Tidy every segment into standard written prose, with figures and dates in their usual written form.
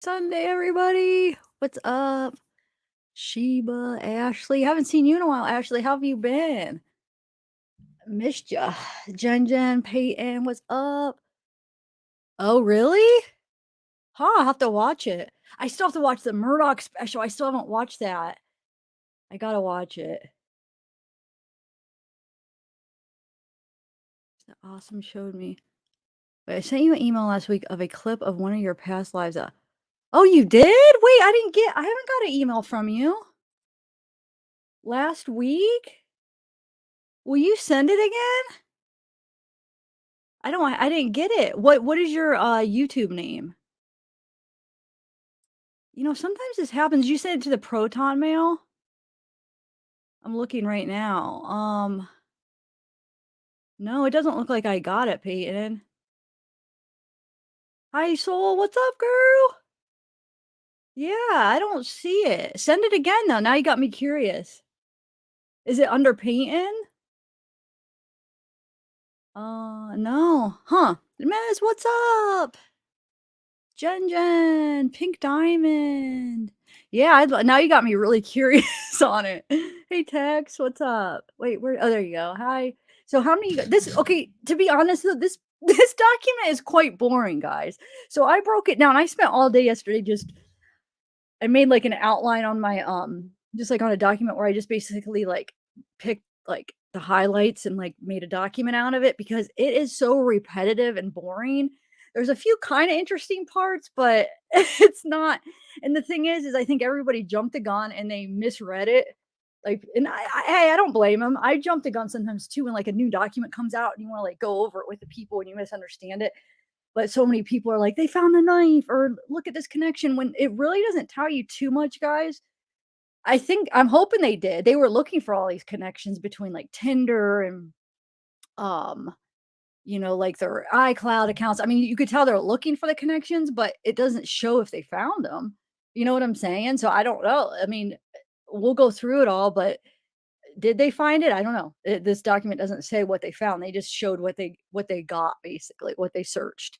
Sunday, everybody. What's up? Sheba, Ashley. Haven't seen you in a while, Ashley. How have you been? Missed ya. Jen, Peyton, what's up? Oh, really? Huh, I'll have to watch it. I still have to watch the Murdoch special. I still haven't watched that. I gotta watch it. Awesome showed me. Wait, I sent you an email last week of a clip of one of your past lives. Oh, you did? Wait, I haven't got an email from you. Last week? Will you send it again? I didn't get it. What is your, YouTube name? You know, sometimes this happens. You sent it to the Proton Mail? I'm looking right now. No, it doesn't look like I got it, Peyton. Hi, Soul. What's up, girl? Yeah, I don't see it. Send it again, though. Now you got me curious. Is it under Peyton? No. Huh. Miss, what's up? Pink Diamond. Yeah, now you got me really curious on it. Hey, Tex, what's up? Wait, where? Oh, there you go. Hi. So how many? This okay? To be honest, though, this this document is quite boring, guys. So I broke it down. I spent all day yesterday just I made like an outline on my just like on a document where I just basically like picked like the highlights and like made a document out of it because it is so repetitive and boring. There's a few kind of interesting parts, but it's not. And the thing is I think everybody jumped the gun and they misread it. Like, and I don't blame them. I jumped the gun sometimes too when like a new document comes out and you want to like go over it with the people and you misunderstand it. But so many people are like, "They found the knife," or "Look at this connection," when it really doesn't tell you too much, guys. I'm hoping they did. They were looking for all these connections between, like, Tinder and, um, like, their iCloud accounts. I mean, you could tell they're looking for the connections, but it doesn't show if they found them. You know what I'm saying? So I don't know. I mean, we'll go through it all, but did they find it? I don't know. This document doesn't say what they found. They just showed what they got, basically, what they searched.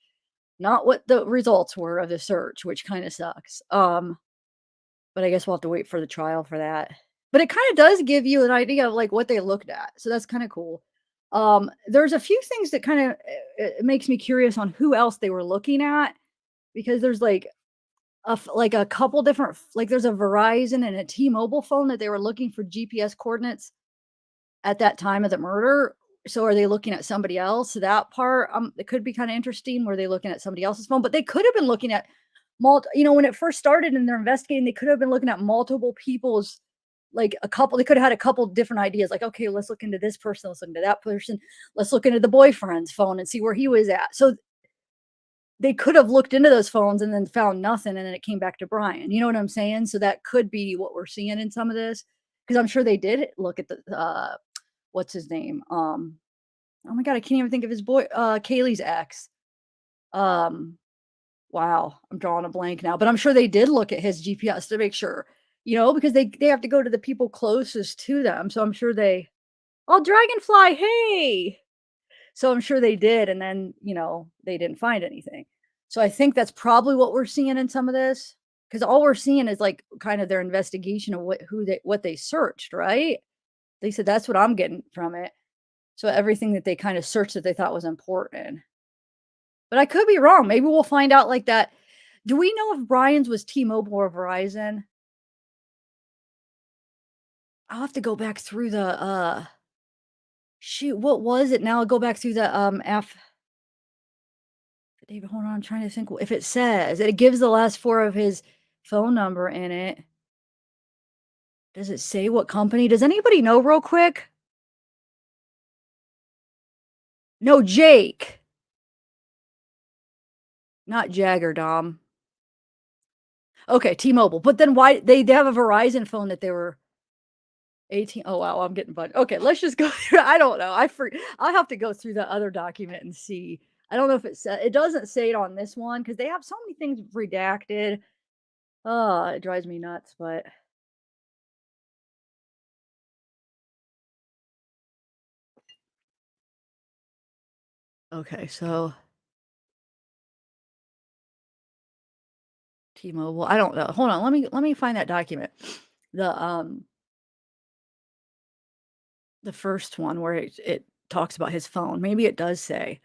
Not what the results were of the search, which kinda sucks. But I guess we'll have to wait for the trial for that. But it kinda does give you an idea of, like, what they looked at, so that's kinda cool. There's a few things that kinda, it makes me curious on who else they were looking at, because there's, like, a couple different like, there's a Verizon and a T-Mobile phone that they were looking for GPS coordinates at that time of the murder. So are they looking at somebody else? That part, it could be kinda interesting. Were they looking at somebody else's phone? But they could have been looking at when it first started and they're investigating, they could have been looking at multiple people's like, they could have had a couple different ideas, like, "Okay, let's look into this person, let's look into that person, let's look into the boyfriend's phone and see where he was at." So they could have looked into those phones and then found nothing, and then it came back to Brian, you know what I'm saying? So that could be what we're seeing in some of this, because 'cause I'm sure they did look at what's his name? Oh my god, I can't even think of his Kaylee's ex. Um, wow, I'm drawing a blank now, but I'm sure they did look at his GPS to make sure, because they have to go to the people closest to them, so I'm sure they "Oh, Dragonfly, hey!" So I'm sure they did, and then, they didn't find anything. So I think that's probably what we're seeing in some of this, because all we're seeing is, like, kind of their investigation of what they searched, right? They said that's what I'm getting from it. So everything that they kinda searched that they thought was important. But I could be wrong. Maybe we'll find out like that. Do we know if Brian's was T-Mobile or Verizon? I'll have to go back through shoot, what was it now? I'll go back through the, David, hold on, I'm trying to think if it says it gives the last 4 of his phone number in it. Does it say what company? Does anybody know real quick? No, Jake, not Jagger Dom. Okay, T-Mobile. But then why they have a Verizon phone that they were 18. Oh, wow, I'm getting bud okay, let's just go through I don't know, I'll have to go through the other document and see. I don't know if it doesn't say it on this one because they have so many things redacted. Oh, it drives me nuts, but okay, so T-Mobile. I don't know. Hold on. Let me find that document. The the first one where it talks about his phone. Maybe it does say,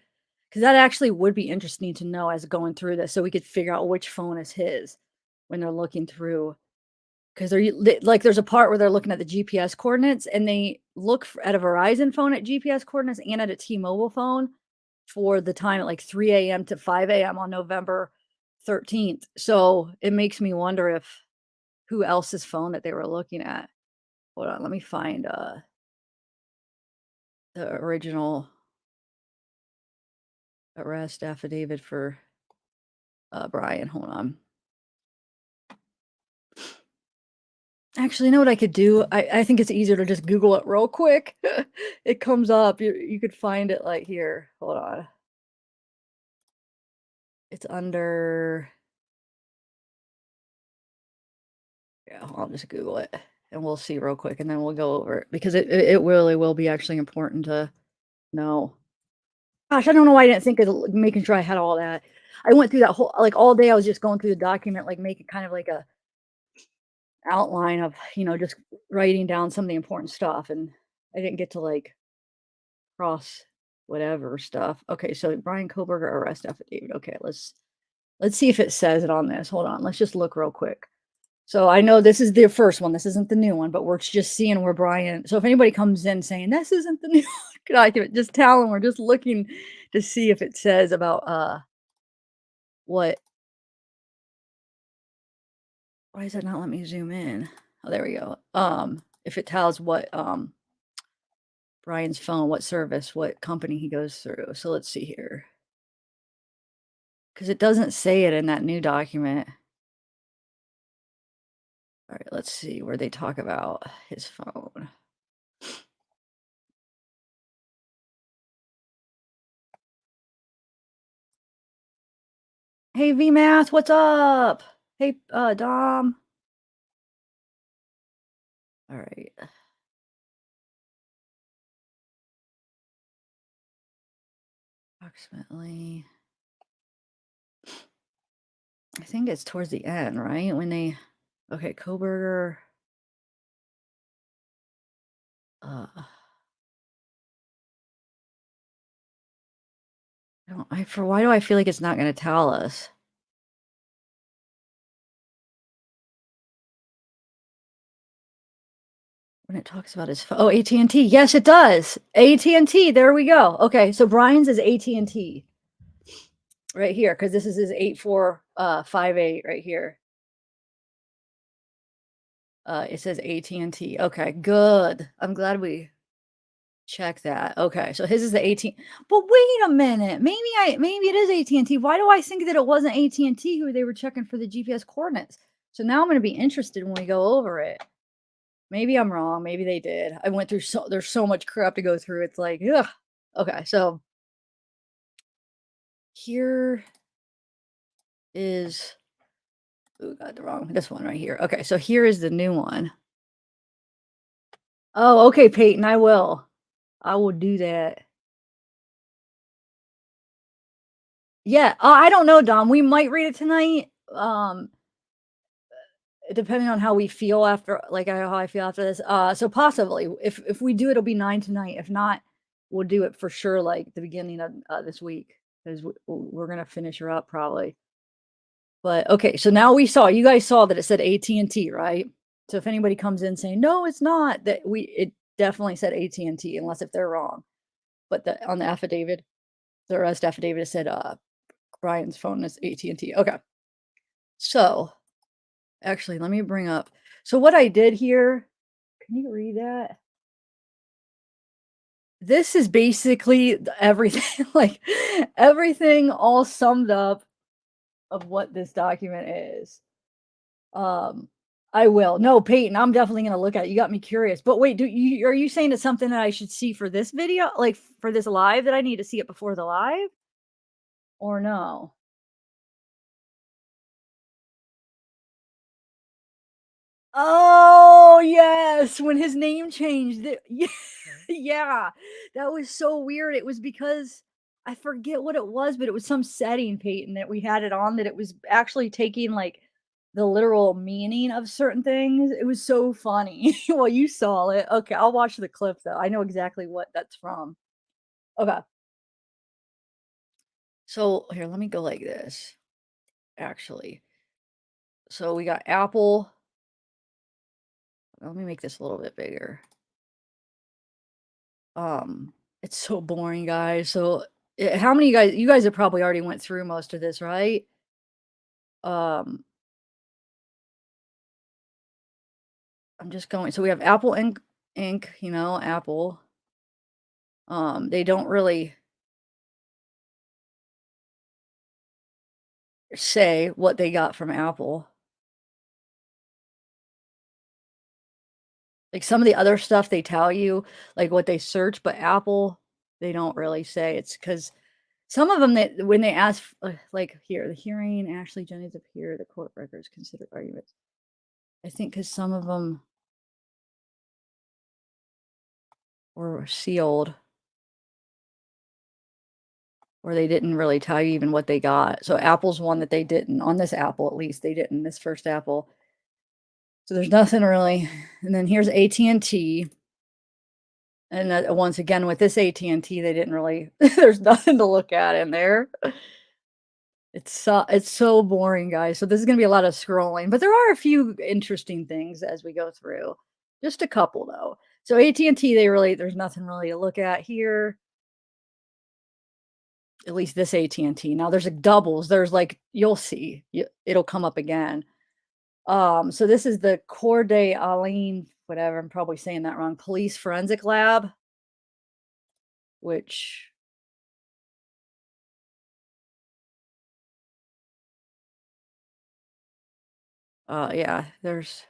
because that actually would be interesting to know as going through this, so we could figure out which phone is his when they're looking through. Because like there's a part where they're looking at the GPS coordinates and they look at a Verizon phone at GPS coordinates and at a T-Mobile phone for the time at like 3 a.m. to 5 a.m. on November 13th. So it makes me wonder if who else's phone that they were looking at. Hold on, let me find the original arrest affidavit for Brian. Hold on. Actually, you know what I could do? I think it's easier to just Google it real quick. It comes up. You could find it like here. Hold on. It's under. Yeah, I'll just Google it and we'll see real quick and then we'll go over it because it really will be actually important to know. Gosh, I don't know why I didn't think of making sure I had all that. I went through that whole like all day. I was just going through the document, like making kind of like a outline of just writing down some of the important stuff, and I didn't get to like cross whatever stuff. Okay, so Brian Koberger arrest affidavit. Okay, let's see if it says it on this. Hold on, let's just look real quick. So I know this is the first one. This isn't the new one, but we're just seeing where Brian. So if anybody comes in saying this isn't the new document, just tell them we're just looking to see if it says about what. Why does it not let me zoom in? Oh, there we go. If it tells what Brian's phone, what service, what company he goes through. So let's see here. Because it doesn't say it in that new document. All right, let's see where they talk about his phone. Hey, VMath, what's up? Hey, Dom. All right. Approximately. I think it's towards the end, right? When they. Okay, Koberger. Why do I feel like it's not going to tell us? When it talks about his phone. Oh, AT&T. Yes, it does. AT&T. There we go. Okay, so Brian's is AT&T. Right here, because this is his 8458 right here. It says AT&T. Okay, good. I'm glad we checked that. Okay, so his is the AT. But wait a minute. Maybe it is AT&T. Why do I think that it wasn't AT&T who they were checking for the GPS coordinates? So now I'm going to be interested when we go over it. Maybe I'm wrong. Maybe they did. I went through there's so much crap to go through. It's like, ugh. Okay, so here is. Oh, got the wrong. This one right here. Okay, so here is the new one. Oh, okay, Peyton. I will. I will do that. Yeah. I don't know, Dom. We might read it tonight. Depending on how we feel after, like how I feel after this. So possibly, if we do, it'll be 9 tonight. If not, we'll do it for sure, like the beginning of this week, because we're gonna finish her up probably. But okay, so now you guys saw that it said AT&T, right? So if anybody comes in saying no, it's not, it definitely said AT&T, unless if they're wrong. But on the affidavit, the arrest affidavit, it said Brian's phone is AT&T. Okay. So actually, let me bring up. So what I did here, can you read that? This is basically everything, like everything all summed up of what this document is. I will. No, Peyton, I'm definitely gonna look at it. You got me curious. But wait, are you saying it's something that I should see for this video, like for this live, that I need to see it before the live, or no? Oh yes, when his name changed. Yeah, yeah, that was so weird. It was because I forget what it was, but it was some setting, Peyton, that we had it on that it was actually taking like the literal meaning of certain things. It was so funny. Well, you saw it. Okay, I'll watch the clip though. I know exactly what that's from. Okay. So here, let me go like this, actually. So we got Apple. Let me make this a little bit bigger. Um, it's so boring, guys. So how many you guys have probably already went through most of this, right? Um, I'm just going so we have Apple Inc., Apple. They don't really say what they got from Apple. Like some of the other stuff they tell you, like what they search, but Apple, they don't really say. It's because some of them that when they ask, like here, the hearing, Ashley Jennings appear, the court records considered arguments. I think because some of them were sealed or they didn't really tell you even what they got. So Apple's one that they didn't, on this Apple at least, they didn't, this first Apple. So there's nothing really. And then here's AT&T. And once again, with this AT&T, they didn't really, there's nothing to look at in there. It's so boring, guys. So this is gonna be a lot of scrolling, but there are a few interesting things as we go through. Just a couple though. So AT&T, there's nothing really to look at here. At least this AT&T. Now there's like doubles. There's like you'll see. It'll come up again. So this is the Corday Aline, whatever. I'm probably saying that wrong. Police Forensic Lab, which yeah, there's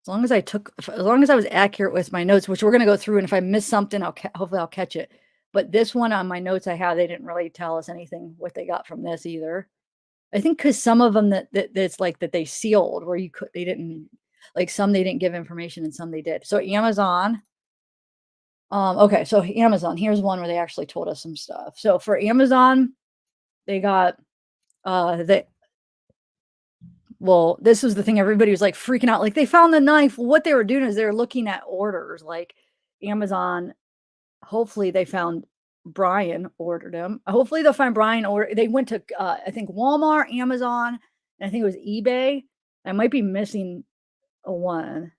as long as I was accurate with my notes, which we're gonna go through, and if I miss something, hopefully I'll catch it. But this one on my notes I have, they didn't really tell us anything what they got from this either. I think because some of them that's like that they sealed where they didn't like some they didn't give information and some they did. So Amazon, okay, so Amazon, here's one where they actually told us some stuff. So for Amazon, they got they well, this was the thing everybody was like freaking out. Like they found the knife. Well, what they were doing is they were looking at orders like Amazon. Hopefully they found Brian ordered them. Hopefully they'll find Brian or they went to I think Walmart, Amazon, and I think it was eBay. I might be missing a one,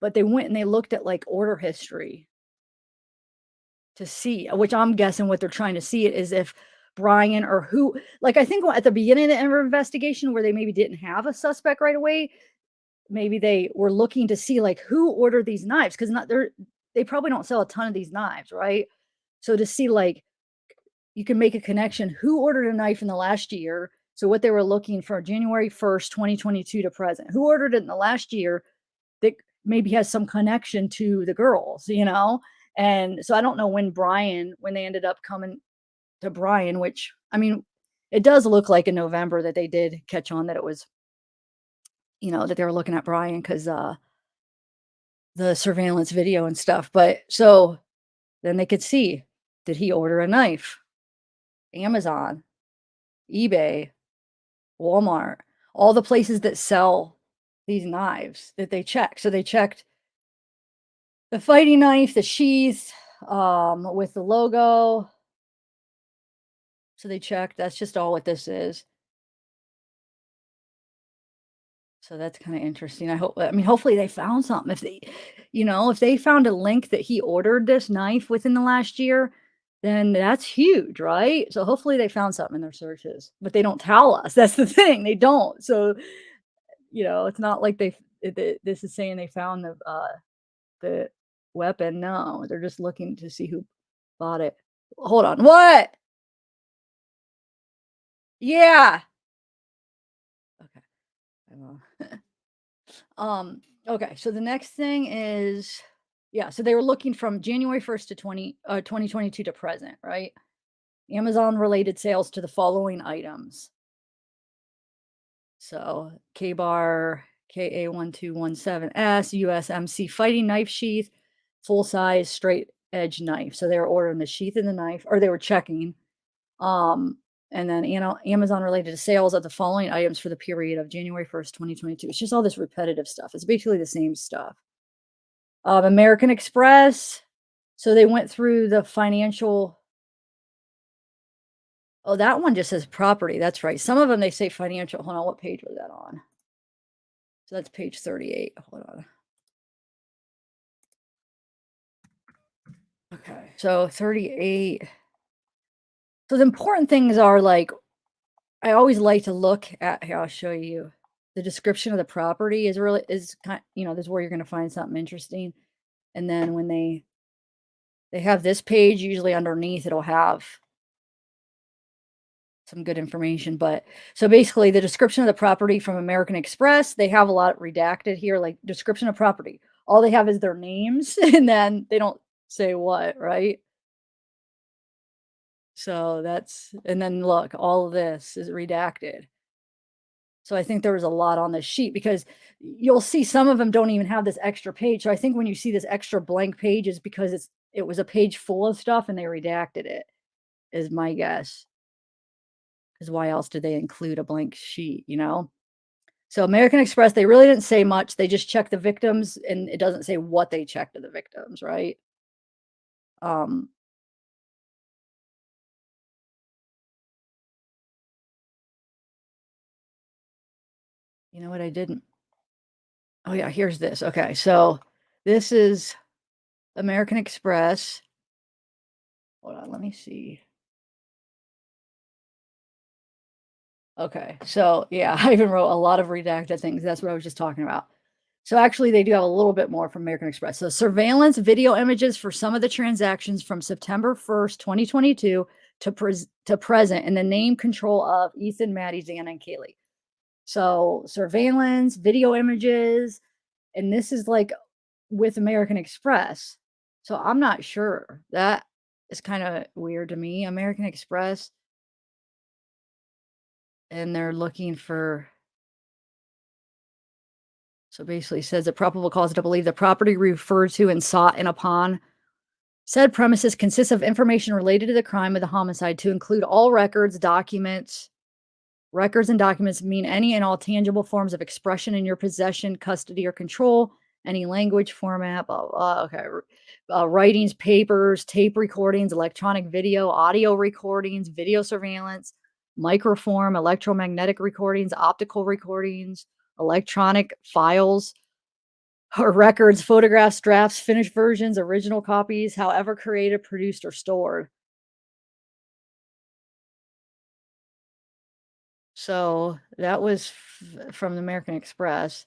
but they went and they looked at like order history to see, which I'm guessing what they're trying to see is if Brian or who, like I think at the beginning of the investigation where they maybe didn't have a suspect right away, maybe they were looking to see like who ordered these knives because not they probably don't sell a ton of these knives, right? So to see like you can make a connection who ordered a knife in the last year. So what they were looking for January 1st, 2022 to present. Who ordered it in the last year that maybe has some connection to the girls. And so I don't know when they ended up coming to Brian, which I mean, it does look like in November that they did catch on that it was, that they were looking at Brian because the surveillance video and stuff. But so then they could see, did he order a knife? Amazon, eBay, Walmart, all the places that sell these knives that they checked. So they checked the fighting knife, the sheath, with the logo. So they checked. That's just all what this is. So that's kind of interesting. I mean, hopefully they found something. If they found a link that he ordered this knife within the last year, then that's huge, right? So hopefully they found something in their searches, but they don't tell us. That's the thing. They don't. So, it's not like this is saying they found the weapon. No, they're just looking to see who bought it. Hold on. What? Yeah. Okay. I will. Okay, so the next thing is yeah, so they were looking from January 1st to 2022 to present, right? Amazon related sales to the following items. So K-bar KA1217S USMC fighting knife sheath, full size straight edge knife. So they were ordering the sheath and the knife, or they were checking. And then, Amazon related to sales of the following items for the period of January 1st, 2022. It's just all this repetitive stuff. It's basically the same stuff. American Express. So they went through the financial. Oh, that one just says property. That's right. Some of them they say financial. Hold on, what page was that on? So that's page 38. Hold on. Okay. So 38. So the important things are like I always like to look at here, I'll show you. The description of the property is kind, this is where you're going to find something interesting. And then when they have this page, usually underneath it'll have some good information. But so basically, the description of the property from American Express, they have a lot redacted here, like description of property. All they have is their names, and then they don't say what, right? So and then look, all of this is redacted. So I think there was a lot on this sheet because you'll see some of them don't even have this extra page. So I think when you see this extra blank page is because it was a page full of stuff and they redacted it, is my guess. Because why else did they include a blank sheet, you know? So American Express, they really didn't say much. They just checked the victims and it doesn't say what they checked of the victims, right? Um, you know what I didn't? Oh yeah, here's this. Okay, so this is American Express. Hold on, let me see. Okay, so yeah, I even wrote a lot of redacted things. That's what I was just talking about. So actually, they do have a little bit more from American Express. So surveillance video images for some of the transactions from September 1st, 2022 to present, and the name control of Ethan, Maddie, Xana, and Kaylee. So surveillance video images, and this is like with American Express. So I'm not sure. That is kind of weird to me. American Express, and they're looking for. So basically says the probable cause to believe the property referred to and sought in upon said premises consists of information related to the crime of the homicide to include all records, documents. Records and documents mean any and all tangible forms of expression in your possession, custody, or control, any language format, blah, blah, blah. Okay. Writings, papers, tape recordings, electronic video, audio recordings, video surveillance, microform, electromagnetic recordings, optical recordings, electronic files, or records, photographs, drafts, finished versions, original copies, however created, produced, or stored. So that was from the American Express.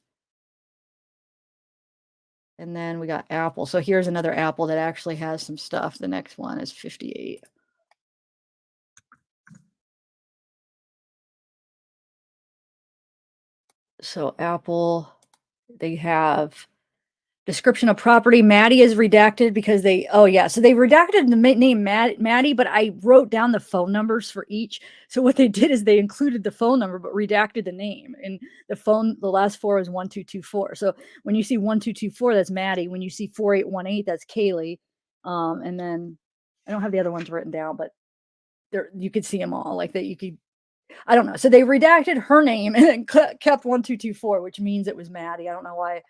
And then we got Apple. So here's another Apple that actually has some stuff. The next one is 58. So Apple, they have description of property. Maddie is redacted because so they redacted the name Maddie, but I wrote down the phone numbers for each. So what they did is they included the phone number, but redacted the name. And the last four is 1224. So when you see 1224, that's Maddie. When you see 4818, that's Kaylee. And then I don't have the other ones written down, but you could see them all like that. I don't know. So they redacted her name and then kept 1224, which means it was Maddie. I don't know why.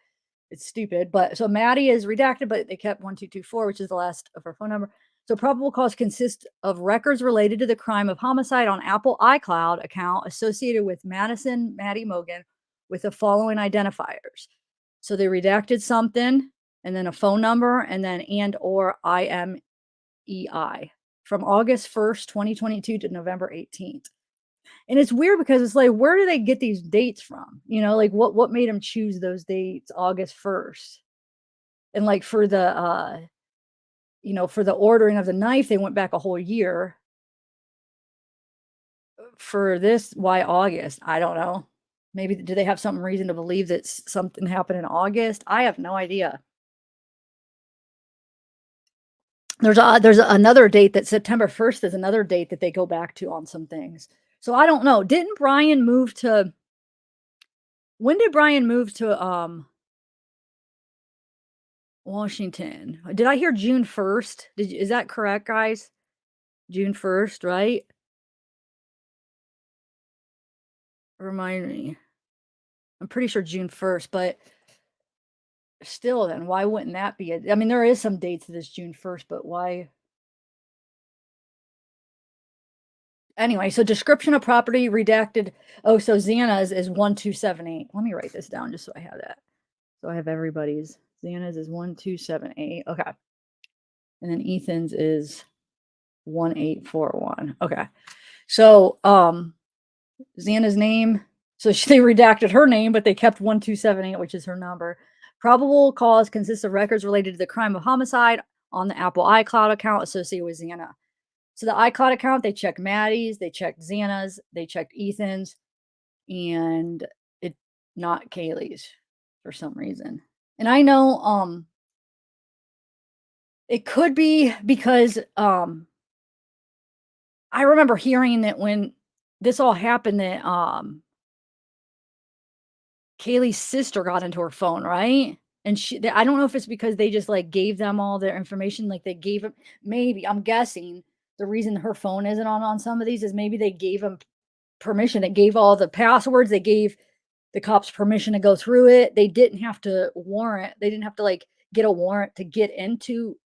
It's stupid, but so Maddie is redacted, but they kept 1224, which is the last of her phone number. So probable cause consists of records related to the crime of homicide on Apple iCloud account associated with Maddie Mogan with the following identifiers. So they redacted something and then a phone number and then or IMEI from August 1st, 2022 to November 18th. And it's weird because it's like, where do they get these dates from? Like what made them choose those dates, August 1st? And like for the ordering of the knife, they went back a whole year. For this, why August? I don't know. Maybe do they have some reason to believe that something happened in August? I have no idea. There's another date that September 1st is another date that they go back to on some things. So I don't know. When did Brian move to Washington? Did I hear June 1st? Is that correct, guys? June 1st, right? Remind me. I'm pretty sure June 1st, but still then, why wouldn't that be it? I mean, there is some dates to this June 1st, but why? Anyway, so description of property redacted. Oh, so Xana's is 1278. Let me write this down just so I have that. So I have everybody's. Xana's is 1278. Okay. And then Ethan's is 1841. Okay. So Xana's name. So they redacted her name, but they kept 1278, which is her number. Probable cause consists of records related to the crime of homicide on the Apple iCloud account associated with Xana. So the iCloud account, they checked Maddie's, they checked Xana's, they checked Ethan's, and it not Kaylee's for some reason. And I know it could be because I remember hearing that when this all happened that Kaylee's sister got into her phone, right? And I don't know if it's because they just like gave them all their information, like they gave them, maybe I'm guessing the reason her phone isn't on some of these is maybe they gave them permission. It gave all the passwords. They gave the cops permission to go through it. They didn't have to warrant. They didn't have to like get a warrant to get into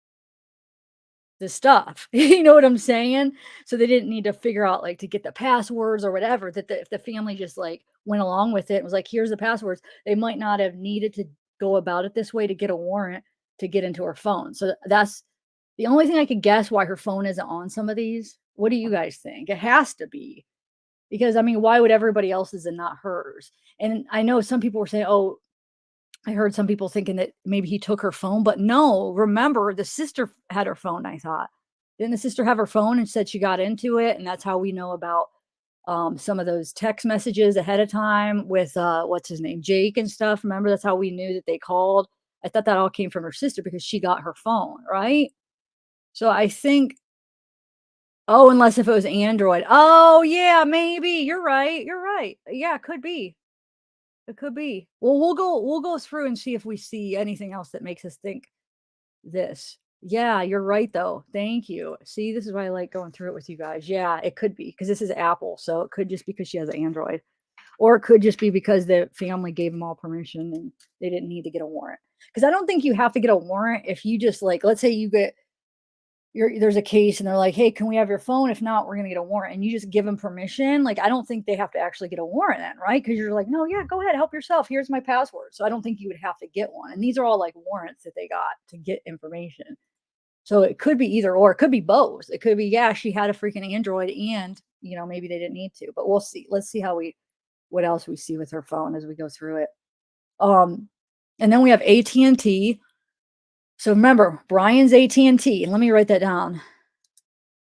the stuff. You know what I'm saying? So they didn't need to figure out like to get the passwords or whatever. If the family just like went along with it and was like, here's the passwords, they might not have needed to go about it this way to get a warrant to get into her phone. So that's the only thing I could guess why her phone isn't on some of these. What do you guys think? It has to be because I mean, why would everybody else's and not hers? And I know some people were saying, oh, I heard some people thinking that maybe he took her phone, but no, remember the sister had her phone, I thought. Didn't the sister have her phone and said she got into it? And that's how we know about some of those text messages ahead of time with what's his name, Jake and stuff. Remember, that's how we knew that they called. I thought that all came from her sister because she got her phone, right? So I think, oh, unless if it was Android. Oh, yeah, maybe. You're right. You're right. Yeah, it could be. It could be. Well, we'll go through and see if we see anything else that makes us think this. Yeah, you're right though. Thank you. See, this is why I like going through it with you guys. Yeah, it could be because this is Apple, so it could just be because she has an Android, or it could just be because the family gave them all permission and they didn't need to get a warrant. Because I don't think you have to get a warrant if you just like, let's say you get there's a case and they're like, hey, can we have your phone? If not, we're gonna get a warrant. And you just give them permission. Like, I don't think they have to actually get a warrant then, right? Because you're like, no, yeah, go ahead, help yourself. Here's my password. So I don't think you would have to get one. And these are all like warrants that they got to get information. So it could be either or. It could be both. It could be, yeah, she had a freaking Android and maybe they didn't need to. But we'll see. Let's see what else we see with her phone as we go through it. And then we have AT&T. So remember, Brian's AT&T, and let me write that down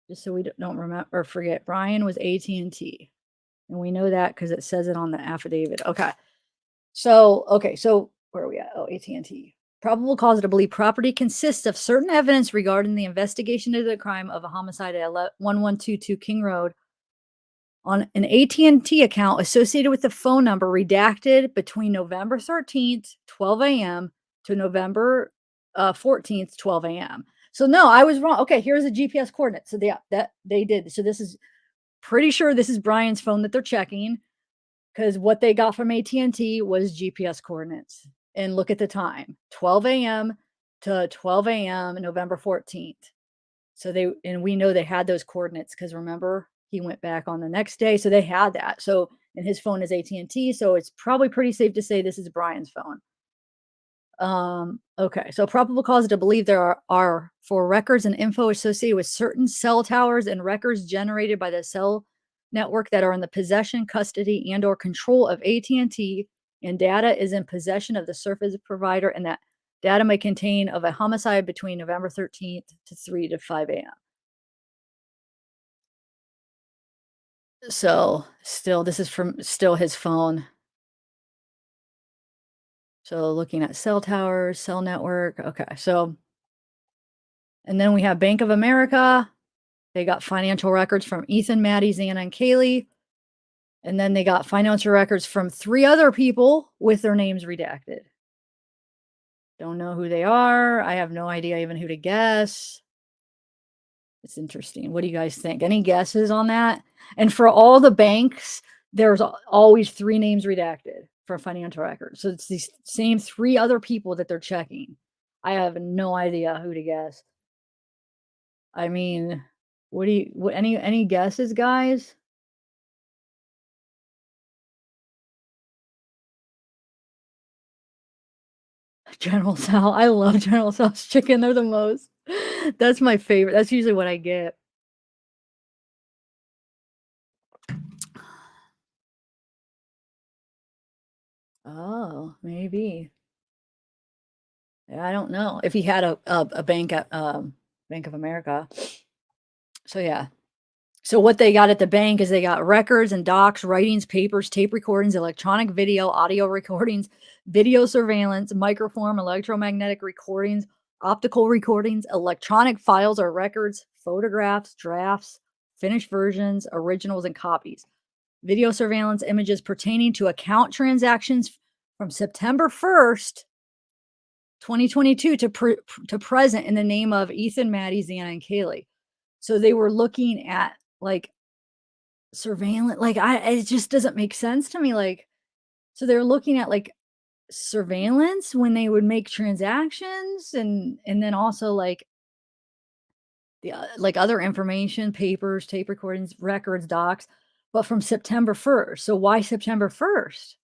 just so we don't remember or forget. Brian was AT&T, and we know that because it says it on the affidavit. Okay, so where are we at? Oh, AT&T. Probable cause to believe property consists of certain evidence regarding the investigation into the crime of a homicide at 1122 King Road on an AT&T account associated with the phone number redacted between November 13th, 12 a.m. to November 14th, 12 a.m. So no, I was wrong. Okay, here's the GPS coordinates. So that they did. So this is pretty sure this is Brian's phone that they're checking because what they got from AT&T was GPS coordinates. And look at the time, 12 a.m. to 12 a.m. November 14th. So we know they had those coordinates because remember he went back on the next day. So they had that. So, and his phone is AT&T. So it's probably pretty safe to say this is Brian's phone. Okay. So probable cause to believe there are for records and info associated with certain cell towers and records generated by the cell network that are in the possession, custody, and or control of AT&T and data is in possession of the service provider and that data may contain of a homicide between November 13th to 3 to 5 a.m. So this is from his phone. So looking at cell towers, cell network. Okay. So, and then we have Bank of America. They got financial records from Ethan, Maddie, Xana, and Kaylee. And then they got financial records from 3 other people with their names redacted. Don't know who they are. I have no idea even who to guess. It's interesting. What do you guys think? Any guesses on that? And for all the banks, there's always 3 names redacted for financial records. So it's these same 3 other people that they're checking. I have no idea who to guess. I mean, what any guesses, guys? General Tso. I love General Tso's chicken, they're the most. That's my favorite. That's usually what I get. Oh, maybe. Yeah, I don't know if he had a bank at, Bank of America. So, yeah. So what they got at the bank is they got records and docs, writings, papers, tape recordings, electronic video, audio recordings, video surveillance, microform, electromagnetic recordings, optical recordings, electronic files or records, photographs, drafts, finished versions, originals, and copies. Video surveillance images pertaining to account transactions from September 1st, 2022 to present in the name of Ethan, Maddie, Xana, and Kaylee. So they were looking at like surveillance, like it just doesn't make sense to me. Like, so they're looking at like surveillance when they would make transactions, and then also like the like other information, papers, tape recordings, records, docs, but from September 1st. So why September 1st?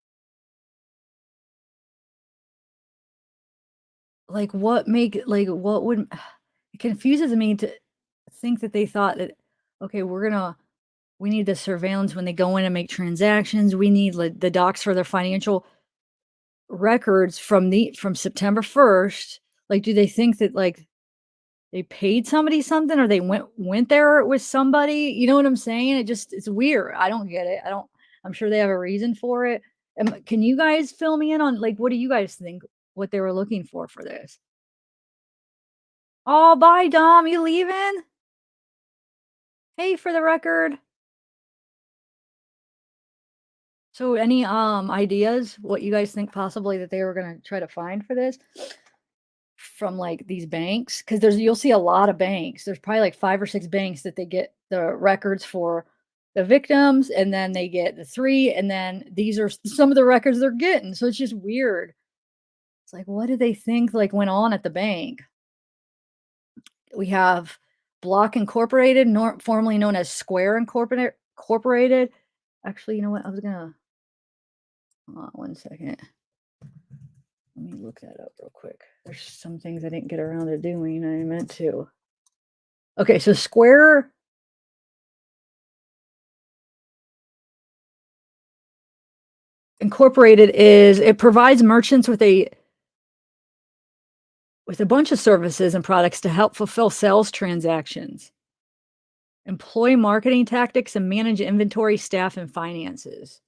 Like what would it confuses me to think that they thought that okay, we need the surveillance when they go in and make transactions. We need like the docs for their financial records from September 1st. Like, do they think that like they paid somebody something or they went there with somebody? You know what I'm saying? It's weird. I don't get it. I'm sure they have a reason for it. Can you guys fill me in on like what do you guys think what they were looking for this? Oh, bye, Dom. You leaving? Hey, for the record. So any ideas what you guys think possibly that they were gonna try to find for this from like these banks? Because you'll see a lot of banks. There's probably like 5 or 6 banks that they get the records for the victims, and then they get the 3, and then these are some of the records they're getting. So it's just weird. It's like, what did they think like went on at the bank? We have Block Incorporated, formerly known as Square Incorporated. Actually, you know what? I was gonna hold on one second. Let me look that up real quick. There's some things I didn't get around to doing. I meant to. Okay, so Square Incorporated it provides merchants with a bunch of services and products to help fulfill sales transactions, employ marketing tactics, and manage inventory, staff, and finances.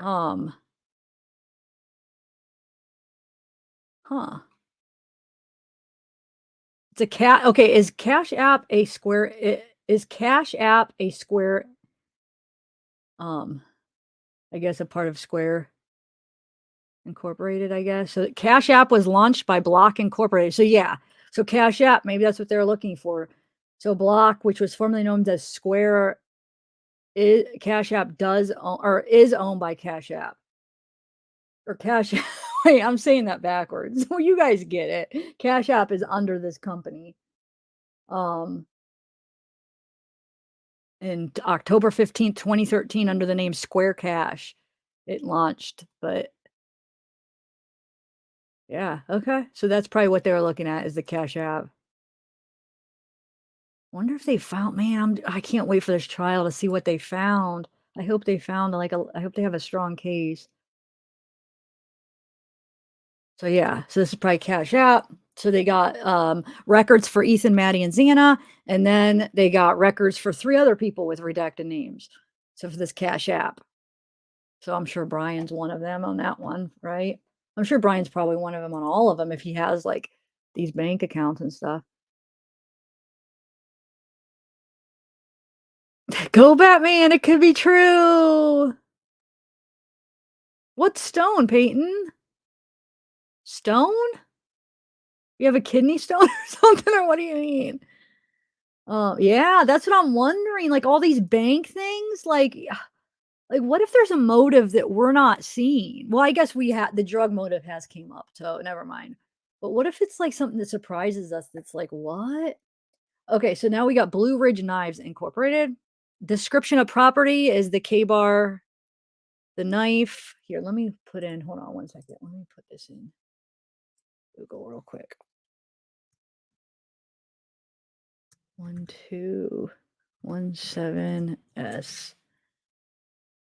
Um, huh. It's a cat. Okay, is Cash App a Square? Is Cash App a Square? Um, I guess a part of Square Incorporated, I guess. So Cash App was launched by Block Incorporated. So yeah, so Cash App, maybe that's what they're looking for. So Block, which was formerly known as Square, Cash App does own, or is owned by Cash App or Cash. Wait, I'm saying that backwards. Well, you guys get it. Cash App is under this company. Um, in October 15th, 2013, under the name Square Cash, it launched. But yeah, okay. So that's probably what they were looking at is the Cash App. Wonder if they found man, I can't wait for this trial to see what they found. I hope they found like I hope they have a strong case. So yeah, so this is probably Cash App. So they got records for Ethan, Maddie, and Xana, and then they got records for 3 other people with redacted names. So for this Cash App. So I'm sure Brian's one of them on that one, right? I'm sure Brian's probably one of them on all of them if he has like these bank accounts and stuff. Go Batman, it could be true. What's stone, Peyton? Stone? You have a kidney stone or something, or what do you mean? Yeah, that's what I'm wondering, like, all these bank things, like, what if there's a motive that we're not seeing? Well, I guess we had the drug motive has came up, so never mind. But what if it's, like, something that surprises us that's like, "What?" Okay, so now we got Blue Ridge Knives Incorporated. Description of property is the K-bar, the knife. Here, let me put in hold on one second. Let me put this in Google real quick. 1217S.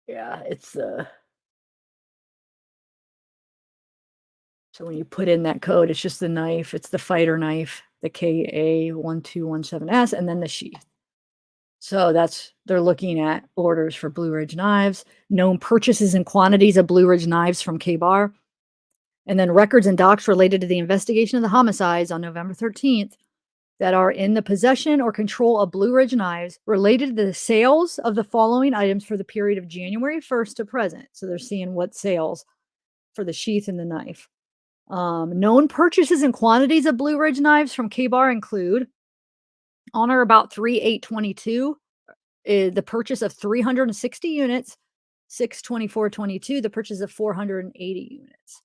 Yeah, it's the so when you put in that code, it's just the knife, it's the fighter knife, the KA1217S, and then the sheath. So that's they're looking at orders for Blue Ridge Knives, known purchases and quantities of Blue Ridge Knives from K-Bar, and then records and docs related to the investigation of the homicides on November 13th that are in the possession or control of Blue Ridge Knives related to the sales of the following items for the period of January 1st to present. So they're seeing what sales for the sheath and the knife. Known purchases and quantities of Blue Ridge Knives from K-Bar include on or about 3/8/22, the purchase of 360 units, 6/24/22, the purchase of 480 units.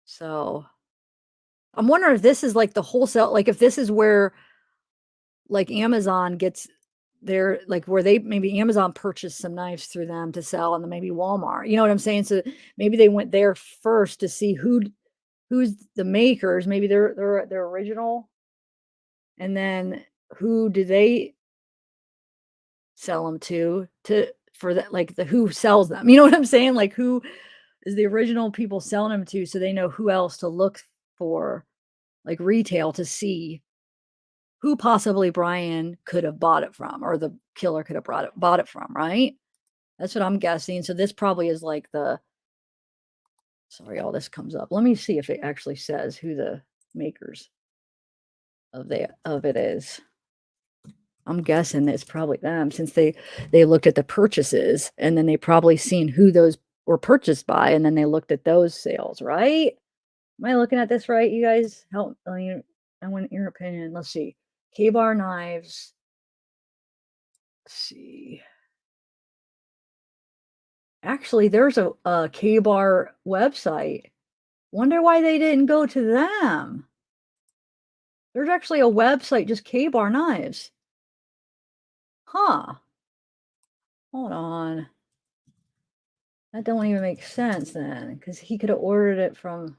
So I'm wondering if this is like the wholesale, like if this is where like Amazon gets their like where they maybe Amazon purchased some knives through them to sell and then maybe Walmart. You know what I'm saying? So maybe they went there first to see who's the makers, maybe they're original, and then who do they sell them to for that like the who sells them. You know what I'm saying? Like who is the original people selling them to so they know who else to look for like retail to see who possibly Brian could have bought it from or the killer could have bought it from, right? That's what I'm guessing. So this probably is like the sorry, all this comes up. Let me see if it actually says who the makers of it is. I'm guessing it's probably them since they looked at the purchases and then they probably seen who those were purchased by and then they looked at those sales, right? Am I looking at this right? You guys help. I want your opinion. Let's see. K-bar knives. Let's see. Actually, there's a K-bar website. Wonder why they didn't go to them. There's actually a website, just K-bar knives. Huh. Hold on. That don't even make sense then, because he could have ordered it from.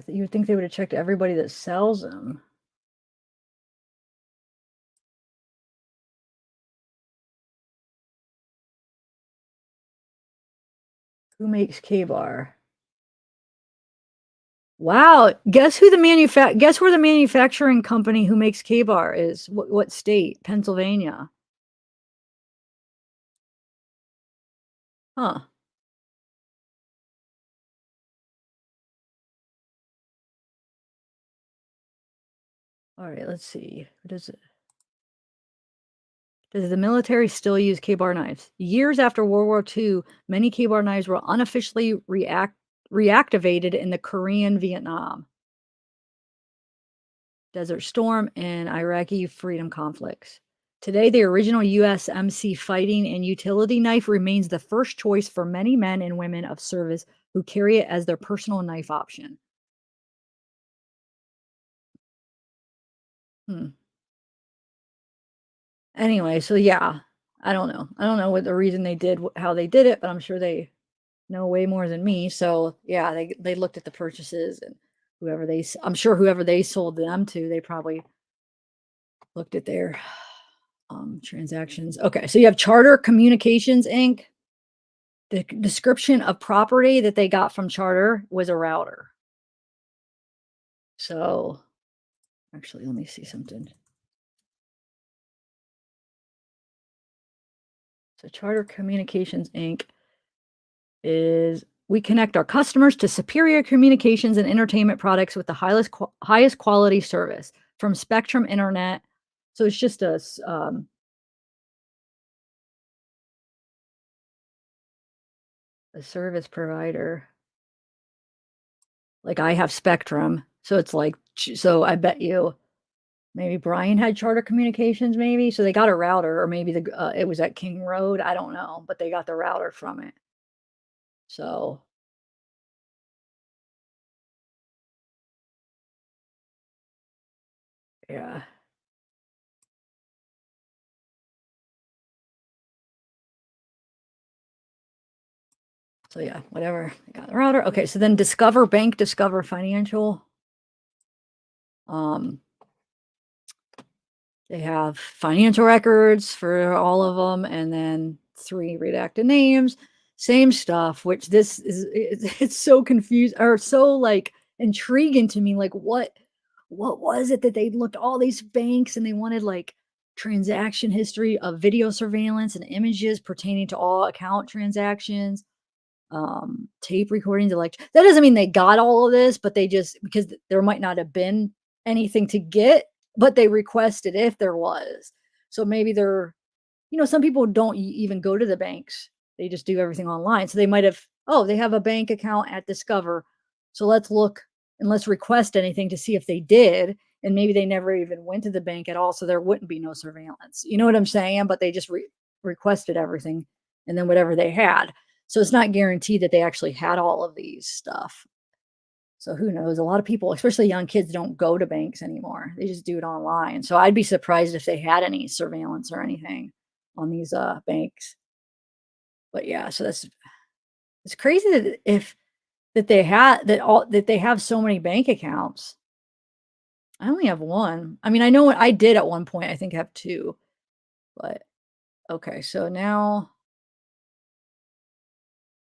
You would think they would have checked everybody that sells them. Who makes K-bar? Wow, guess guess where the manufacturing company who makes K-bar is? What state? Pennsylvania. Huh. All right, let's see. What is it? Does the military still use K-bar knives? Years after World War II, many K-bar knives were unofficially reactivated in the Korean, Vietnam, Desert Storm, and Iraqi freedom conflicts. Today, the original USMC fighting and utility knife remains the first choice for many men and women of service who carry it as their personal knife option. Hmm. Anyway, so yeah, I don't know. I don't know what the reason they did how they did it, but I'm sure they know way more than me. So yeah, they looked at the purchases and I'm sure whoever they sold them to, they probably looked at their transactions. Okay, so you have Charter Communications Inc. The description of property that they got from Charter was a router. So actually, let me see something. So Charter Communications Inc. is we connect our customers to superior communications and entertainment products with the highest quality service from Spectrum Internet. So it's just a service provider. Like I have Spectrum, So it's like so I bet you maybe Brian had Charter Communications maybe, so they got a router or maybe it was at King Road, I don't know, but they got the router from it. So, yeah. So, yeah, whatever, they got the router. Okay, so then Discover Bank, Discover Financial, um they have financial records for all of them, and then 3 redacted names, same stuff, which this is it's so confused or so, like, intriguing to me, like, what was it that they looked all these banks and they wanted, like, transaction history of video surveillance and images pertaining to all account transactions, tape recordings, that doesn't mean they got all of this, but they just because there might not have been anything to get, but they requested if there was. So maybe they're some people don't even go to the banks. They just do everything online. So they might have, oh, they have a bank account at Discover. So let's look and let's request anything to see if they did. And maybe they never even went to the bank at all. So there wouldn't be no surveillance. You know what I'm saying? But they just requested everything and then whatever they had. So it's not guaranteed that they actually had all of these stuff. So who knows? A lot of people, especially young kids, don't go to banks anymore. They just do it online. So I'd be surprised if they had any surveillance or anything on these banks. But yeah, so it's crazy that if that they had that they have so many bank accounts. I only have one. I mean, I know I did at one point. I think I have two. But okay, so now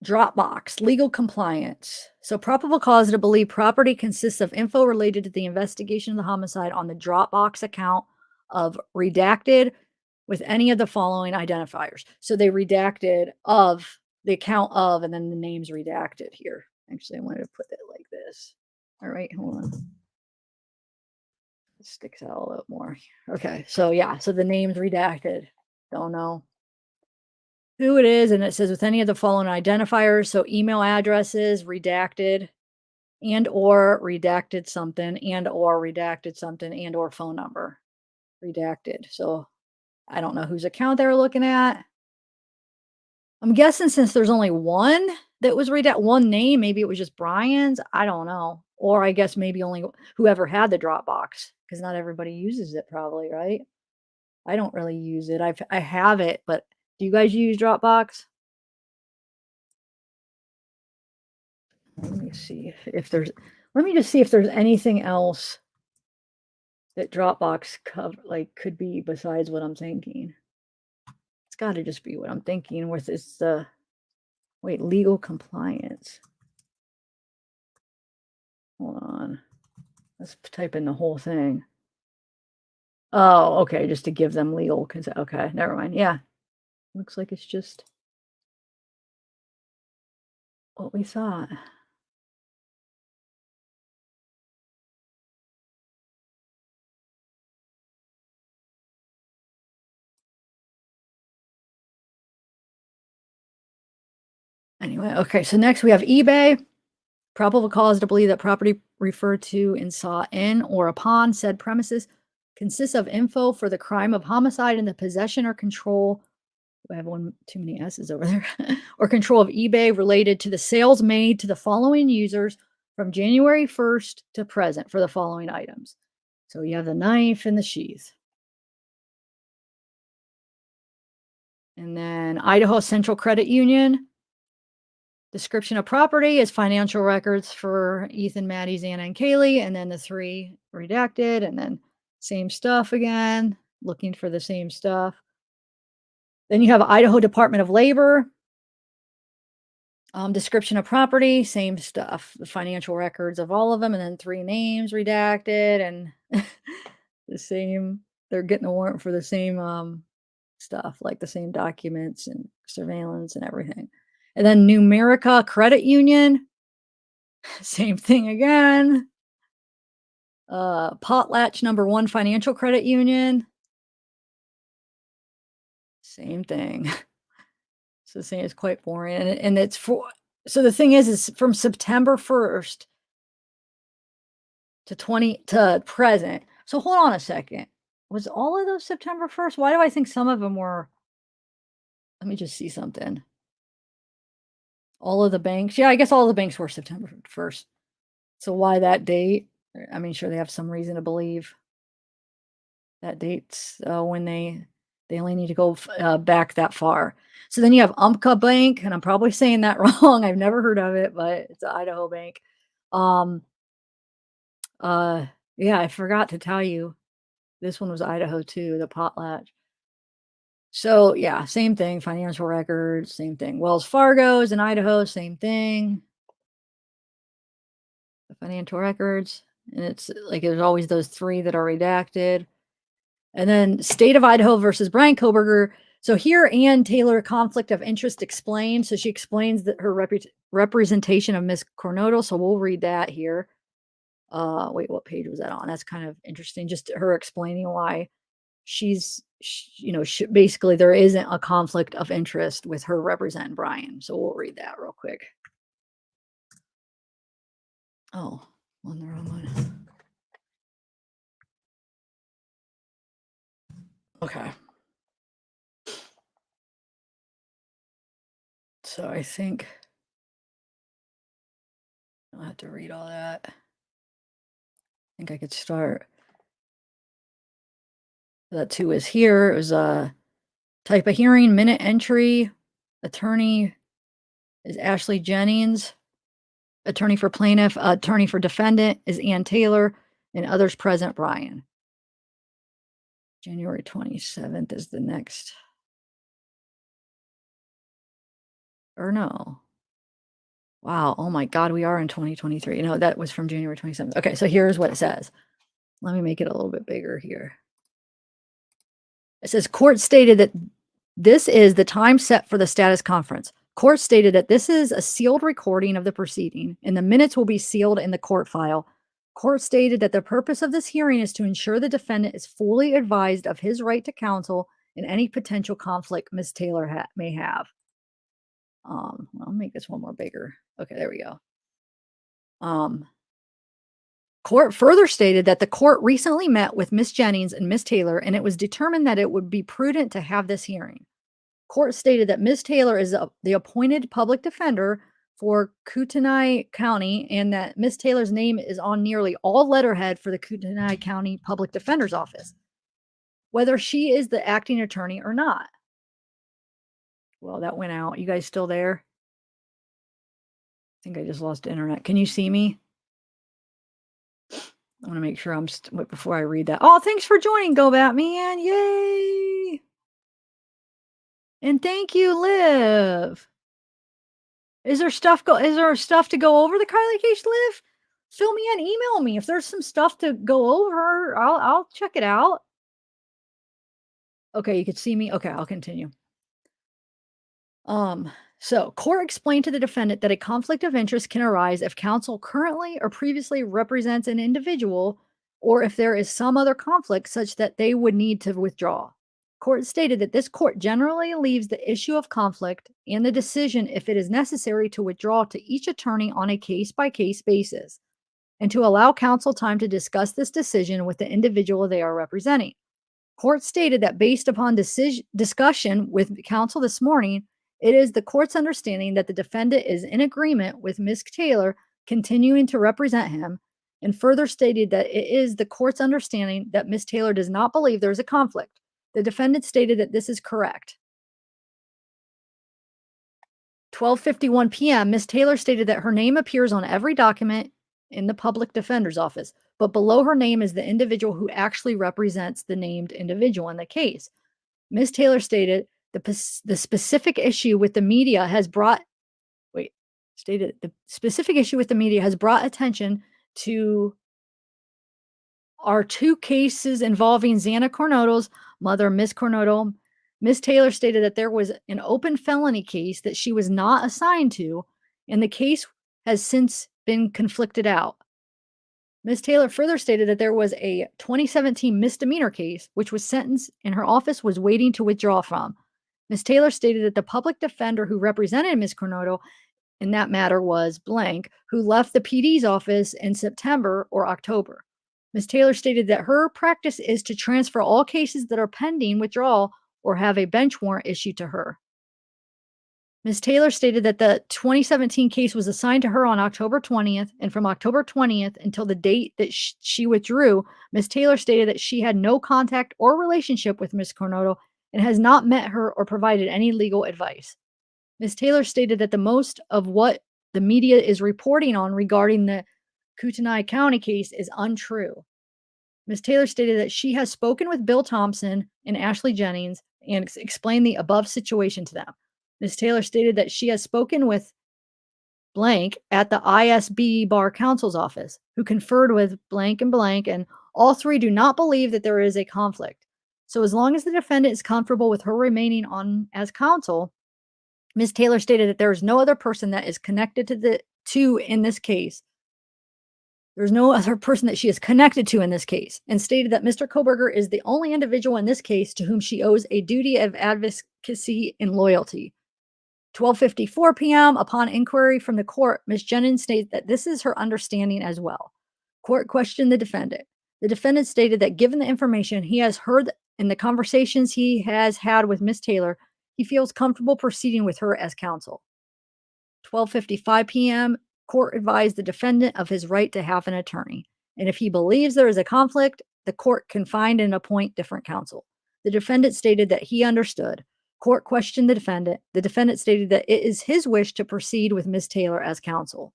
Dropbox, legal compliance. So probable cause to believe property consists of info related to the investigation of the homicide on the Dropbox account of redacted with any of the following identifiers. So they redacted of the account of, and then the name's redacted here. Actually, I wanted to put it like this. All right, hold on. It sticks out a little more. Okay, so yeah, so the name's redacted. Don't know who it is, and it says with any of the following identifiers, so email addresses, redacted, and/or redacted something, and/or redacted something, and/or phone number, redacted. So I don't know whose account they were looking at. I'm guessing since there's only one that was one name, maybe it was just Brian's. I don't know. Or I guess maybe only whoever had the Dropbox, because not everybody uses it probably, right? I don't really use it. I have it, but do you guys use Dropbox? Let me see if there's let me just see if there's anything else that Dropbox could be besides what I'm thinking. It's gotta just be what I'm thinking with this, wait, legal compliance. Hold on. Let's type in the whole thing. Oh, okay, just to give them legal consent. Okay, never mind. Yeah, looks like it's just what we thought. Anyway, okay, so next we have eBay. Probable cause to believe that property referred to and saw in or upon said premises consists of info for the crime of homicide in the possession or control. I have one too many S's over there. Or control of eBay related to the sales made to the following users from January 1st to present for the following items. So you have the knife and the sheath. And then Idaho Central Credit Union. Description of property is financial records for Ethan, Maddie, Xana, and Kaylee, and then the 3 redacted, and then same stuff again, looking for the same stuff. Then you have Idaho Department of Labor. Description of property, same stuff, the financial records of all of them, and then 3 names redacted, and the same. They're getting a warrant for the same stuff, like the same documents and surveillance and everything. And then Numerica Credit Union, same thing again. Potlatch number 1 Financial Credit Union, same thing. So saying it's quite boring, and it's for so the thing is from September 1st to 20 to present. So hold on a second. Was all of those September 1st? Why do I think some of them were? Let me just see something. All of the banks. Yeah, I guess all the banks were September 1st. So why that date? I mean, sure they have some reason to believe that date's when they only need to go back that far. So then you have Umpqua Bank, and I'm probably saying that wrong. I've never heard of it, but it's an Idaho bank. Um, uh, yeah, I forgot to tell you. This one was Idaho too, the potlatch. So yeah, same thing. Financial records, same thing. Wells Fargo is in Idaho, same thing. The financial records, and it's like there's always those three that are redacted. And then State of Idaho versus Brian Koberger. So here, Ann Taylor conflict of interest explained. So she explains that her representation of Miss Coronado. So we'll read that here. Wait, what page was that on? That's kind of interesting. Just her explaining why basically there isn't a conflict of interest with her representing Brian. So we'll read that real quick. Oh, on the wrong one. Okay. So I think I'll have to read all that. I think I could start. That too is here. It was a type of hearing, minute entry. Attorney is Ashley Jennings. Attorney for plaintiff, attorney for defendant is Ann Taylor, and others present, Brian. January 27th is the next. Or no. Wow. Oh my God, we are in 2023. No, that was from January 27th. Okay, so here's what it says. Let me make it a little bit bigger here. It says court stated that this is the time set for the status conference. Court stated that this is a sealed recording of the proceeding, and the minutes will be sealed in the court file. Court stated that the purpose of this hearing is to ensure the defendant is fully advised of his right to counsel and any potential conflict Ms. Taylor may have. I'll make this one more bigger. Okay, there we go. Court further stated that the court recently met with Ms. Jennings and Ms. Taylor, and it was determined that it would be prudent to have this hearing. Court stated that Ms. Taylor is the appointed public defender for Kootenai County, and that Ms. Taylor's name is on nearly all letterhead for the Kootenai County Public Defender's Office, whether she is the acting attorney or not. Well, that went out. You guys still there? I think I just lost the internet. Can you see me? I want to make sure before I read that. Oh, thanks for joining, Go Batman. Yay! And thank you, Liv. Is there stuff to go over the Kylie case, Liv? Fill me in, email me if there's some stuff to go over. I'll check it out. Okay, you can see me. Okay, I'll continue. So court explained to the defendant that a conflict of interest can arise if counsel currently or previously represents an individual, or if there is some other conflict such that they would need to withdraw. Court stated that this court generally leaves the issue of conflict and the decision if it is necessary to withdraw to each attorney on a case-by-case basis, and to allow counsel time to discuss this decision with the individual they are representing. Court stated that based upon discussion with counsel this morning, it is the court's understanding that the defendant is in agreement with Ms. Taylor continuing to represent him, and further stated that it is the court's understanding that Ms. Taylor does not believe there is a conflict. The defendant stated that this is correct. 12:51 p.m., Ms. Taylor stated that her name appears on every document in the public defender's office, but below her name is the individual who actually represents the named individual in the case. Ms. Taylor stated the specific issue with the media has brought attention to our two cases involving Xana Coronado's mother, Miss Coronado. Ms. Taylor stated that there was an open felony case that she was not assigned to, and the case has since been conflicted out. Ms. Taylor further stated that there was a 2017 misdemeanor case which was sentenced and her office was waiting to withdraw from. Ms. Taylor stated that the public defender who represented Ms. Coronado in that matter was blank, who left the PD's office in September or October. Ms. Taylor stated that her practice is to transfer all cases that are pending withdrawal or have a bench warrant issued to her. Ms. Taylor stated that the 2017 case was assigned to her on October 20th, and from October 20th until the date that she withdrew, Ms. Taylor stated that she had no contact or relationship with Ms. Coronado and has not met her or provided any legal advice. Ms. Taylor stated that the most of what the media is reporting on regarding the Kootenai County case is untrue. Ms. Taylor stated that she has spoken with Bill Thompson and Ashley Jennings and explained the above situation to them. Ms. Taylor stated that she has spoken with blank at the ISB Bar Counsel's office, who conferred with blank, and all three do not believe that there is a conflict. So as long as the defendant is comfortable with her remaining on as counsel, Ms. Taylor stated that there is no other person that is connected to the two in this case. There's no other person that she is connected to in this case, and stated that Mr. Koberger is the only individual in this case to whom she owes a duty of advocacy and loyalty. 12:54 p.m. Upon inquiry from the court, Ms. Jennings states that this is her understanding as well. Court questioned the defendant. The defendant stated that given the information he has heard in the conversations he has had with Ms. Taylor, he feels comfortable proceeding with her as counsel. 12:55 p.m. Court advised the defendant of his right to have an attorney, and if he believes there is a conflict, the court can find and appoint different counsel. The defendant stated that he understood. Court questioned the defendant. The defendant stated that it is his wish to proceed with Ms. Taylor as counsel.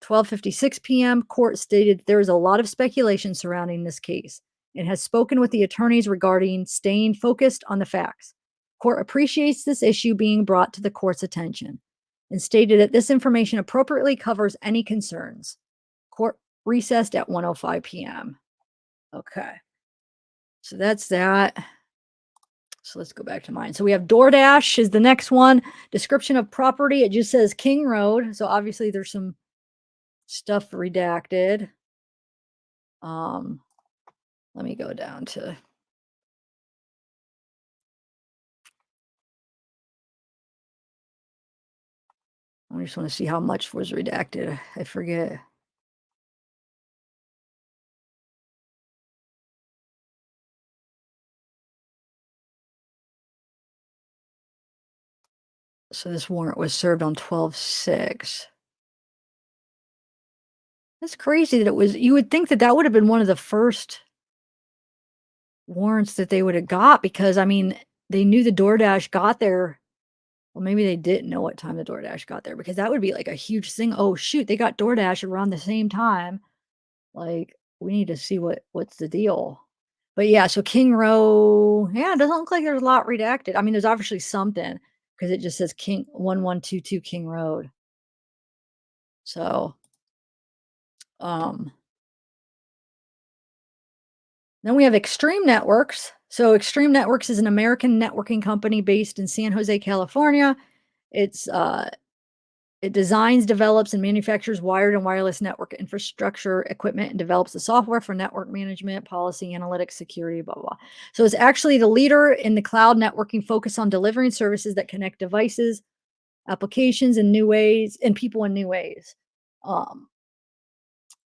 12:56 p.m. Court stated there is a lot of speculation surrounding this case and has spoken with the attorneys regarding staying focused on the facts. Court appreciates this issue being brought to the court's attention and stated that this information appropriately covers any concerns. Court recessed at 1:05 p.m. Okay. So that's that. So let's go back to mine. So we have DoorDash is the next one. Description of property. It just says King Road. So obviously there's some stuff redacted. Let me go down to I just want to see how much was redacted. I forget. So this warrant was served on 12/6. That's crazy that it was you would think that that would have been one of the first warrants that they would have got because, I mean, they knew the DoorDash got there. Well, maybe they didn't know what time the DoorDash got there because that would be like a huge thing. Oh, shoot, they got DoorDash around the same time. Like, we need to see what's the deal. But yeah, so King Row, yeah, it doesn't look like there's a lot redacted. I mean, there's obviously something because it just says King 1122 King Road. So, um, then we have Extreme Networks. So Extreme Networks is an American networking company based in San Jose, California. It's it designs, develops, and manufactures wired and wireless network infrastructure equipment and develops the software for network management, policy, analytics, security, blah, blah. So it's actually the leader in the cloud networking focus on delivering services that connect devices, applications in new ways, and people in new ways. Um,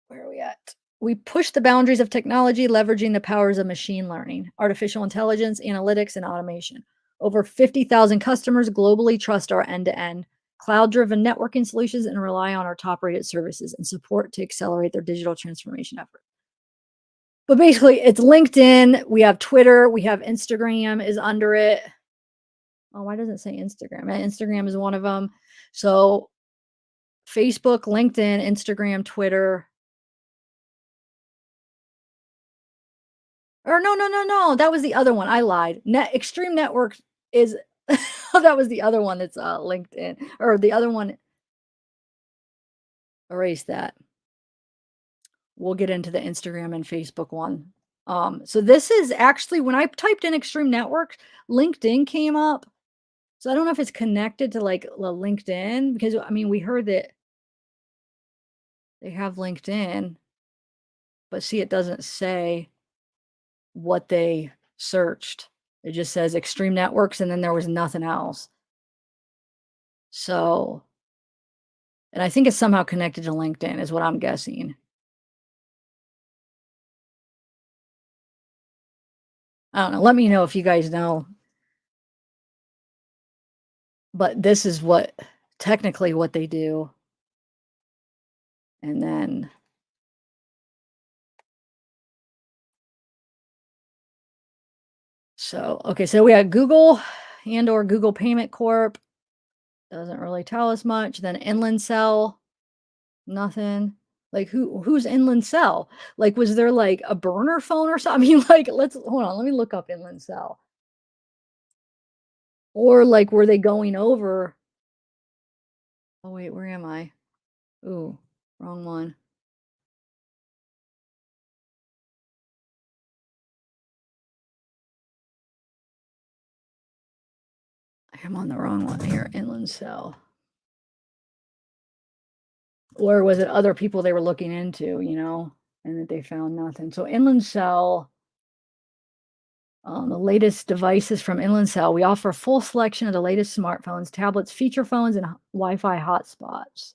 where are we at? We push the boundaries of technology, leveraging the powers of machine learning, artificial intelligence, analytics, and automation. Over 50,000 customers globally trust our end-to-end cloud-driven networking solutions and rely on our top-rated services and support to accelerate their digital transformation effort. But basically, it's LinkedIn. We have Twitter. We have Instagram is under it. Oh, why doesn't it say Instagram? Instagram is one of them. So Facebook, LinkedIn, Instagram, Twitter. Or no, no, no, no, that was the other one, I lied. Extreme Networks is that was the other one that's, LinkedIn, or the other one erase that. We'll get into the Instagram and Facebook one. So this is actually when I typed in Extreme Networks, LinkedIn came up. So I don't know if it's connected to, like, LinkedIn because, I mean, we heard that they have LinkedIn, but see, it doesn't say what they searched. It just says Extreme Networks, and then there was nothing else. So And I think it's somehow connected to LinkedIn is what I'm guessing. I don't know. Let me know if you guys know. But this is what technically what they do. And then so okay, so we had Google and or Google Payment Corp. Doesn't really tell us much. Then Inland Cell, nothing. Like who's Inland Cell? Like was there like a burner phone or something? I mean, like let's hold on, let me look up Inland Cell. Or like were they going over? Oh wait, where am I? Ooh, wrong one. I'm on the wrong one here. Inland Cell. Or was it other people they were looking into, and that they found nothing? So Inland Cell, the latest devices from Inland Cell, we offer a full selection of the latest smartphones, tablets, feature phones, and Wi-Fi hotspots.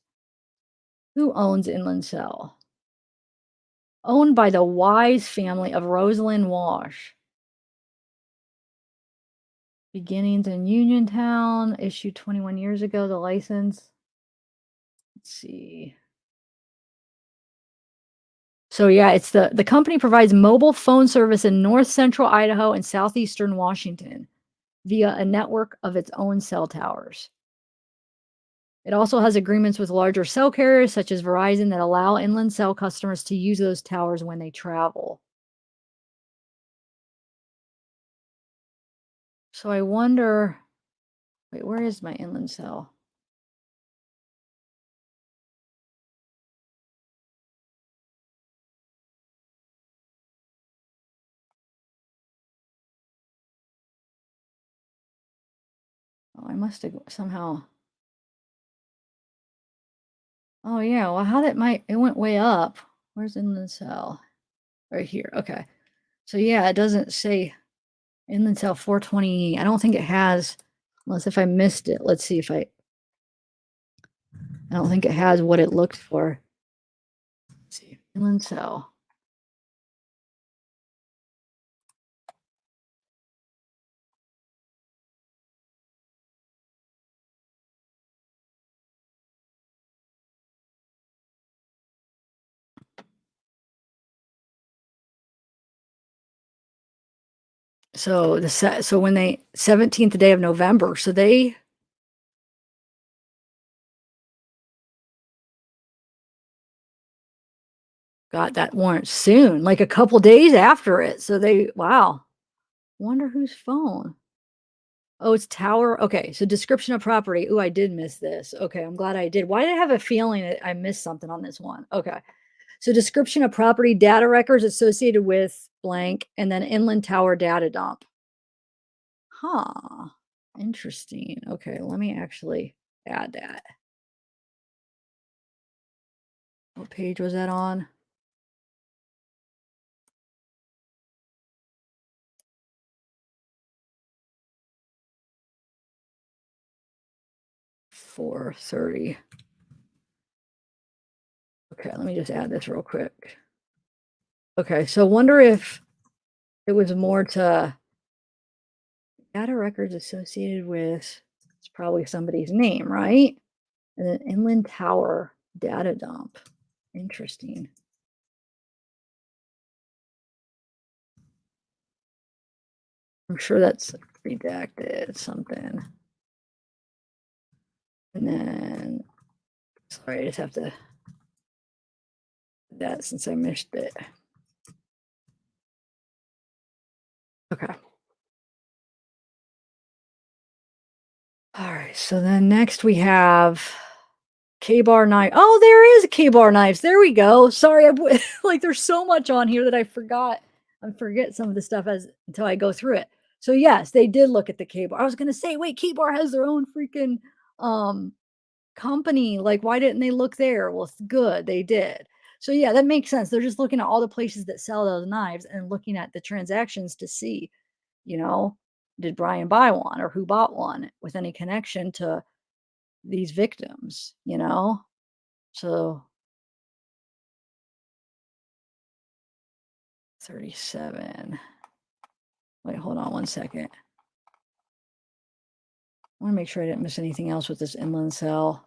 Who owns Inland Cell? Owned by the Wise family of Rosalind Wash. Beginnings in Uniontown, issued 21 years ago, the license. Let's see. So yeah, it's the company provides mobile phone service in north central Idaho and southeastern Washington via a network of its own cell towers. It also has agreements with larger cell carriers such as Verizon that allow Inland Cell customers to use those towers when they travel. So I wonder, wait, where is my Inland Cell? Oh, I must have somehow. Oh yeah, well, how did my it went way up. Where's Inland Cell? Right here. Okay. So yeah, it doesn't say Inland Cell 420. I don't think it has, unless if I missed it. Let's see if I don't think it has what it looked for. Let's see. Inland Cell. So so when they 17th day of November, so they got that warrant soon, like a couple days after it. So they wow. Wonder whose phone. Oh, it's tower. Okay, so description of property. Ooh, I did miss this. Okay, I'm glad I did. Why did I have a feeling that I missed something on this one? Okay. So description of property, data records associated with blank, and then inland tower data dump. Huh. Interesting. Okay, let me actually add that. What page was that on? 430. Okay, let me just add this real quick. Okay, so wonder if it was more to data records associated with it's probably somebody's name, right? And then inland tower data dump. Interesting. I'm sure that's redacted something. And then, sorry, I just have to that since I missed it. Okay. All right. So then next we have K-bar knife. Oh, there is a K-bar knives. There we go. Sorry, like there's so much on here that I forgot. I forget some of the stuff as until I go through it. So yes, they did look at the K-bar. I was gonna say, wait, K-bar has their own freaking um company. Like, why didn't they look there? Well, it's good, they did. So yeah, that makes sense. They're just looking at all the places that sell those knives and looking at the transactions to see, you know, did Brian buy one or who bought one with any connection to these victims, So 37. Wait, hold on one second. I want to make sure I didn't miss anything else with this inland cell.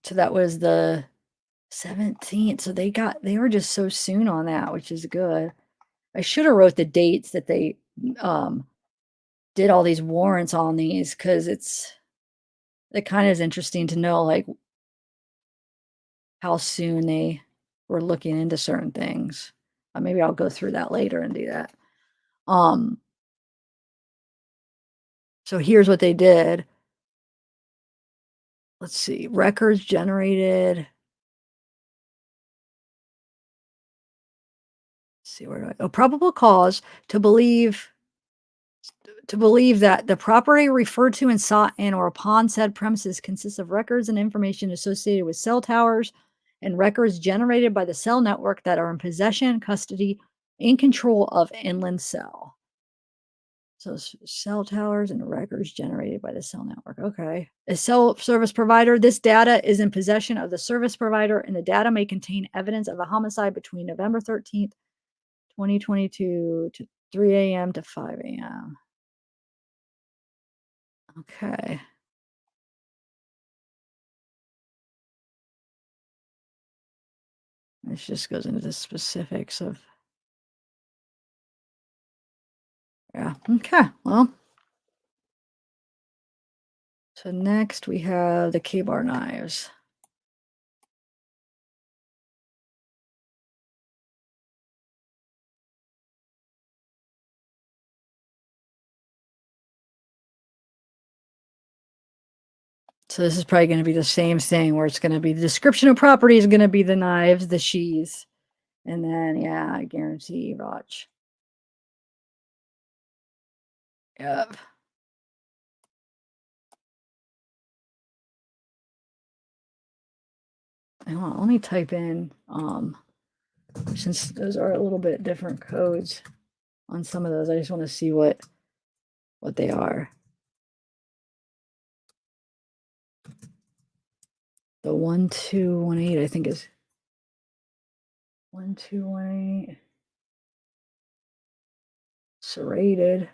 So that was the 17th. So they were just so soon on that, which is good. I should have wrote the dates that they did all these warrants on these, because it kind of is interesting to know like how soon they were looking into certain things. Maybe I'll go through that later and do that. So here's what they did. Let's see, records generated. Let's see, where do I? Oh, probable cause to believe that the property referred to and sought in or upon said premises consists of records and information associated with cell towers and records generated by the cell network that are in possession, custody, and control of inland cell. So cell towers and records generated by the cell network. Okay. A cell service provider, this data is in possession of the service provider, and the data may contain evidence of a homicide between November 13th, 2022 to 3 a.m. to 5 a.m. Okay. This just goes into the specifics of. Yeah. Okay. Well. So next we have the K-bar knives. So this is probably going to be the same thing, where it's going to be the description of property is going to be the knives, the sheaths, and then yeah, I guarantee watch. Yep. Hang on, let me type in since those are a little bit different codes on some of those. I just want to see what they are. The 1218, I think, is 1218 serrated.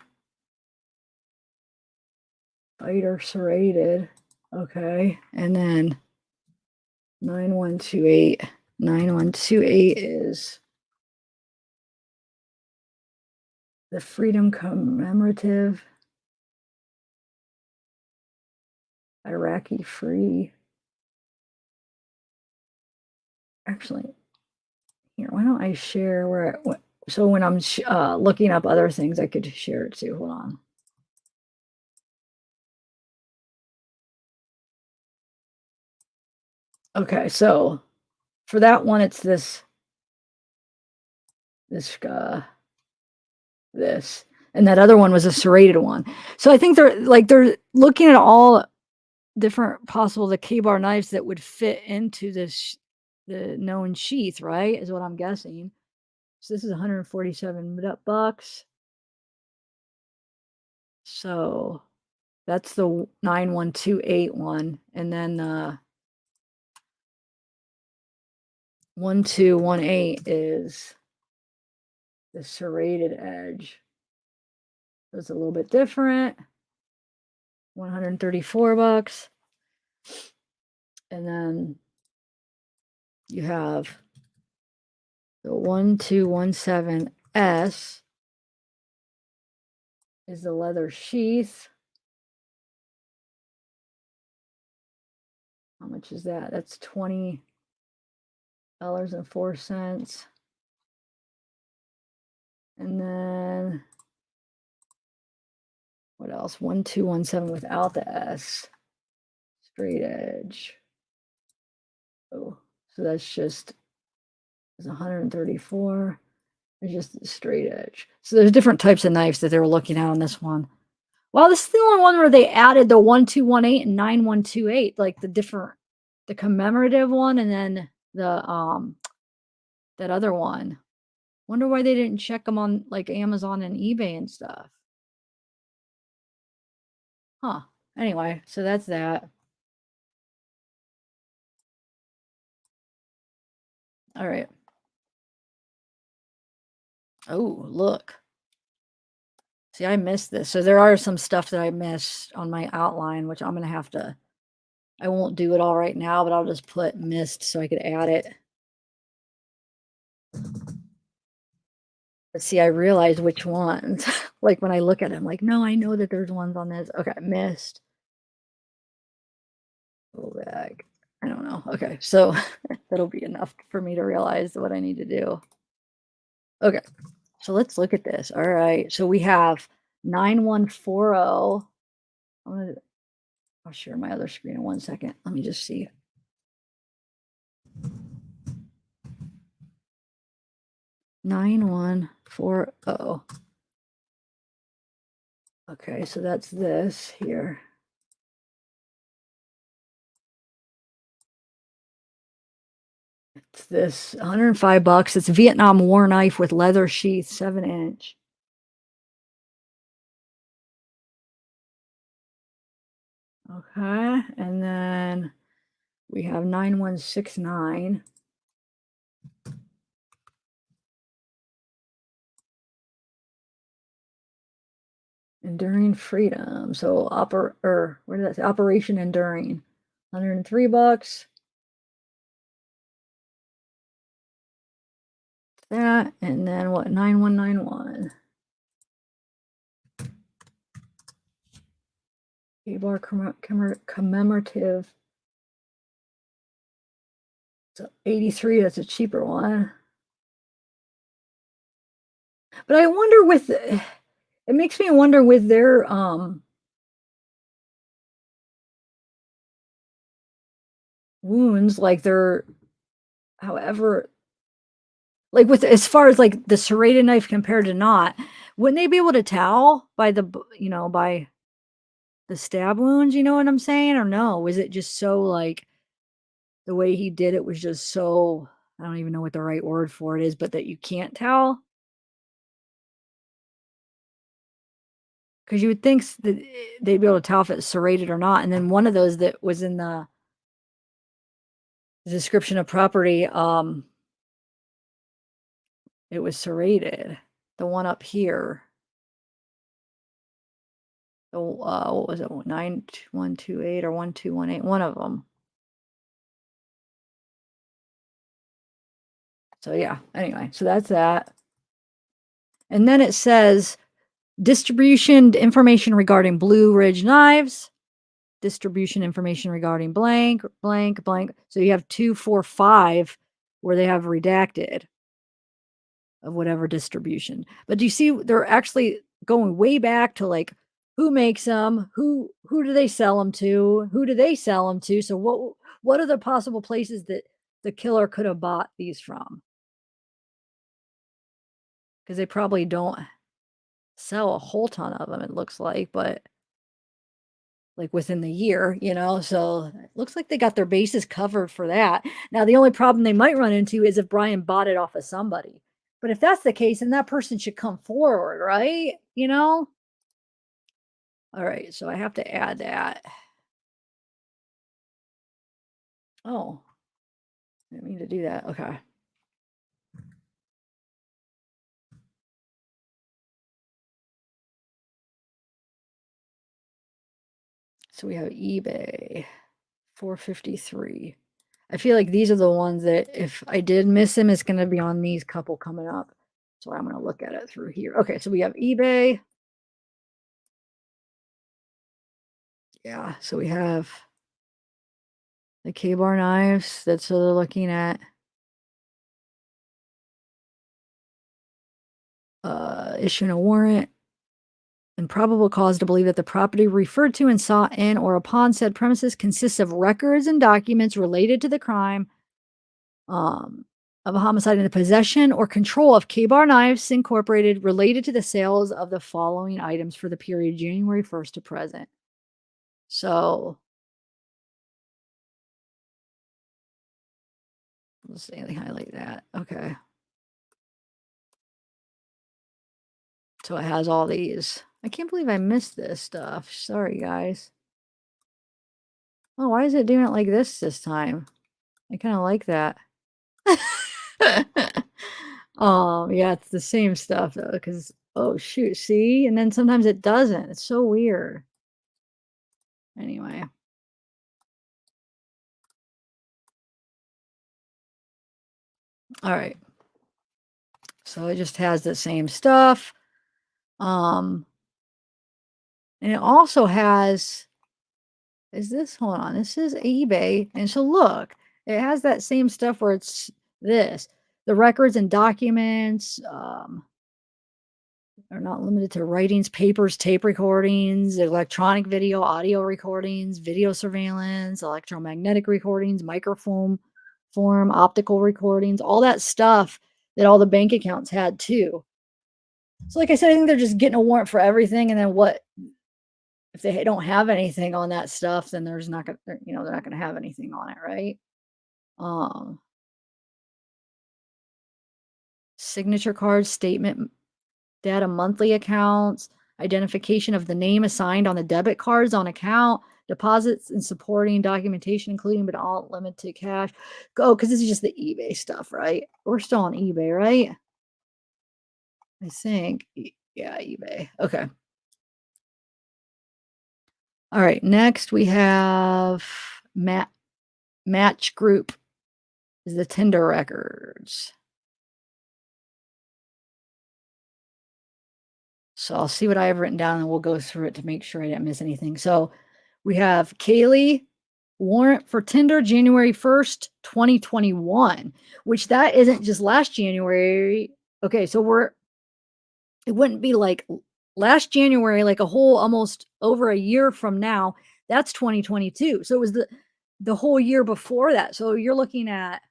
Fighter serrated. Okay. And then 9128. 9128 is the Freedom Commemorative Iraqi Free. Actually, here, why don't I share where, so when I'm looking up other things, I could share it too. Hold on. Okay, so for that one, it's this, and that other one was a serrated one. So I think they're looking at all different possible the K-bar knives that would fit into this the known sheath, right? Is what I'm guessing. So this is 147 bucks. So that's the 9128 one, and then 1218 is the serrated edge. So it's a little bit different. 134 bucks. And then you have the 1217S is the leather sheath. How much is that? That's $20.04. And then what else? 1217 without the S. Straight edge. Oh, so that's just, it's 134. It's just the straight edge. So there's different types of knives that they were looking at on this one. Well, this is the only one where they added the 1218 and 9128, like the commemorative one, and then the that other one. Wonder why they didn't check them on like Amazon and eBay and stuff. Huh. Anyway, so that's that. All right. Oh, look. See, I missed this. So there are some stuff that I missed on my outline, which I'm gonna have to I won't do it all right now, but I'll just put missed so I could add it. But see, I realize which ones. Like when I look at it, I'm like, no, I know that there's ones on this. Okay, missed. Go back. I don't know. Okay, so that'll be enough for me to realize what I need to do. Okay, so let's look at this. All right, so we have 9140. I'm gonna, I'll share my other screen in 1 second. Let me just see. 9140. Okay, so that's this here. It's this $105. It's a Vietnam War knife with leather sheath, 7-inch. Okay, and then we have 9169. Enduring Freedom. So where did that say? Operation Enduring. $103. That, and then what? 9191. K-bar commemorative. So 83, that's a cheaper one. But I wonder with it makes me wonder with their wounds, like they're however like with as far as like the serrated knife compared to not, wouldn't they be able to tell by by the stab wounds, you know what I'm saying? Or no? Was it just so like the way he did it was just so I don't even know what the right word for it is, but that you can't tell? Because you would think that they'd be able to tell if it's serrated or not. And then one of those that was in the description of property, it was serrated. The one up here. The what was it? 9128 or 1218? One of them. So yeah. Anyway, so that's that. And then it says distribution information regarding Blue Ridge knives. Distribution information regarding blank, blank, blank. So you have 245 where they have redacted of whatever distribution. But do you see they're actually going way back to like who makes them, who do they sell them to, who do they sell them to? So what are the possible places that the killer could have bought these from? Because they probably don't sell a whole ton of them, it looks like, but like within the year, so it looks like they got their bases covered for that. Now, the only problem they might run into is if Brian bought it off of somebody. But if that's the case, then that person should come forward, right? All right, so I have to add that. Oh, I didn't mean to do that. Okay. So we have eBay, 453. I feel like these are the ones that if I did miss him, it's going to be on these couple coming up. So I'm going to look at it through here. Okay, so we have eBay. Yeah, so we have the K-bar knives. That's what they're looking at. Issuing a warrant and probable cause to believe that the property referred to and sought in or upon said premises consists of records and documents related to the crime of a homicide in the possession or control of K-bar knives incorporated related to the sales of the following items for the period January 1st to present. So let's see, they highlight that. Okay. So it has all these. I can't believe I missed this stuff. Sorry, guys. Oh, why is it doing it like this time? I kinda like that. Yeah, it's the same stuff though, because oh shoot, see? And then sometimes it doesn't. It's so weird. Anyway. All right. So it just has the same stuff. Um, and it also has is this hold on, this is eBay. And so look, it has that same stuff where it's this. The records and documents, are not limited to writings, papers, tape recordings, electronic video, audio recordings, video surveillance, electromagnetic recordings, microfilm form, optical recordings, all that stuff that all the bank accounts had too. So like I said, I think they're just getting a warrant for everything, and then what if they don't have anything on that stuff, then there's not gonna they're not gonna have anything on it, right? Um, signature cards, statement data, monthly accounts, identification of the name assigned on the debit cards on account, deposits and supporting documentation, including but not limited to cash. Go, because this is just the eBay stuff, right? We're still on eBay, right? I think. Yeah, eBay. Okay. All right. Next we have Match Group is the Tinder records. So I'll see what I have written down and we'll go through it to make sure I didn't miss anything. So we have Kaylee warrant for Tinder January 1st, 2021, which that isn't just last January. Okay, so it wouldn't be like last January, like a whole almost over a year from now. That's 2022. So it was the whole year before that. So you're looking at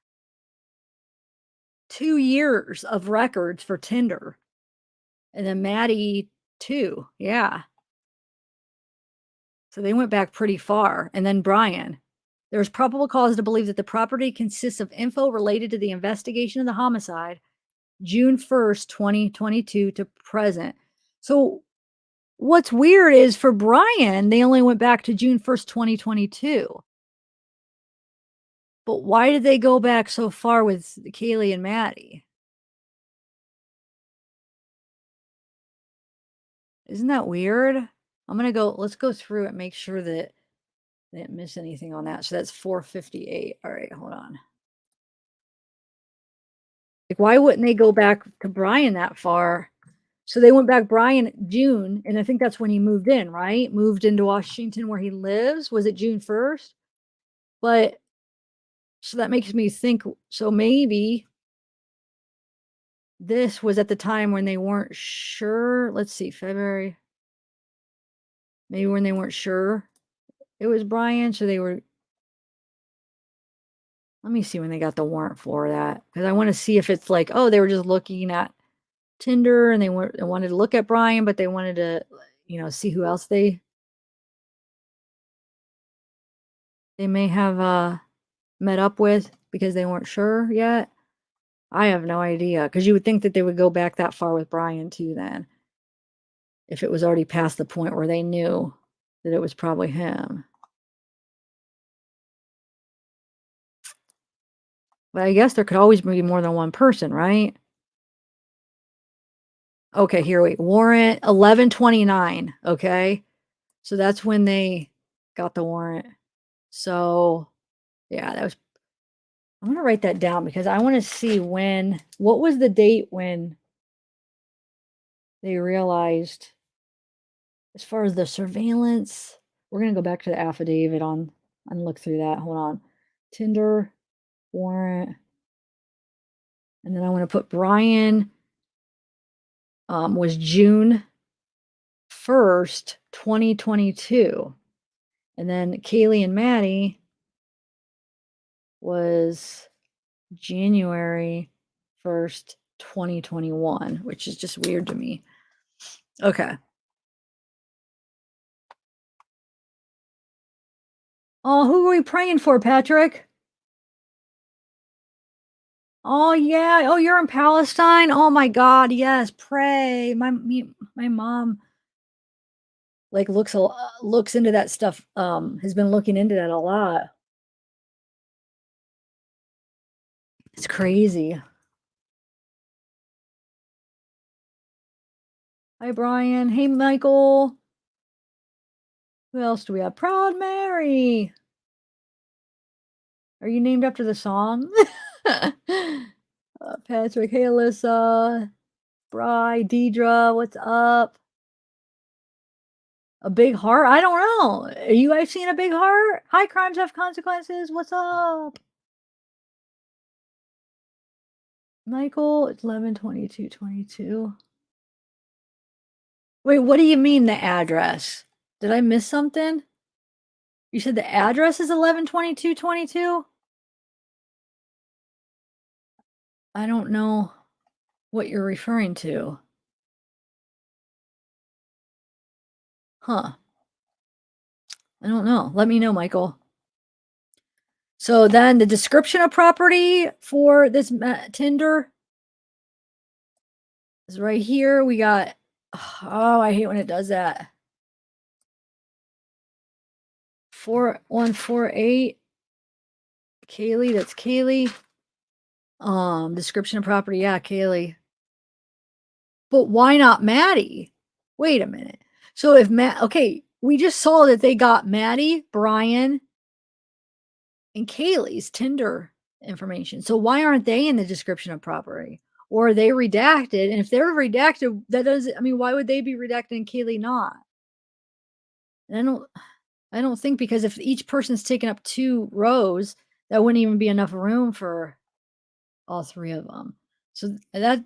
2 years of records for Tinder. And then Maddie too. Yeah. So they went back pretty far. And then Brian. There's probable cause to believe that the property consists of info related to the investigation of the homicide, June 1st, 2022 to present. So what's weird is for Brian, they only went back to June 1st, 2022. But why did they go back so far with Kaylee and Maddie? Isn't that weird? Let's go through it, make sure that they didn't miss anything on that. So that's 458. All right, hold on. Like, why wouldn't they go back to Brian that far? So they went back Brian June, and I think that's when he moved in, right? Moved into Washington where he lives. Was it June 1st? But so that makes me think so maybe this was at the time when they weren't sure. Let's see, February. Maybe when they weren't sure it was Brian, so they were let me see when they got the warrant for that because I want to see if it's like, oh, they were just looking at Tinder and they wanted to look at Brian, but they wanted to, see who else they may have met up with because they weren't sure yet. I have no idea because you would think that they would go back that far with Brian too then, if it was already past the point where they knew that it was probably him. But I guess there could always be more than one person, right? Okay, here wait, warrant 11/29. Okay, so that's when they got the warrant. So yeah, that was. I'm gonna write that down because I want to see what was the date when they realized as far as the surveillance. We're gonna go back to the affidavit and look through that. Hold on. Tinder warrant. And then I want to put Brian was June 1st, 2022. And then Kaylee and Maddie was January 1st, 2021, which is just weird to me. Okay. Oh, who are we praying for, Patrick? Oh, yeah. Oh, you're in Palestine? Oh my God, yes, pray. My mom like, looks into that stuff, has been looking into that a lot. It's crazy. Hi, Brian. Hey, Michael. Who else do we have? Proud Mary. Are you named after the song? Patrick, hey, Alyssa. Bri, Deidre, what's up? A big heart? I don't know. Are you guys seeing a big heart? High crimes have consequences. What's up? Michael, it's 11/22/22. Wait, what do you mean the address? Did I miss something? You said the address is 11/22/22? I don't know what you're referring to. Huh. I don't know. Let me know, Michael. So then the description of property for this Tinder is right here. We got, oh, I hate when it does that. 4148. Kaylee, that's Kaylee. Description of property, yeah, Kaylee. But why not Maddie? Wait a minute. So if Matt, okay, we just saw that they got Maddie, Brian, and Kaylee's Tinder information. So why aren't they in the description of property? Or are they redacted? And if they're redacted, that doesn't, I mean, why would they be redacted and Kaylee not? And I don't think, because if each person's taking up 2 rows, that wouldn't even be enough room for all 3 of them. So that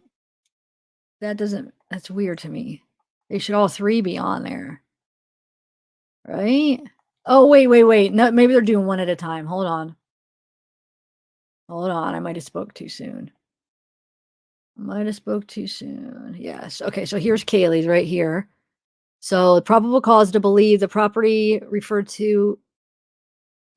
doesn't, that's weird to me. They should all 3 be on there, right? Oh, wait. No, maybe they're doing one at a time. Hold on. Hold on. I might have spoke too soon. Yes. Okay, so here's Kaylee's right here. So probable cause to believe the property referred to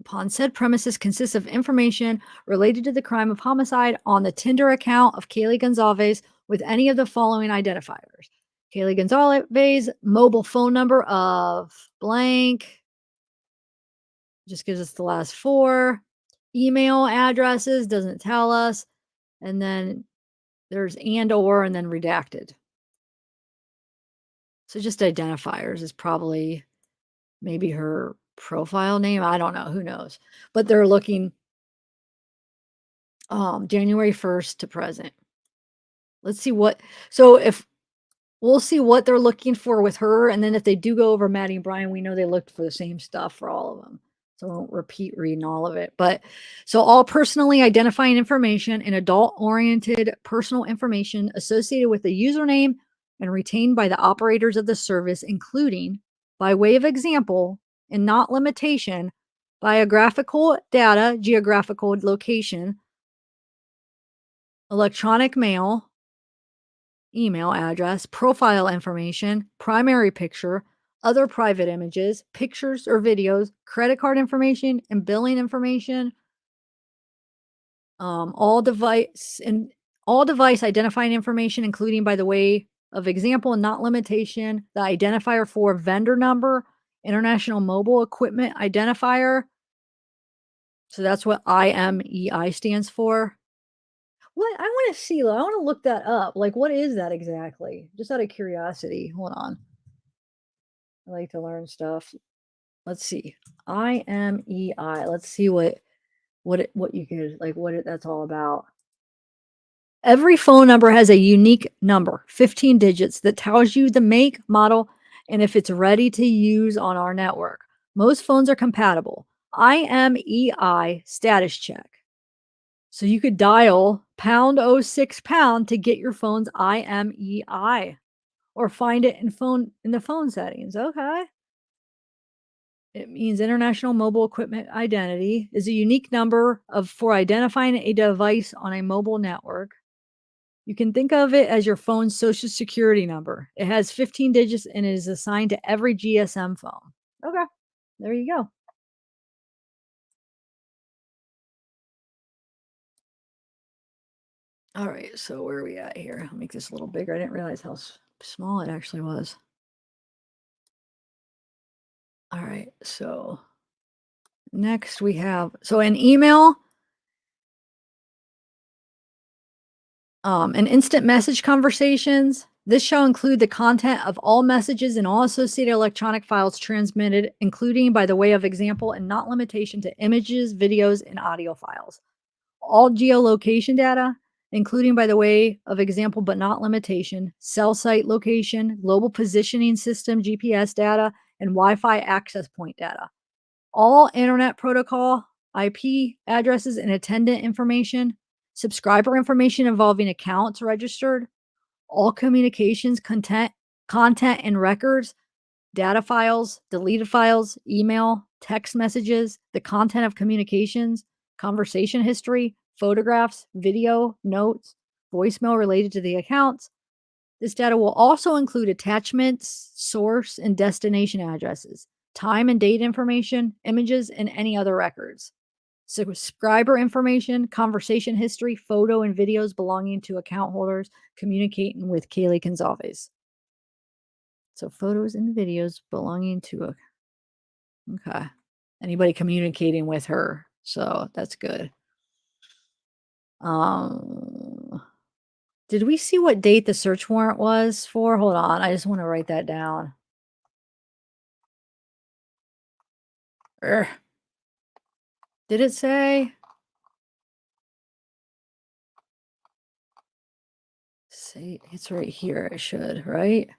upon said premises consists of information related to the crime of homicide on the Tinder account of Kaylee Gonzalez with any of the following identifiers. Kaylee Gonzalez, mobile phone number of blank, just gives us the last 4. Email addresses, doesn't tell us. And then there's and then redacted. So just identifiers is probably maybe her profile name. I don't know. Who knows? But they're looking January 1st to present. Let's see what, so if we'll see what they're looking for with her. And then if they do go over Maddie and Brian, we know they looked for the same stuff for all of them. So I won't repeat reading all of it. But so all personally identifying information and adult oriented personal information associated with the username and retained by the operators of the service, including, by way of example and not limitation, biographical data, geographical location, electronic mail, email address, profile information, primary picture, other private images, pictures or videos, credit card information, and billing information. All device identifying information, including by the way of example and not limitation, the identifier for vendor number, International Mobile Equipment Identifier. So that's what IMEI stands for. What? I want to see, I want to look that up. Like, what is that exactly? Just out of curiosity. Hold on. I like to learn stuff. Let's see. IMEI. Let's see what you could, like, that's all about. Every phone number has a unique number, 15 digits, that tells you the make, model, and if it's ready to use on our network. Most phones are compatible. IMEI status check. So you could dial #06# to get your phone's IMEI or find it in the phone settings. Okay. It means International Mobile Equipment Identity is a unique number for identifying a device on a mobile network. You can think of it as your phone's social security number. It has 15 digits and it is assigned to every GSM phone. Okay. There you go. All right. So where are we at here? I'll make this a little bigger. I didn't realize how small it actually was. All right. So next we have, so an email, and instant message conversations. This shall include the content of all messages and all associated electronic files transmitted, including by the way of example and not limitation to images, videos, and audio files. All geolocation data, including by the way of example but not limitation, cell site location, global positioning system GPS data, and Wi Fi access point data. All internet protocol, IP addresses, and attendant information, subscriber information involving accounts registered, all communications, content and records, data files, deleted files, email, text messages, the content of communications, conversation history, photographs, video, notes, voicemail related to the accounts. This data will also include attachments, source, and destination addresses, time and date information, images, and any other records. Subscriber information, conversation history, photo and videos belonging to account holders communicating with Kaylee Gonzalez. So photos and videos belonging to a, okay, anybody communicating with her. So that's good. Um, did we see what date the search warrant was for? Hold on, I just want to write that down. Urgh. Did it say? Say it's right here. It should, right?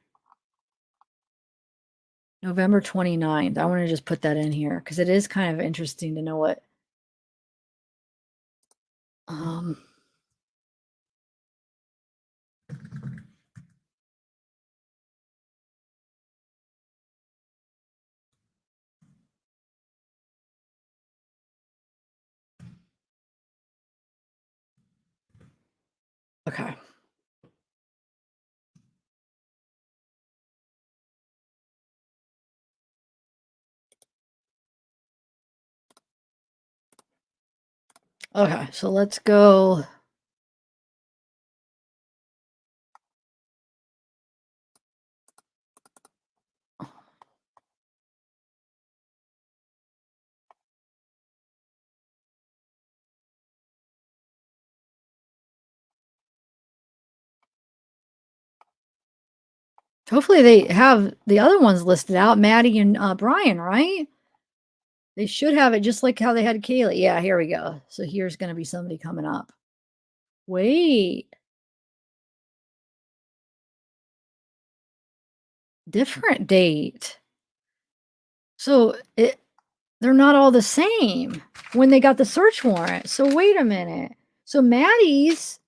November 29th. I want to just put that in here because it is kind of interesting to know what. Um, okay. Okay, so let's go. Hopefully they have the other ones listed out, Maddie and Brian, right? They should have it just like how they had Kaylee. Yeah, here we go. So here's going to be somebody coming up. Wait. Different date. So they're not all the same when they got the search warrant. So wait a minute. So Maddie's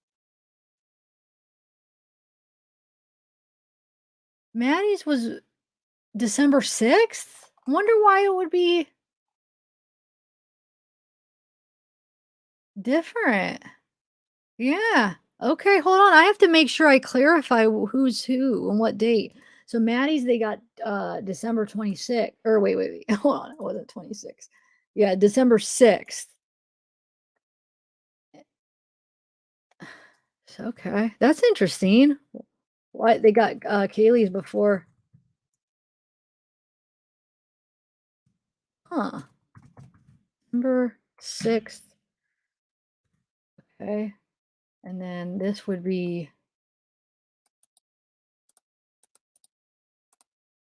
was December 6th? Wonder why it would be different. Yeah. Okay, hold on. I have to make sure I clarify who's who and what date. So Maddie's they got December 26th. Or wait. Hold on. It wasn't 26th. Yeah, December 6th. Okay. That's interesting. Why they got Kaylee's before. Huh. December 6th. Okay. And then this would be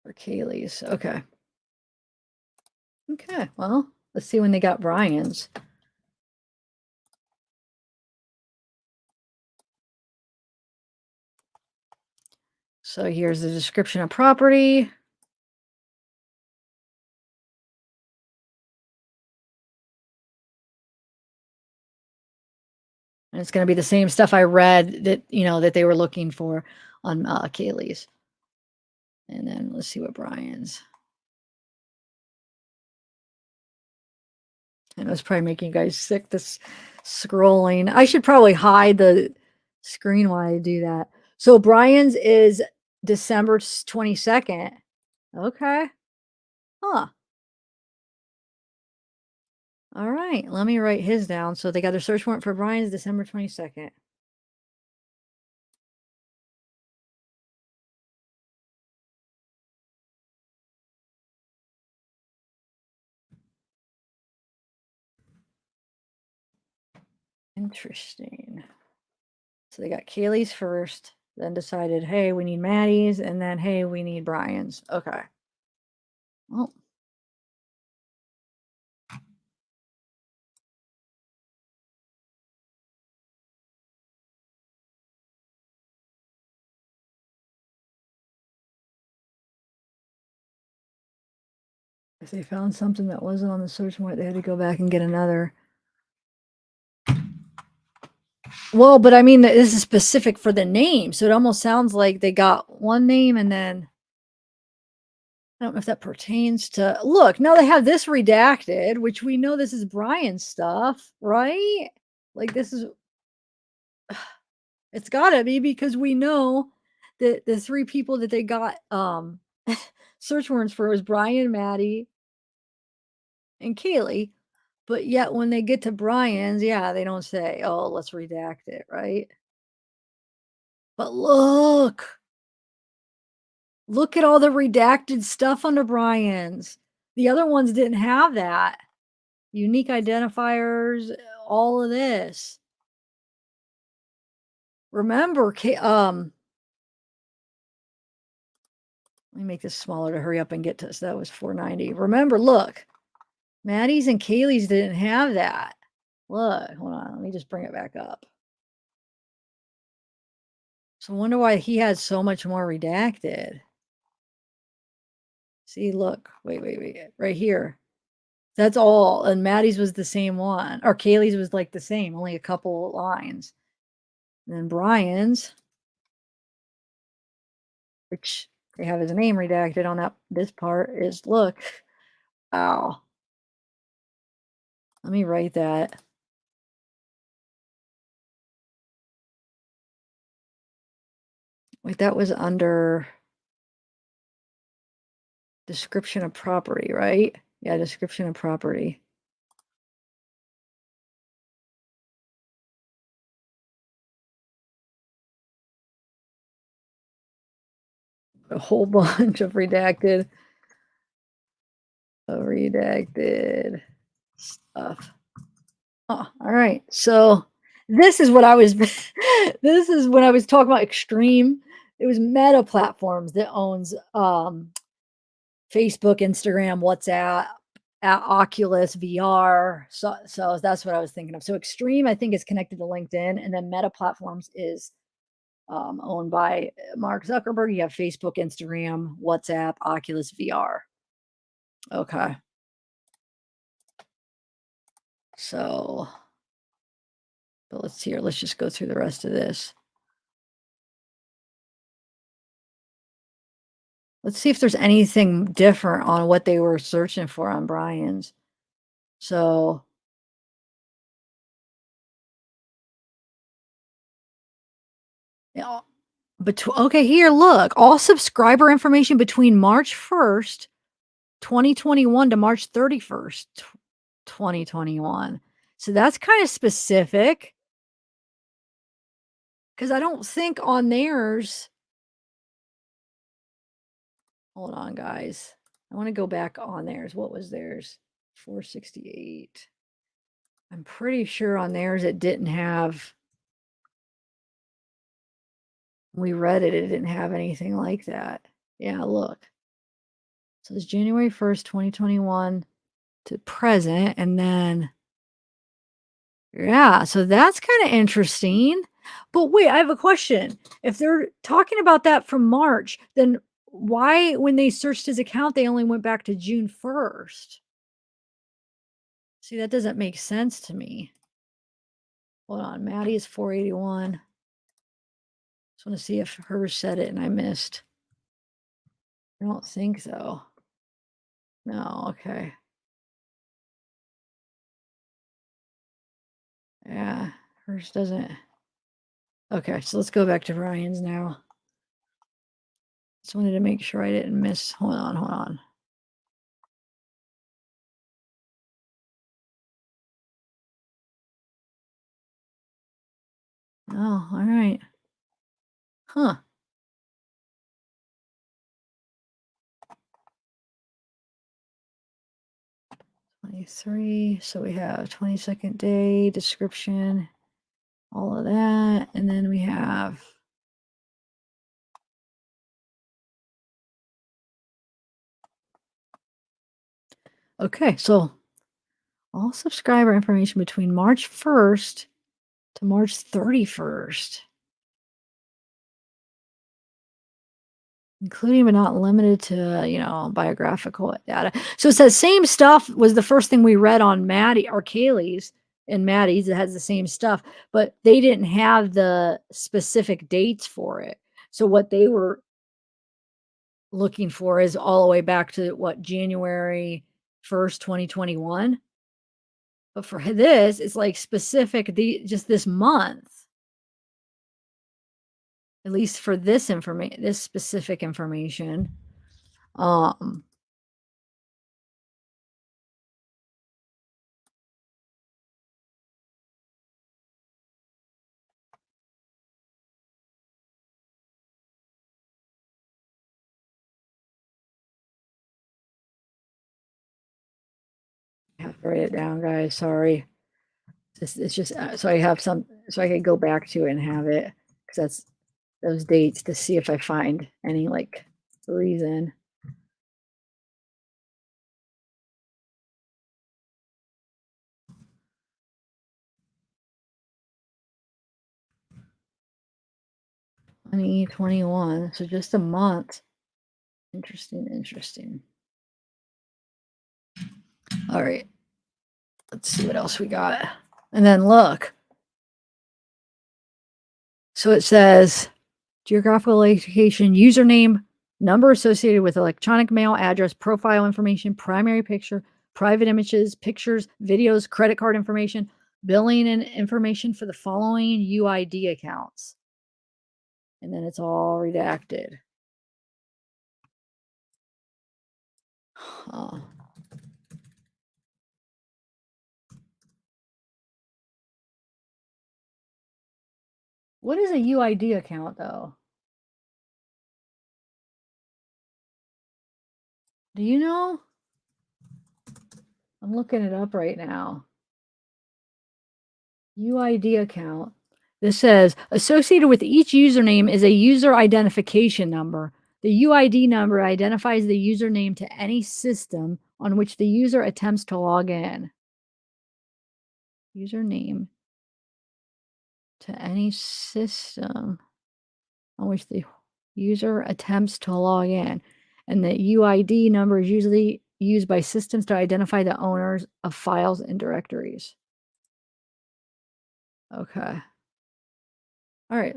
for Kaylee's. Okay. Okay. Well, let's see when they got Brian's. So here's the description of property. And it's going to be the same stuff I read that, that they were looking for on Kaylee's. And then let's see what Brian's. I know it's probably making you guys sick, this scrolling. I should probably hide the screen while I do that. So Brian's is December 22nd. Okay. Huh. All right. Let me write his down. So they got their search warrant for Brian's December 22nd. Interesting. So they got Kaylee's first, then decided, hey, we need Maddie's, and then, hey, we need Brian's. Okay. Well, if they found something that wasn't on the search warrant, they had to go back and get another. Well, but I mean, this is specific for the name, so it almost sounds like they got one name and then I don't know if that pertains to look, now they have this redacted, which we know this is Brian's stuff, right? Like this is it's gotta be because we know that the three people that they got search warrants for was Brian, Maddie, and Kaylee. But yet when they get to Brian's, yeah, they don't say, oh, let's redact it, right? But look at all the redacted stuff under Brian's. The other ones didn't have that. Unique identifiers, all of this. Remember, let me make this smaller to hurry up and get to, so that was 490. Remember, look, Maddie's and Kaylee's didn't have that. Look, hold on, let me just bring it back up. So I wonder why he had so much more redacted. See, look, wait, right here. That's all, and Maddie's was the same one, or Kaylee's was like the same, only a couple lines. And then Brian's, which they have his name redacted on that this part, is look. Wow. Let me write that. Wait, that was under description of property, right? Yeah, description of property. A whole bunch of redacted stuff. Oh, all right. So this is what I was this is when I was talking about extreme. It was Meta Platforms that owns Facebook, Instagram, WhatsApp, Oculus, VR. So that's what I was thinking of. So Extreme, I think, is connected to LinkedIn, and then Meta Platforms is owned by Mark Zuckerberg. You have Facebook, Instagram, WhatsApp, Oculus, VR. Okay. So, but let's see here. Let's just go through the rest of this. Let's see if there's anything different on what they were searching for on Brian's. So, yeah, okay, here, look, all subscriber information between March 1st, 2021 to March 31st, 2021. So that's kind of specific because I don't think on theirs. Hold on, guys. I want to go back on theirs. What was theirs? 468. I'm pretty sure on theirs it didn't have. We read it, it didn't have anything like that. Yeah, look. So it's January 1st, 2021 to present. And then, yeah, so that's kind of interesting. But wait, I have a question. If they're talking about that from March, then why, when they searched his account, they only went back to June 1st? See, that doesn't make sense to me. Hold on, Maddie is 481. Just want to see if hers said it and I missed. I don't think so. No, okay. Yeah, hers doesn't. Okay, so let's go back to Ryan's now. Just wanted to make sure I didn't miss. Hold on. Oh, all right. Huh. 23. So we have 22nd day description. all of that. And then we have okay, so all subscriber information between March 1st to March 31st, including but not limited to, biographical data. So it says same stuff was the first thing we read on Maddie or Kaylee's and Maddie's. It has the same stuff, but they didn't have the specific dates for it. So what they were looking for is all the way back to what, January 1st, 2021. But for this, it's like specific just this month. At least for this information, this specific information. Um I have to write it down, guys. Sorry. It's just so I have some, so I could go back to it and have it because that's those dates to see if I find any like reason. Twenty 21. So just a month. Interesting, interesting. All right. Let's see what else we got. And then look. So it says geographical location, username, number associated with electronic mail, address, profile information, primary picture, private images, pictures, videos, credit card information, billing and information for the following UID accounts. And then it's all redacted. What is a UID account though? Do you know? I'm looking it up right now. UID account. This says associated with each username is a user identification number. The UID number identifies the username to any system on which the user attempts to log in. Username to any system on which the user attempts to log in. And the UID number is usually used by systems to identify the owners of files and directories. Okay. All right.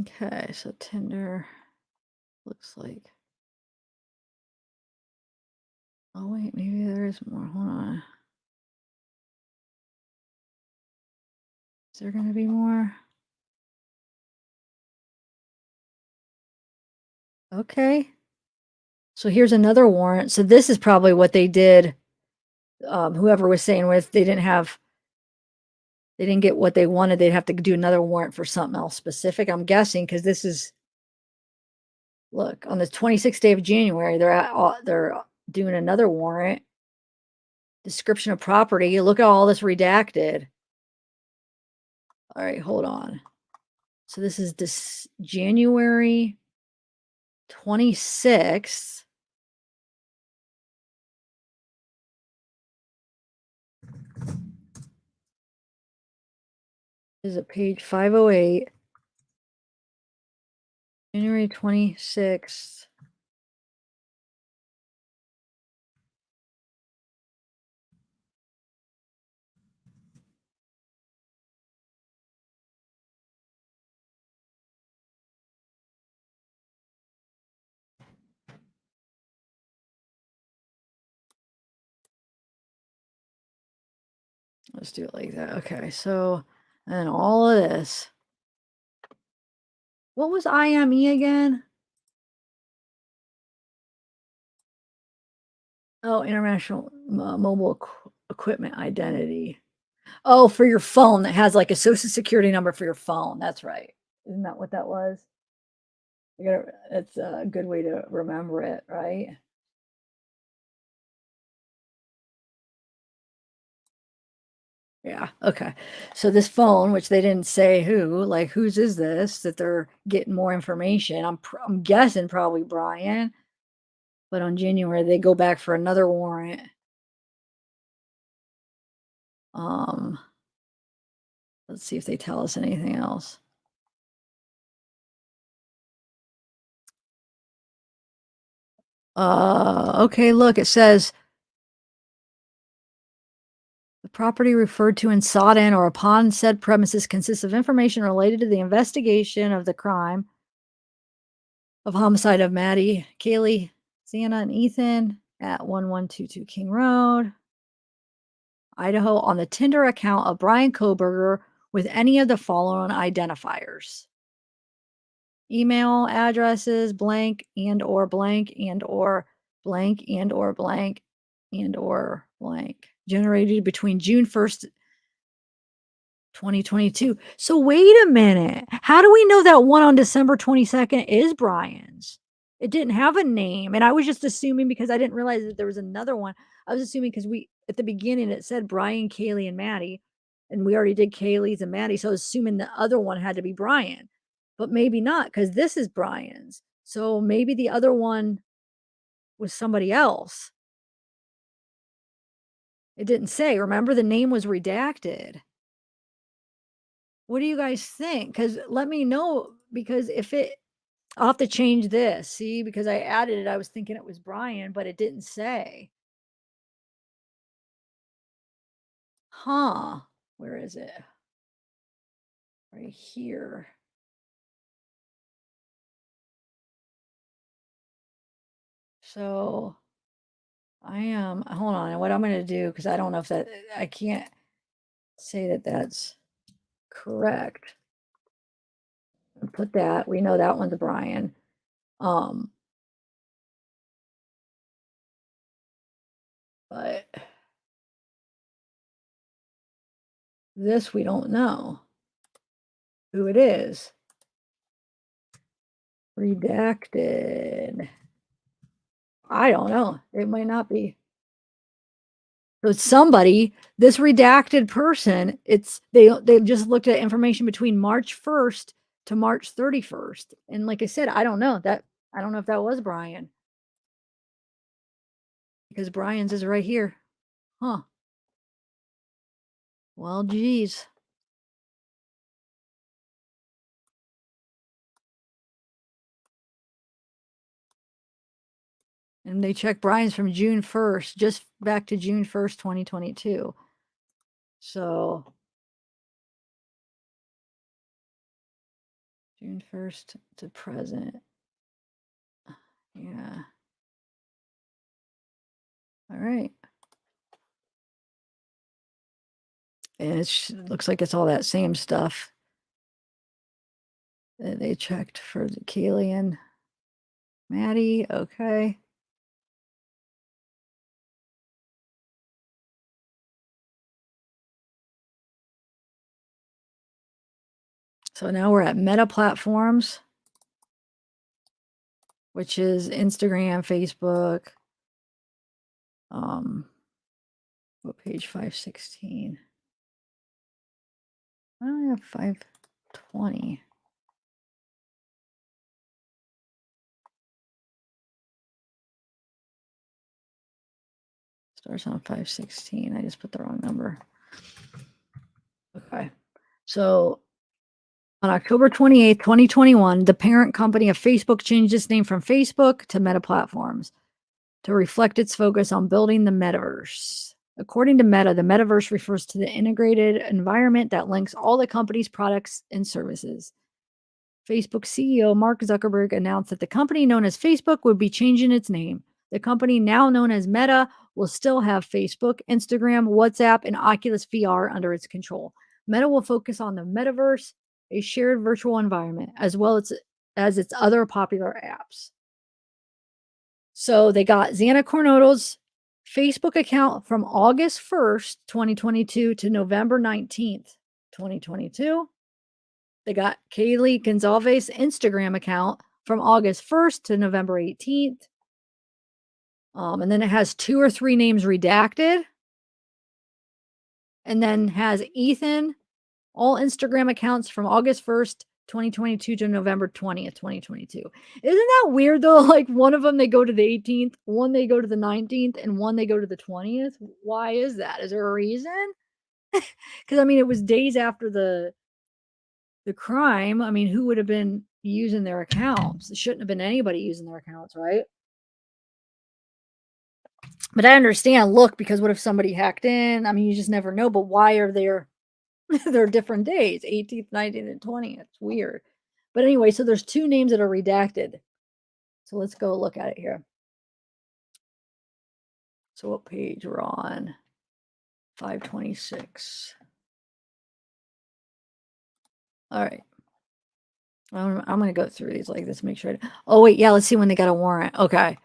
Okay, so Tinder looks like. Oh, wait, maybe there is more. Hold on. Is there going to be more? Okay. So here's another warrant. So this is probably what they did. Whoever was saying with they didn't get what they wanted. They'd have to do another warrant for something else specific. I'm guessing because this is, look, on the 26th day of January, they're doing another warrant. Description of property. Look at all this redacted. All right, hold on. So this is this January 26th. This is at page 508. January 26th. Let's do it like that. Okay, so and all of this. What was IME again? Oh, International Mobile Equipment Identity. Oh, for your phone that has like a social security number for your phone. That's right. Isn't that what that was? It's a good way to remember it, right? Yeah. Okay. So this phone, which they didn't say who, like whose is this that they're getting more information? I'm guessing probably Brian, but on January they go back for another warrant. Um, let's see if they tell us anything else. Okay, look, it says the property referred to and sought in or upon said premises consists of information related to the investigation of the crime of homicide of Maddie, Kaylee, Sienna, and Ethan at 1122 King Road, Idaho, on the Tinder account of Brian Koberger with any of the following identifiers: email addresses blank and or blank and or blank and or blank and or blank, generated between June 1st 2022. So wait a minute. How do we know that one on December 22nd is Brian's? It didn't have a name. And I was just assuming because I didn't realize that there was another one. I was assuming because we at the beginning it said Brian, Kaylee, and Maddie. And we already did Kaylee's and Maddie. So I was assuming the other one had to be Brian. But maybe not, because this is Brian's. So maybe the other one was somebody else. It didn't say. Remember, the name was redacted. What do you guys think? Because let me know, because if it, I'll have to change this. See, because I added it, I was thinking it was Brian, but it didn't say. Huh? Where is it? Right here. So I am, hold on, what I'm going to do, because I don't know if that, I can't say that that's correct. Put that, we know that one's Brian. Um, but this we don't know who it is. Redacted. I don't know. It might not be. So it's somebody, this redacted person, it's they just looked at information between March 1st to March 31st. And like I said, I don't know that, I don't know if that was Brian, because Brian's is right here. Huh. Well, geez. And they checked Brian's from June 1st, just back to June 1st, 2022. So June 1st to present. Yeah. All right. And it looks like it's all that same stuff that they checked for the Kaylee and Maddie. Okay. So now we're at Meta platforms, which is Instagram, Facebook. What page? 516. I only have 520. Starts on 516. I just put the wrong number. Okay. So on October 28th, 2021, the parent company of Facebook changed its name from Facebook to Meta Platforms to reflect its focus on building the metaverse. According to Meta, the metaverse refers to the integrated environment that links all the company's products and services. Facebook CEO Mark Zuckerberg announced that the company known as Facebook would be changing its name. The company, now known as Meta, will still have Facebook, Instagram, WhatsApp, and Oculus VR under its control. Meta will focus on the metaverse, a shared virtual environment, as well as its other popular apps. So they got Xana Coronato's Facebook account from August 1st, 2022 to November 19th, 2022. They got Kaylee Gonzalez's Instagram account from August 1st to November 18th. And then it has 2 or 3 names redacted. And then has Ethan, all Instagram accounts from August 1st, 2022 to November 20th, 2022. Isn't that weird though? Like one of them they go to the 18th, one they go to the 19th, and one they go to the 20th. Why is that? Is there a reason? Because I mean, it was days after the crime. I mean, who would have been using their accounts? It shouldn't have been anybody using their accounts, right? But I understand, look, because what if somebody hacked in? I mean, you just never know. But why are there there are different days, 18th, 19th, and 20th? It's weird. But anyway, so there's 2 names that are redacted. So let's go look at it here. So what page we're on? 526. All right. I'm going to go through these like this, make sure. Oh, wait. Yeah. Let's see when they got a warrant. Okay.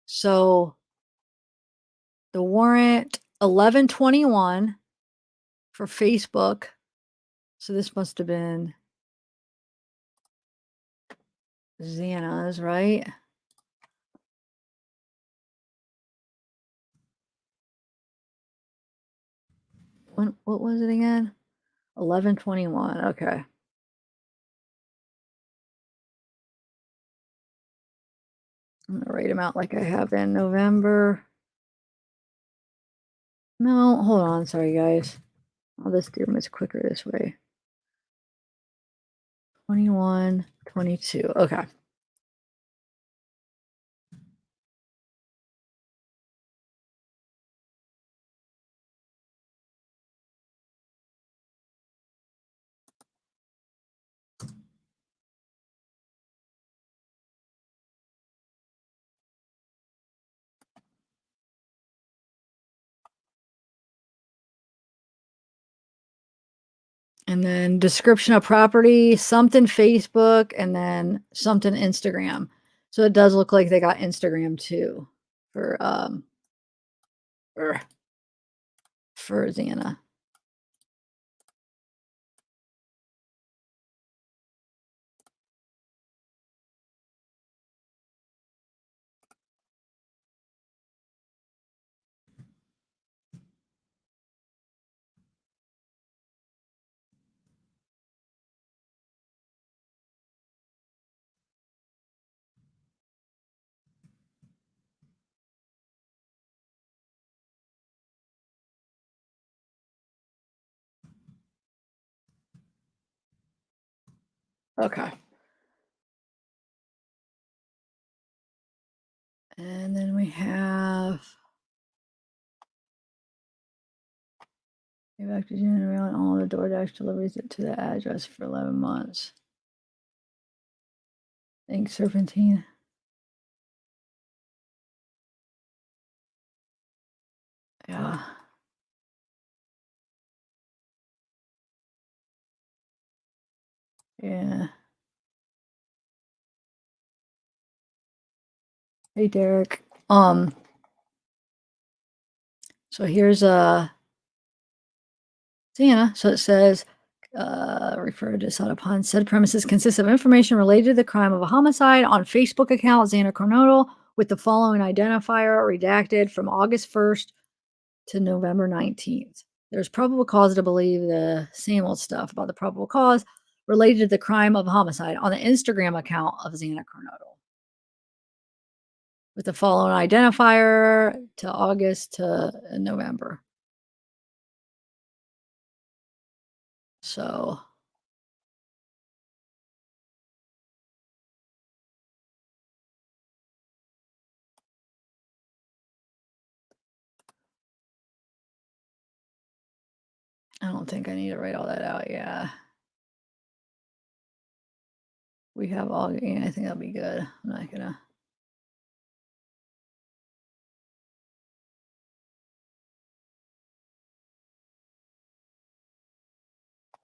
So the warrant 11/21 for Facebook. So this must have been Xana's, right? What was it again? 11/21. Okay. I'm gonna write them out like I have in November. No, hold on. Sorry, guys. I'll just do them as quicker this way. 21, 22. Okay. And then description of property, something Facebook, and then something Instagram. So it does look like they got Instagram too for er, for Xana. Okay. And then we have Give back to January on all the DoorDash deliveries to the address for 11 months. Thanks, Serpentine. Yeah. Yeah. Hey, Derek. So here's Xana. So it says, referred to sought upon said premises consists of information related to the crime of a homicide on Facebook account Xana Coronado with the following identifier redacted from August 1st to November 19th. There's probable cause to believe the same old stuff about the probable cause related to the crime of homicide on the Instagram account of Xana Coronado with the following identifier to August to November. So I don't think I need to write all that out. Yeah. We have all, yeah, I think that'll be good. I'm not gonna.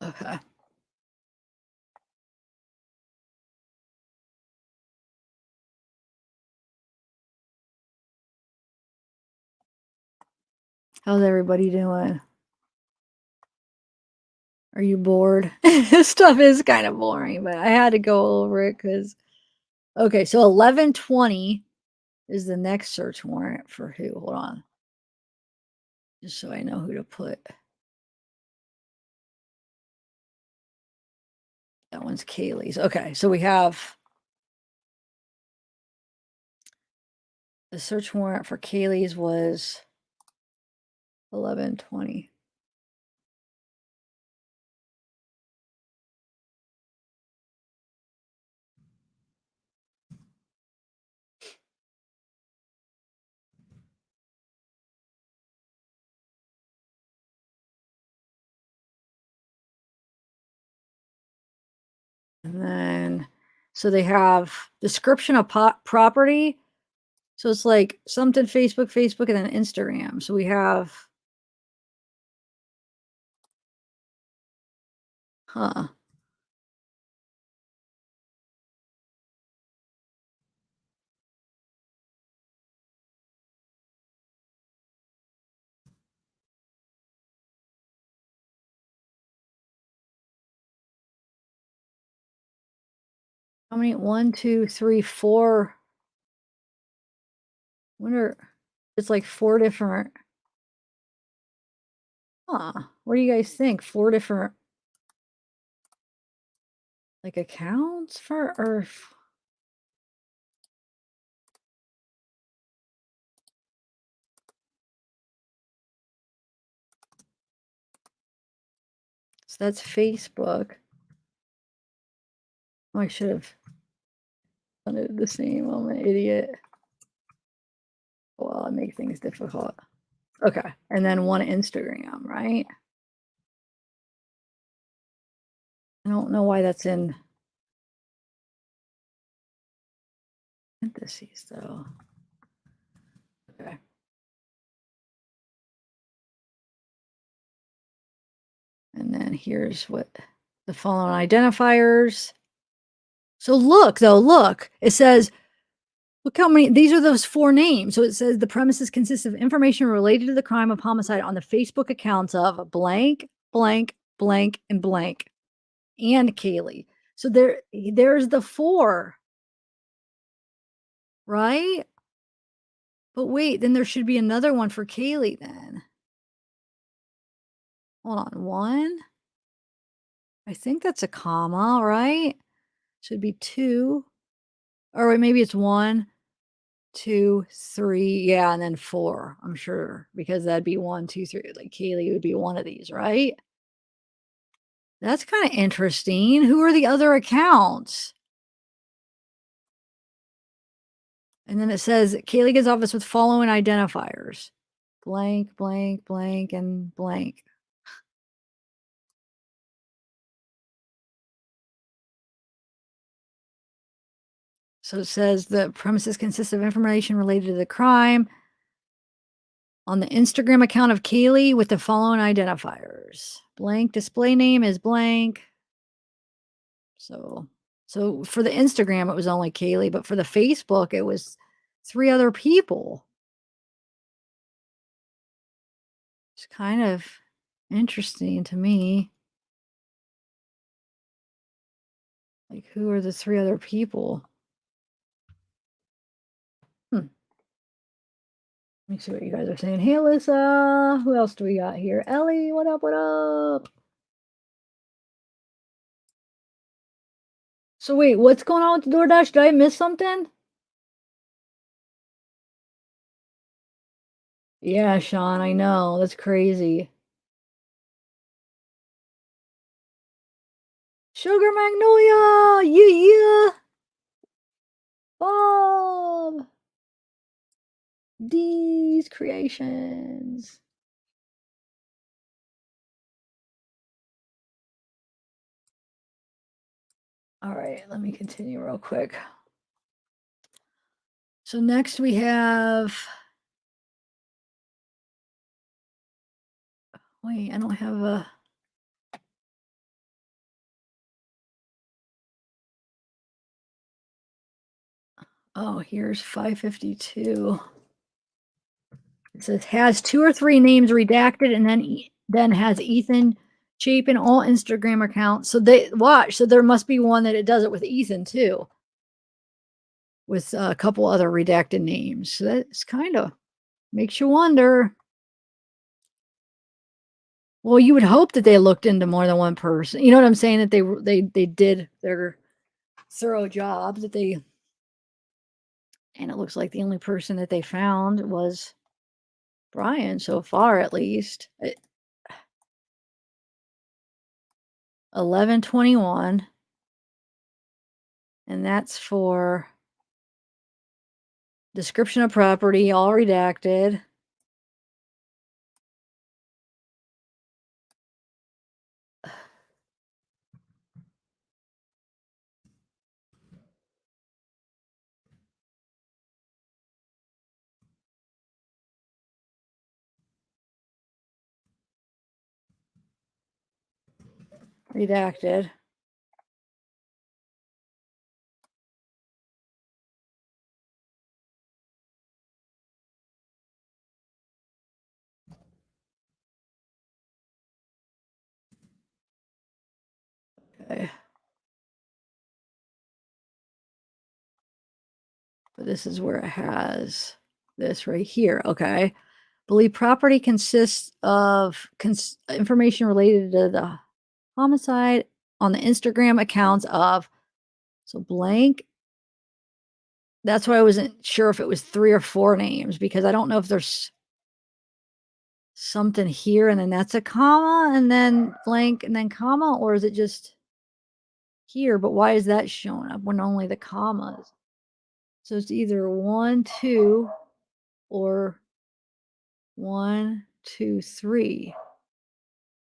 Okay. How's everybody doing? Are you bored? This stuff is kind of boring, but I had to go over it because. Okay, so 1120 is the next search warrant for who? Hold on. Just so I know who to put. That one's Kaylee's. Okay, so we have the search warrant for Kaylee's was 1120. And then, so they have description of property. So it's like something Facebook, and then Instagram. So we have, huh. How many? 1, 2, 3, 4. Wonder, it's like 4 different. Huh. What do you guys think? 4 different like accounts for or so that's Facebook. Oh, I should have done it the same. I'm an idiot. Well, I make things difficult. Okay. And then one Instagram, right? I don't know why that's in parentheses though. Okay. And then here's what the following identifiers. So look, though, look, it says, look how many, these are those 4 names. So it says the premises consist of information related to the crime of homicide on the Facebook accounts of blank, blank, blank, and blank, and Kaylee. So there's the 4, right? But wait, then there should be another one for Kaylee then. Hold on, 1. I think that's a comma, right? Should be 2. Or wait, maybe it's 1, 2, 3. Yeah, and then 4. I'm sure because that'd be 1, 2, 3. Like Kaylee would be one of these, right? That's kind of interesting. Who are the other accounts? And then it says Kaylee gets office with following identifiers: blank, blank, blank, and blank. So it says the premises consist of information related to the crime on the Instagram account of Kaylee with the following identifiers. Blank display name is blank. So for the Instagram, it was only Kaylee, but for the Facebook, it was 3 other people. It's kind of interesting to me. Like, who are the 3 other people? Let me see what you guys are saying. Hey, Alyssa. Who else do we got here? Ellie, what up? What up? So wait, what's going on with the DoorDash? Did I miss something? Yeah, Sean, I know. That's crazy. Sugar Magnolia! Yeah, yeah! Bob! D's Creations. All right, let me continue real quick. So next we have, wait, I don't have a, Oh, here's 552. It says has 2 or 3 names redacted and then has Ethan Chapin all Instagram accounts. So they watch. So there must be one that it does it with Ethan too, with a couple other redacted names. So that's kind of makes you wonder. Well, you would hope that they looked into more than one person. You know what I'm saying? That they did their thorough job. That they and it looks like the only person that they found was Brian so far, at least. 1121, and that's for description of property, all redacted. Redacted. Okay. But this is where it has this right here. Okay. Believe property consists of information related to the homicide on the Instagram accounts of so blank. That's why I wasn't sure if it was 3 or 4 names because I don't know if there's something here and then that's a comma and then blank and then comma, or is it just here? But why is that showing up when only the commas? So it's either 1, 2, or 1, 2, 3.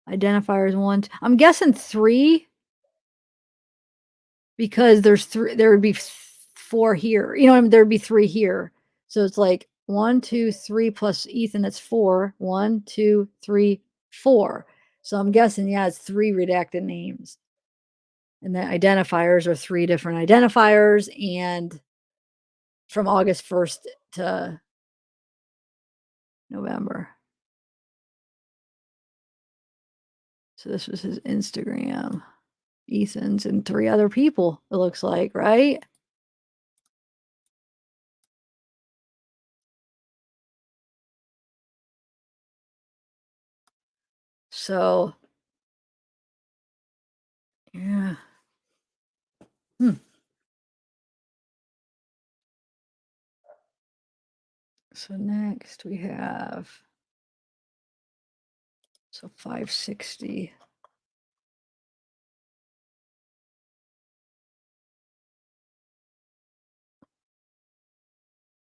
Identifiers 1. I'm guessing 3 because there's 3. There would be 4 here. You know, what I mean? There'd be 3 here. So it's like 1, 2, 3 plus Ethan. That's 4. 1, 2, 3, 4. So I'm guessing, yeah, it's 3 redacted names. And the identifiers are 3 different identifiers. And from August 1st to November. So this was his Instagram, Ethan's, and 3 other people, it looks like, right? So, yeah. Hmm. So next we have so 560.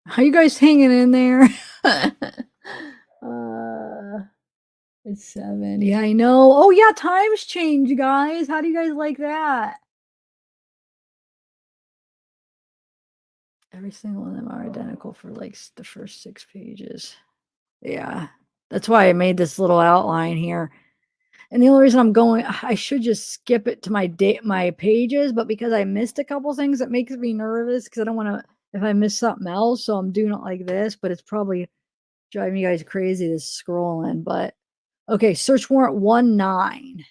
How you guys hanging in there? It's 7. Yeah, I know. Oh yeah, times change, guys. How do you guys like that? Every single one of them are identical for like the first 6 pages. Yeah. That's why I made this little outline here. And the only reason I'm going, I should just skip it to my pages, but because I missed a couple things, it makes me nervous because I don't want to if I miss something else. So I'm doing it like this, but it's probably driving you guys crazy this scrolling. But okay, search warrant 19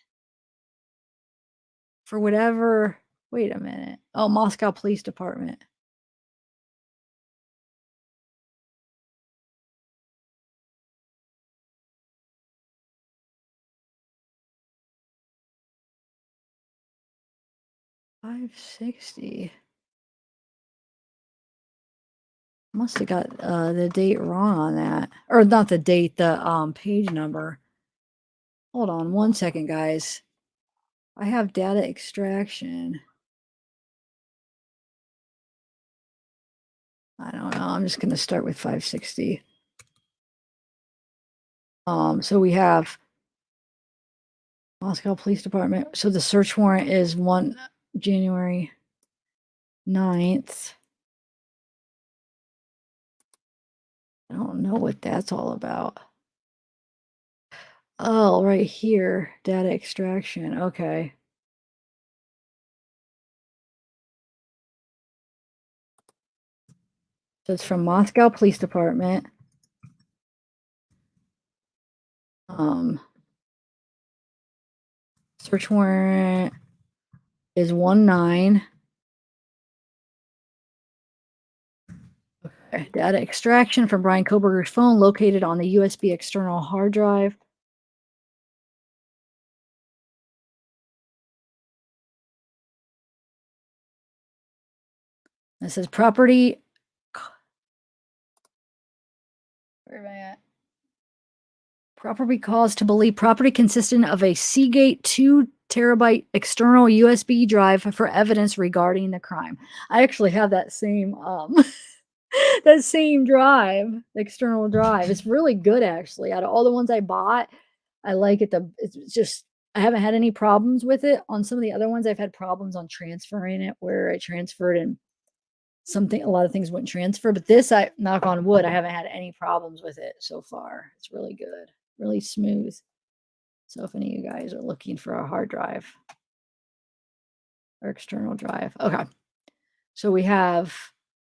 for whatever. Wait a minute. Oh, Moscow Police Department. $560. Must have got the date wrong on that, or not the date, the page number. Hold on one second, guys. I have data extraction. I don't know. I'm just going to start with 560. So we have Moscow Police Department. So the search warrant is January 9th. I don't know what that's all about. Oh, right here, data extraction. Okay. So it's from Moscow Police Department. Search warrant is 19. Okay. Data extraction from Brian Koberger's phone located on the USB external hard drive. It says property. Where am I at? Property cause to believe property consisting of a Seagate 2 terabyte external USB drive for evidence regarding the crime. I actually have that same that same drive, external drive. It's really good actually. Out of all the ones I bought, I like it. It's just I haven't had any problems with it. On some of the other ones, I've had problems on transferring it where I transferred and a lot of things wouldn't transfer. But this, I knock on wood, I haven't had any problems with it so far. It's really good, really smooth. So if any of you guys are looking for a hard drive or external drive, okay. So we have,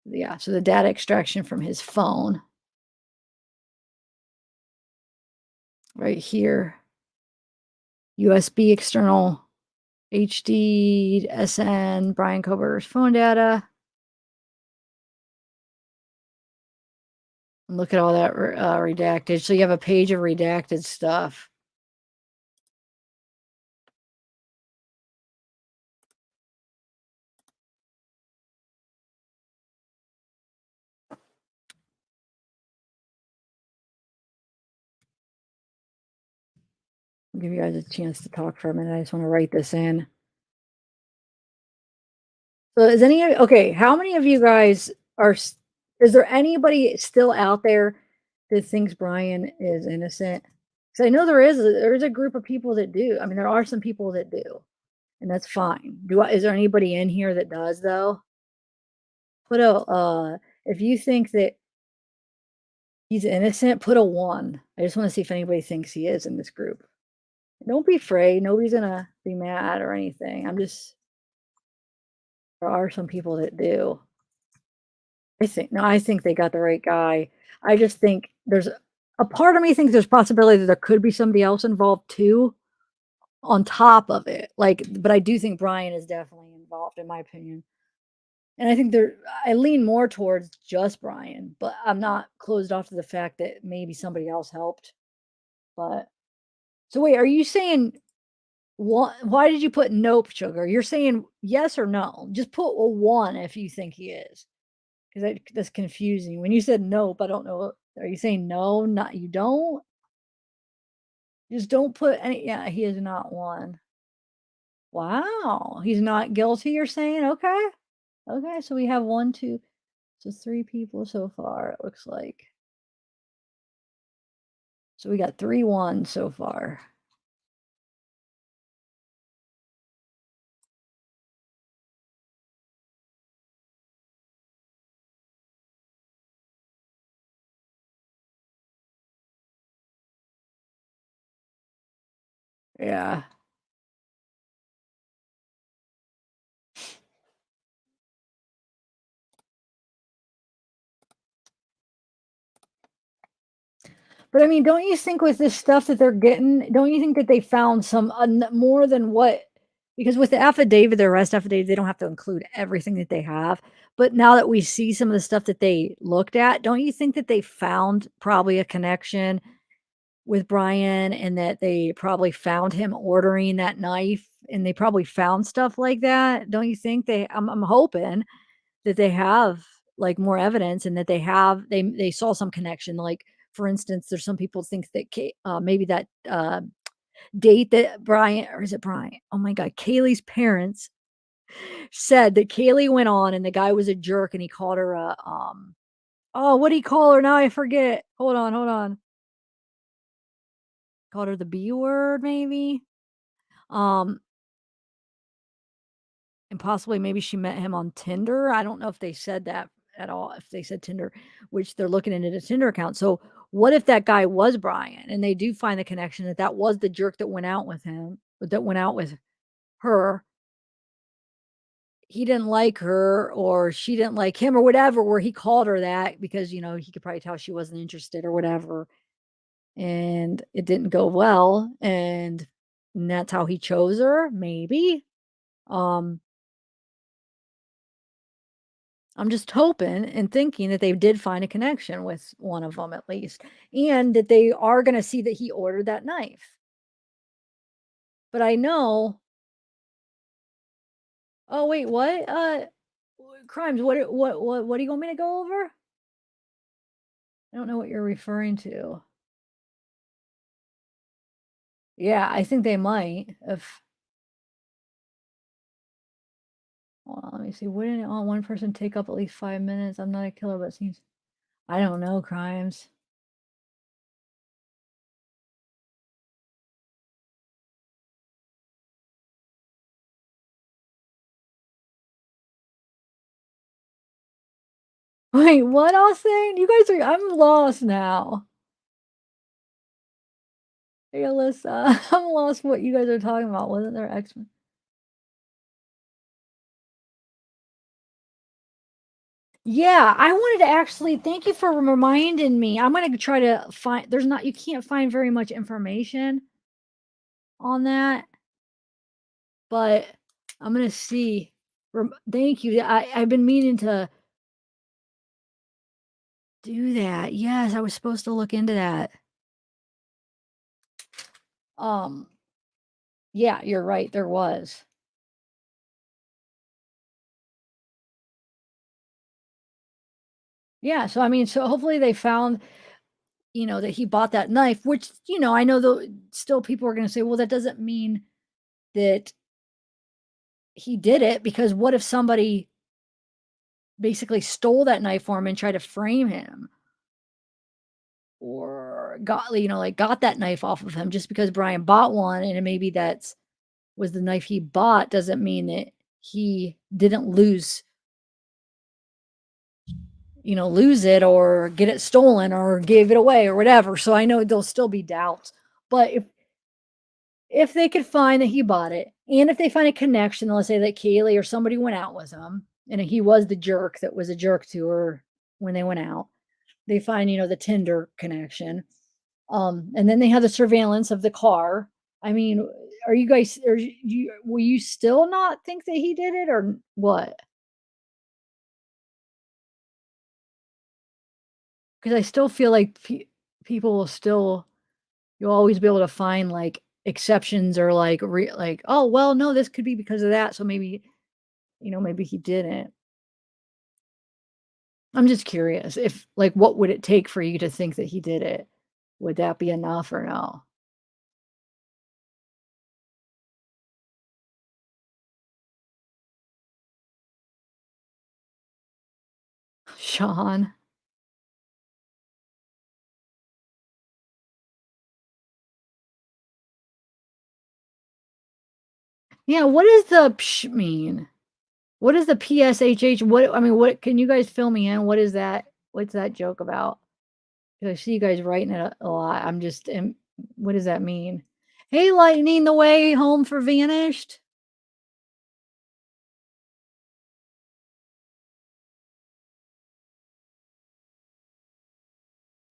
yeah, so the data extraction from his phone right here, USB external HD, SN, Brian Koberger's phone data. And look at all that redacted. So you have a page of redacted stuff. I'll give you guys a chance to talk for a minute. I just want to write this in. So is okay, how many of you guys is there anybody still out there that thinks Brian is innocent? Because I know there's a group of people that do. I mean, there are some people that do, and that's fine. Is there anybody in here that does though? Put a if you think that he's innocent, put a 1. I just want to see if anybody thinks he is in this group. Don't be afraid. Nobody's gonna be mad or anything. There are some people that do. I think they got the right guy. I just think there's a part of me thinks there's possibility that there could be somebody else involved too on top of it. Like, but I do think Brian is definitely involved in my opinion. And I think I lean more towards just Brian, but I'm not closed off to the fact that maybe somebody else helped. But so wait, are you saying why did you put nope, sugar? You're saying yes or no? Just put a 1 if you think he is. Because that's confusing. When you said nope, I don't know. Are you saying no? Not you don't? Just don't put any. Yeah, he is not one. Wow, he's not guilty. You're saying okay, okay. So we have 1, 2, so 3 people so far. It looks like. So we got 3 1s so far. Yeah. But I mean, don't you think with this stuff that they're getting, don't you think that they found some more than what? Because with the affidavit, the arrest affidavit, they don't have to include everything that they have. But now that we see some of the stuff that they looked at, don't you think that they found probably a connection with Brian and that they probably found him ordering that knife and they probably found stuff like that? Don't you think I'm hoping that they have like more evidence and that they saw some connection. Like for instance, there's some people think that maybe that date that Brian or is it Brian? Oh my God, Kaylee's parents said that Kaylee went on and the guy was a jerk and he called her a oh what do he call her now? I forget. Hold on. Called her the B word maybe. Um, and possibly maybe she met him on Tinder. I don't know if they said that at all, if they said Tinder, which they're looking into the Tinder account. So what if that guy was Brian and they do find the connection that that was the jerk that went out with him, that went out with her? he didn't like her or she didn't like him or whatever, where he called her that because, he could probably tell she wasn't interested or whatever, and it didn't go well, and that's how he chose her, maybe? Um, I'm just hoping and thinking that they did find a connection with one of them at least, and that they are gonna see that he ordered that knife. But I know. Oh, wait, what? Crimes, what do you want me to go over? I don't know what you're referring to. Yeah, I think they might if hold on, let me see. Wouldn't one person take up at least 5 minutes? I'm not a killer, but it seems I don't know, crimes. Wait, what, Austin? You guys are I'm lost now. Hey, Alyssa, I'm lost what you guys are talking about. Wasn't there X-Men? Yeah, I wanted to actually thank you for reminding me. I'm gonna try to find there's not you can't find very much information on that, but I'm gonna see. Thank you. I've been meaning to do that. Yes, I was supposed to look into that. Um, yeah, you're right. There was. Yeah, so I mean, so hopefully they found, that he bought that knife, which, I know though still people are gonna say, well, that doesn't mean that he did it because what if somebody basically stole that knife for him and tried to frame him or got that knife off of him just because Brian bought one and maybe that's was the knife he bought doesn't mean that he didn't lose it or get it stolen or gave it away or whatever. So I know there'll still be doubts. But if they could find that he bought it, and if they find a connection, let's say that Kaylee or somebody went out with him, and he was the jerk that was a jerk to her when they went out, they find, the Tinder connection. And then they have the surveillance of the car. I mean, are you guys, will you still not think that he did it or what? Because I still feel like people will still you'll always be able to find, like, exceptions or, like, "Oh, well, no, this could be because of that, so maybe, maybe he didn't." I'm just curious if like, what would it take for you to think that he did it? Would that be enough or no? Sean? Yeah, what does the psh mean? What is the PSHH? What I mean, what can you guys fill me in? What is that? What's that joke about? 'Cause I see you guys writing it a lot. What does that mean? Hey, Lightning, the way home for Vanished.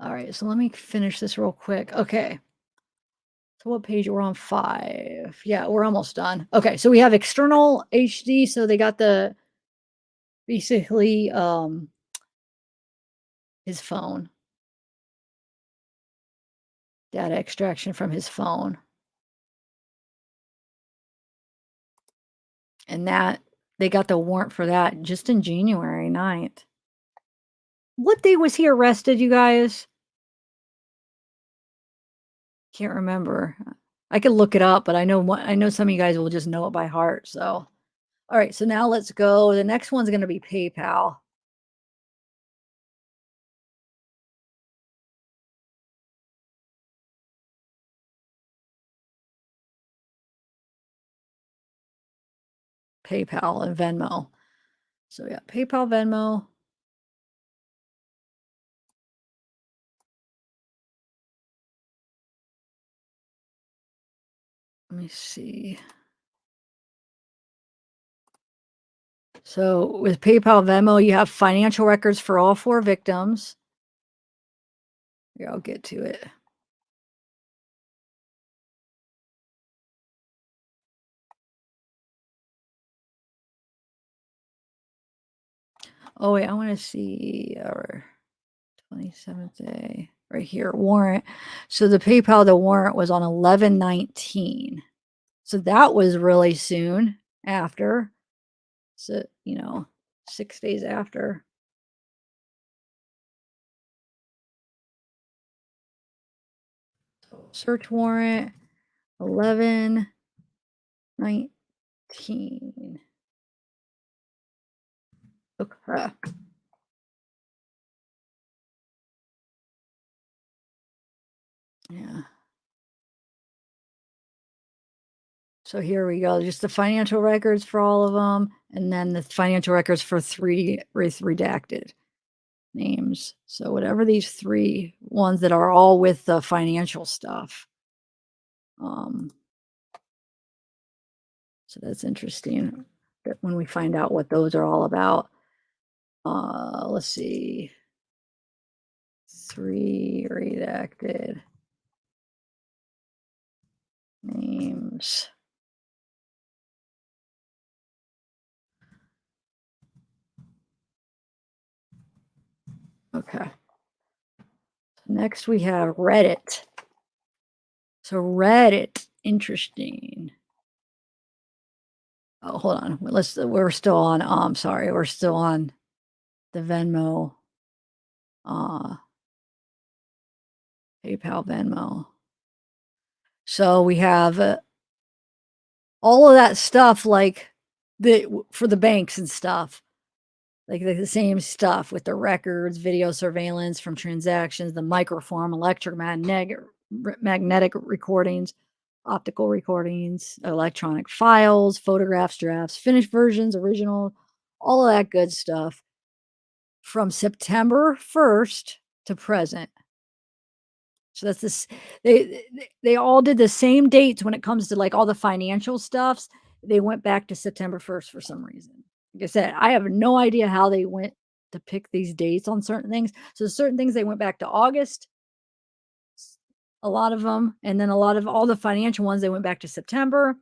All right, so let me finish this real quick. Okay. So what page we're on 5. Yeah, we're almost done. Okay, so we have external HD, so they got the basically his phone, data extraction from his phone. And that they got the warrant for that just in January 9th. What day was he arrested, you guys? Can't remember. I could look it up, but I know some of you guys will just know it by heart. So, all right. So now let's go. The next one's going to be PayPal. PayPal and Venmo. So yeah, PayPal, Venmo. Let me see. So with PayPal, Venmo, you have financial records for all 4 victims. Here, I'll get to it. Oh, wait, I wanna see our 27th day. Right here, warrant. So the PayPal, the warrant was on 11/19. So that was really soon after. So, 6 days after. Search warrant, 11/19. Okay. Yeah. So here we go, just the financial records for all of them, and then the financial records for 3 with redacted names. So whatever these 3 ones that are all with the financial stuff. Um, so that's interesting that when we find out what those are all about. Let's see. 3 redacted names. Okay. Next we have Reddit. So Reddit, interesting. Oh, hold on. We're still on, sorry, we're still on the Venmo, uh, PayPal, Venmo. So we have all of that stuff, like for the banks and stuff, like the same stuff with the records, video surveillance from transactions, the microform, magnetic recordings, optical recordings, electronic files, photographs, drafts, finished versions, original, all of that good stuff from September 1st to present. So that's this they all did the same dates when it comes to, like, all the financial stuffs. They went back to September 1st for some reason. Like I said, I have no idea how they went to pick these dates on certain things. So certain things they went back to August, a lot of them, and then a lot of all the financial ones, they went back to September,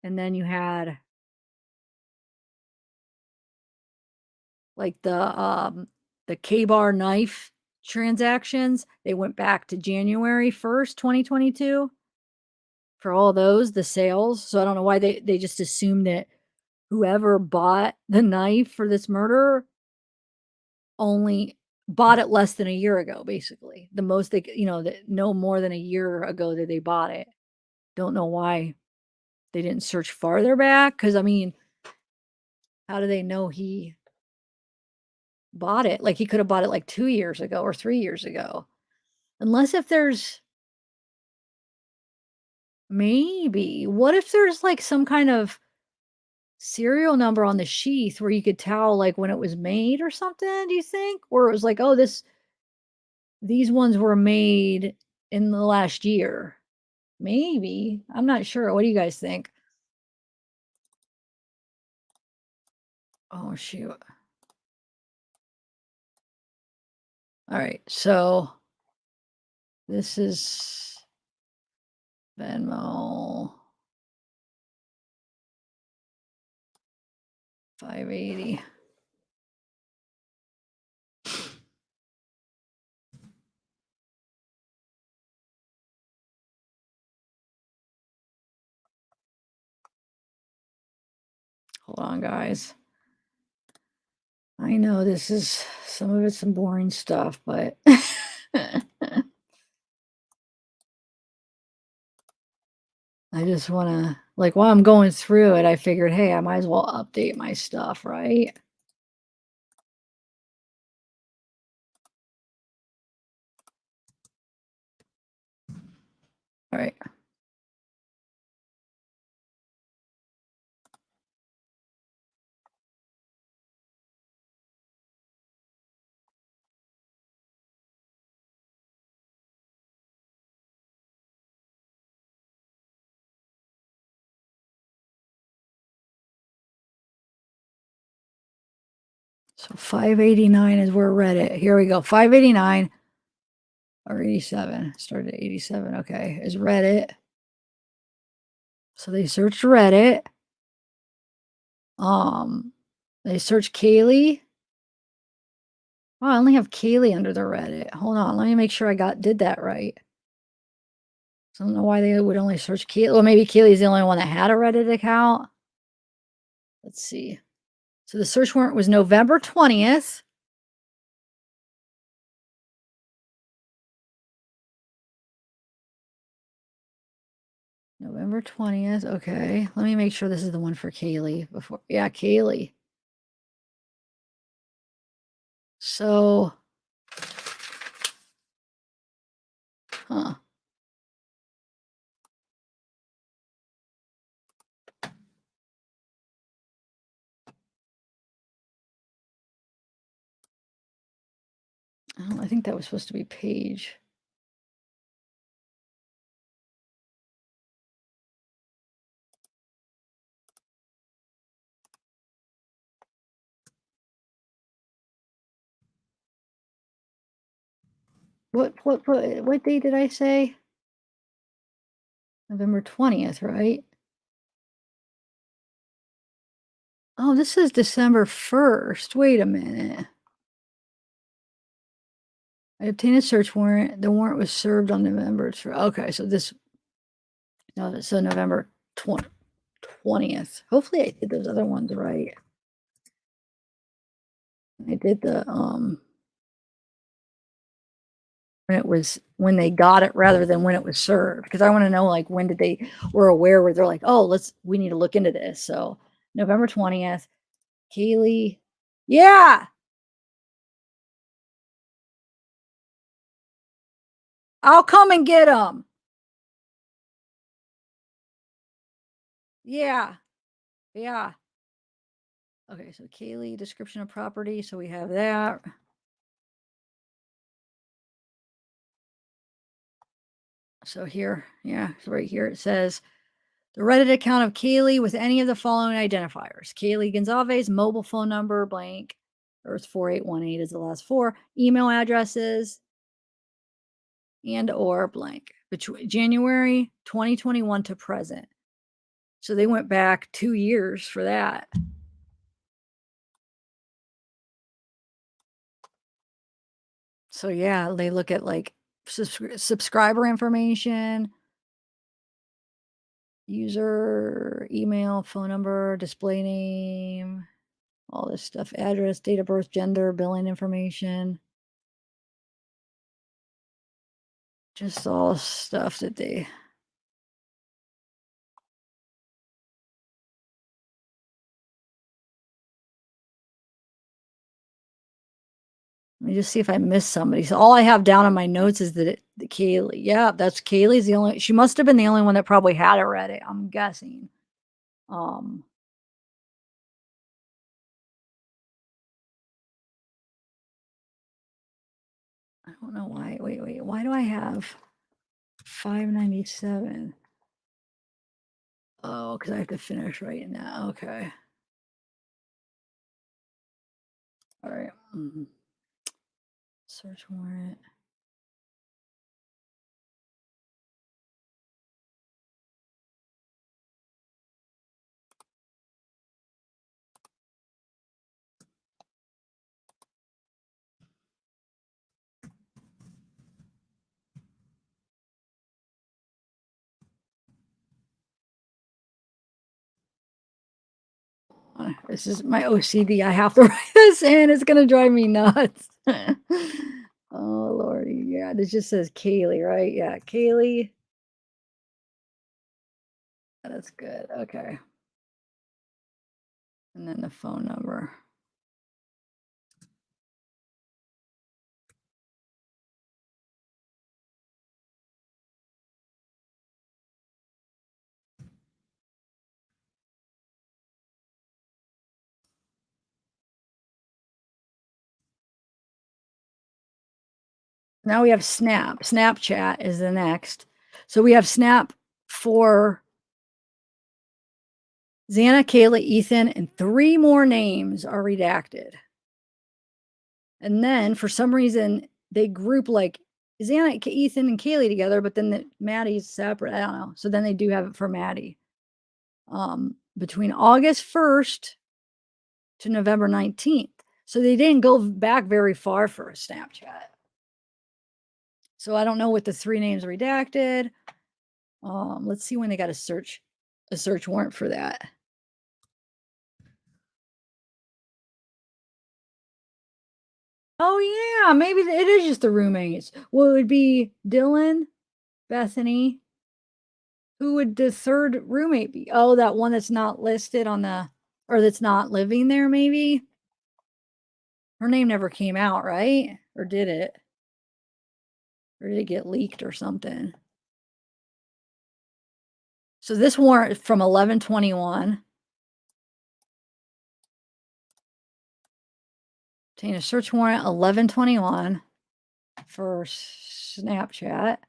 and then you had, like, the K-Bar knife transactions, they went back to January 1st, 2022. For all those, the sales, so I don't know why they just assumed that whoever bought the knife for this murder only bought it less than a year ago, basically. The most they c that no more than a year ago that they bought it. Don't know why they didn't search farther back. Because I mean, how do they know he bought it? Like, he coulda bought it, like, 2 years ago or 3 years ago. Unless if there's maybe. What if there's, like, some kind of serial number on the sheath where you could tell, like, when it was made or something, do you think? Or it was like, "Oh, these ones were made in the last year." Maybe. I'm not sure. What do you guys think? Oh, shoot. Alright, so this is Venmo, 580. Hold on, guys. I know this is some of it's some boring stuff, but I just wanna like, while I'm going through it, I figured, "Hey, I might as well update my stuff," right? Alright. So 589 is where Reddit. Here we go. 589 or 87. Started at 87. Okay. Is Reddit. So they searched Reddit. They searched Kaylee. Oh, I only have Kaylee under the Reddit. Hold on. Let me make sure did that right. So I don't know why they would only search Kaylee. Well, maybe Kaylee's the only one that had a Reddit account. Let's see. So the search warrant was November 20th. November 20th. Okay. Let me make sure this is the one for Kaylee before. Yeah, Kaylee. So, huh. Oh, I think that was supposed to be page. What date did I say? November 20th, right? Oh, this is December 1st. Wait a minute. I obtained a search warrant. The warrant was served on November. Okay, so no, so November 20th. Hopefully I did those other ones right. I did the when they got it rather than when it was served, because I want to know like when did they were aware where they're like, oh, we need to look into this. So November 20th, Kaylee. Yeah, I'll come and get them. Yeah, yeah. Okay, so Kaylee, description of property. So we have that. So here, yeah, so right here it says the Reddit account of Kaylee with any of the following identifiers. Kaylee Gonzalez, mobile phone number, blank, or it's 4818 is the last four, email addresses, and or blank, between January 2021 to present. So they went back 2 years for that. So yeah, they look at like subscriber information, user, email, phone number, display name, all this stuff, address, date of birth, gender, billing information. Just all stuff that they. Let me just see if I missed somebody. So all I have down on my notes is that the Kaylee. Yeah, that's Kaylee's the only. She must have been the only one that probably had it read it. I'm guessing. Um. I don't know why. Wait. Why do I have 597? Oh, because I have to finish writing that. Okay. All right. Search warrant. This is my OCD. I have to write this in. It's gonna drive me nuts. Oh lordy, yeah. This just says Kaylee, right? Yeah, Kaylee. That's good. Okay. And then the phone number. Now we have Snap. Snapchat is the next. So we have Snap for Xana, Kayla, Ethan, and 3 more names are redacted. And then for some reason, they group like Xana, Ethan, and Kaylee together, but then Maddie's separate. I don't know. So then they do have it for Maddie. Between August 1st to November 19th. So they didn't go back very far for a Snapchat. So I don't know what the 3 names redacted. Let's see when they got a search warrant for that. Oh yeah, maybe it is just the roommates. Well, it would be Dylan, Bethany. Who would the third roommate be? Oh, that one that's not listed on the, or that's not living there, maybe? Her name never came out, right? Or did it? Or did it get leaked or something? So this warrant is from 11/21. Obtain a search warrant 11/21 for Snapchat.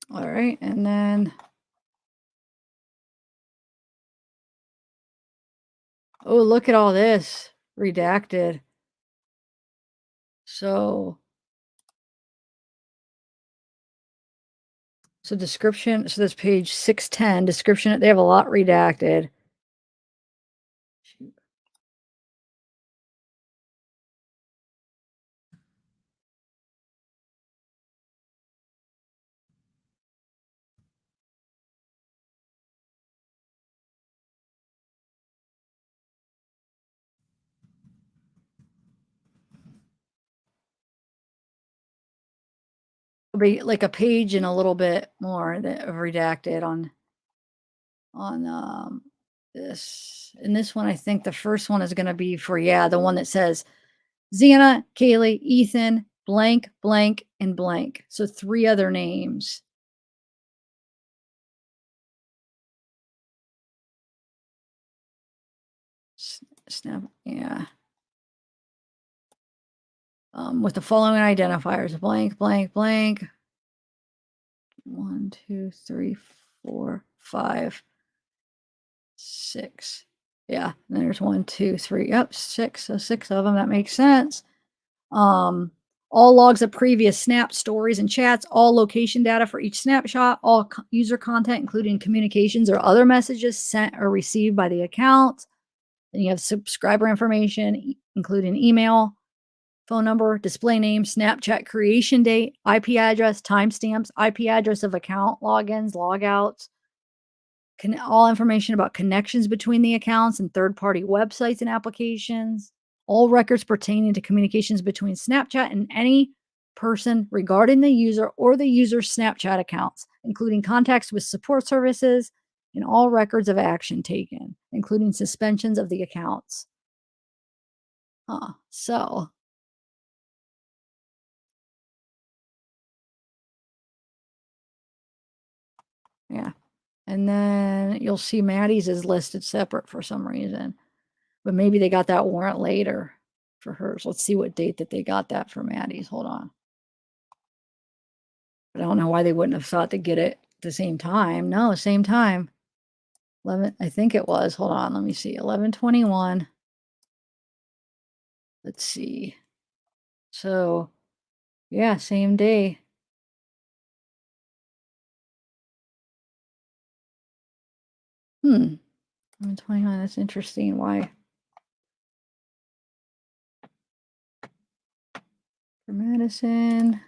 All right, and then oh, look at all this redacted. So description, so this page 610, description, they have a lot redacted. Be like a page and a little bit more that have redacted on this. And this one, I think the first one is going to be for, yeah, the one that says Xana, Kaylee, Ethan, blank, blank, and blank. So 3 other names. Snap, yeah. With the following identifiers: blank, blank, blank. 1, 2, 3, 4, 5, 6. Yeah, and there's 1, 2, 3. Yep, 6. So 6 of them. That makes sense. All logs of previous snap stories and chats, all location data for each snapshot, all user content, including communications or other messages sent or received by the account. Then you have subscriber information, including email, phone number, display name, Snapchat creation date, IP address, timestamps, IP address of account logins, logouts, all information about connections between the accounts and third-party websites and applications, all records pertaining to communications between Snapchat and any person regarding the user or the user's Snapchat accounts, including contacts with support services and all records of action taken, including suspensions of the accounts. So yeah. And then you'll see Maddie's is listed separate for some reason, but maybe they got that warrant later for hers. Let's see what date that they got that for Maddie's. Hold on. But I don't know why they wouldn't have thought to get it at the same time. No, same time. 11, I think it was. Hold on, let me see. 11/21. Let's see. So, yeah, same day. Hmm. 11/21. That's interesting. Why? For Madison.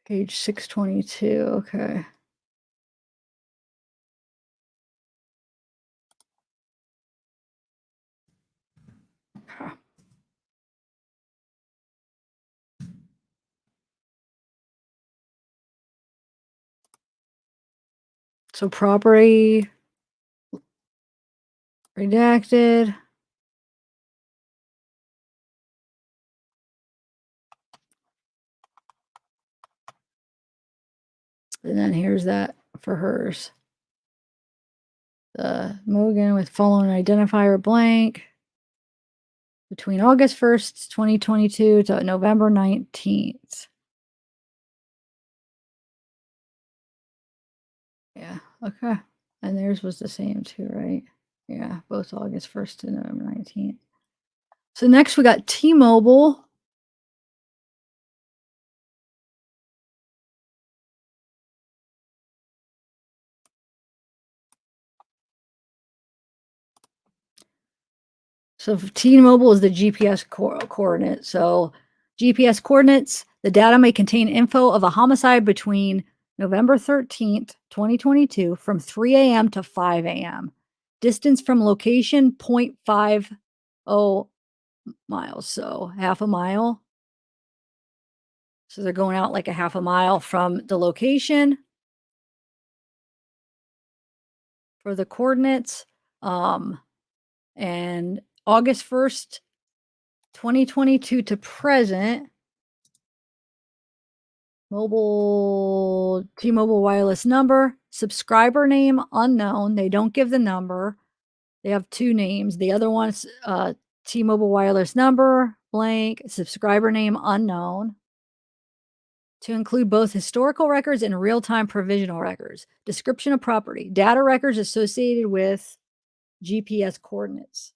Page 622. Okay. So property redacted. And then here's that for hers. The Morgan with following identifier blank between August 1st, 2022 to November 19th. Yeah, okay. And theirs was the same too, right? Yeah, both August 1st to November 19th. So next we got T-Mobile. So T-Mobile is the GPS coordinate. So GPS coordinates, the data may contain info of a homicide between November 13th, 2022 from 3 a.m. to 5 a.m. Distance from location 0.50 miles. So half a mile. So they're going out like a half a mile from the location for the coordinates. And August 1st, 2022 to present, T-Mobile wireless number, subscriber name unknown. They don't give the number. They have two names. The other one's T-Mobile wireless number, blank, subscriber name unknown. To include both historical records and real-time provisional records. Description of property, data records associated with GPS coordinates.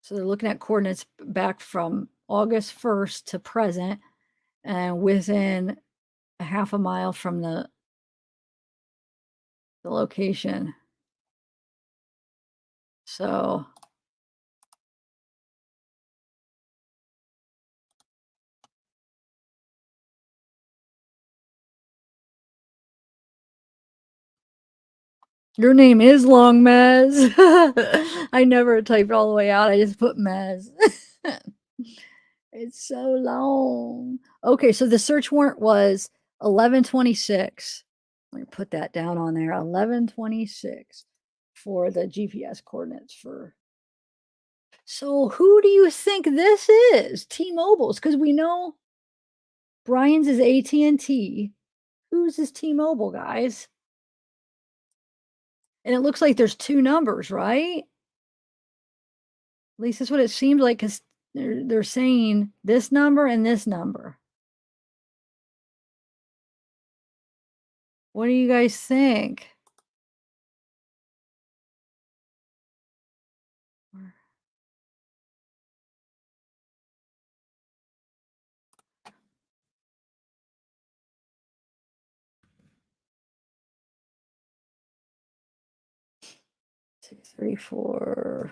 So they're looking at coordinates back from August 1st to present and within a half a mile from the location. So your name is long, Mez. I never typed all the way out. I just put Mez. It's so long. Okay, so the search warrant was 1126. Let me put that down on there. 1126 for the GPS coordinates for. So who do you think this is? T-Mobile's, because we know Brian's is AT&T. Who's this T-Mobile, guys? And it looks like there's two numbers, right? At least that's what it seems like, because they're saying this number and this number. What do you guys think? Six, 34.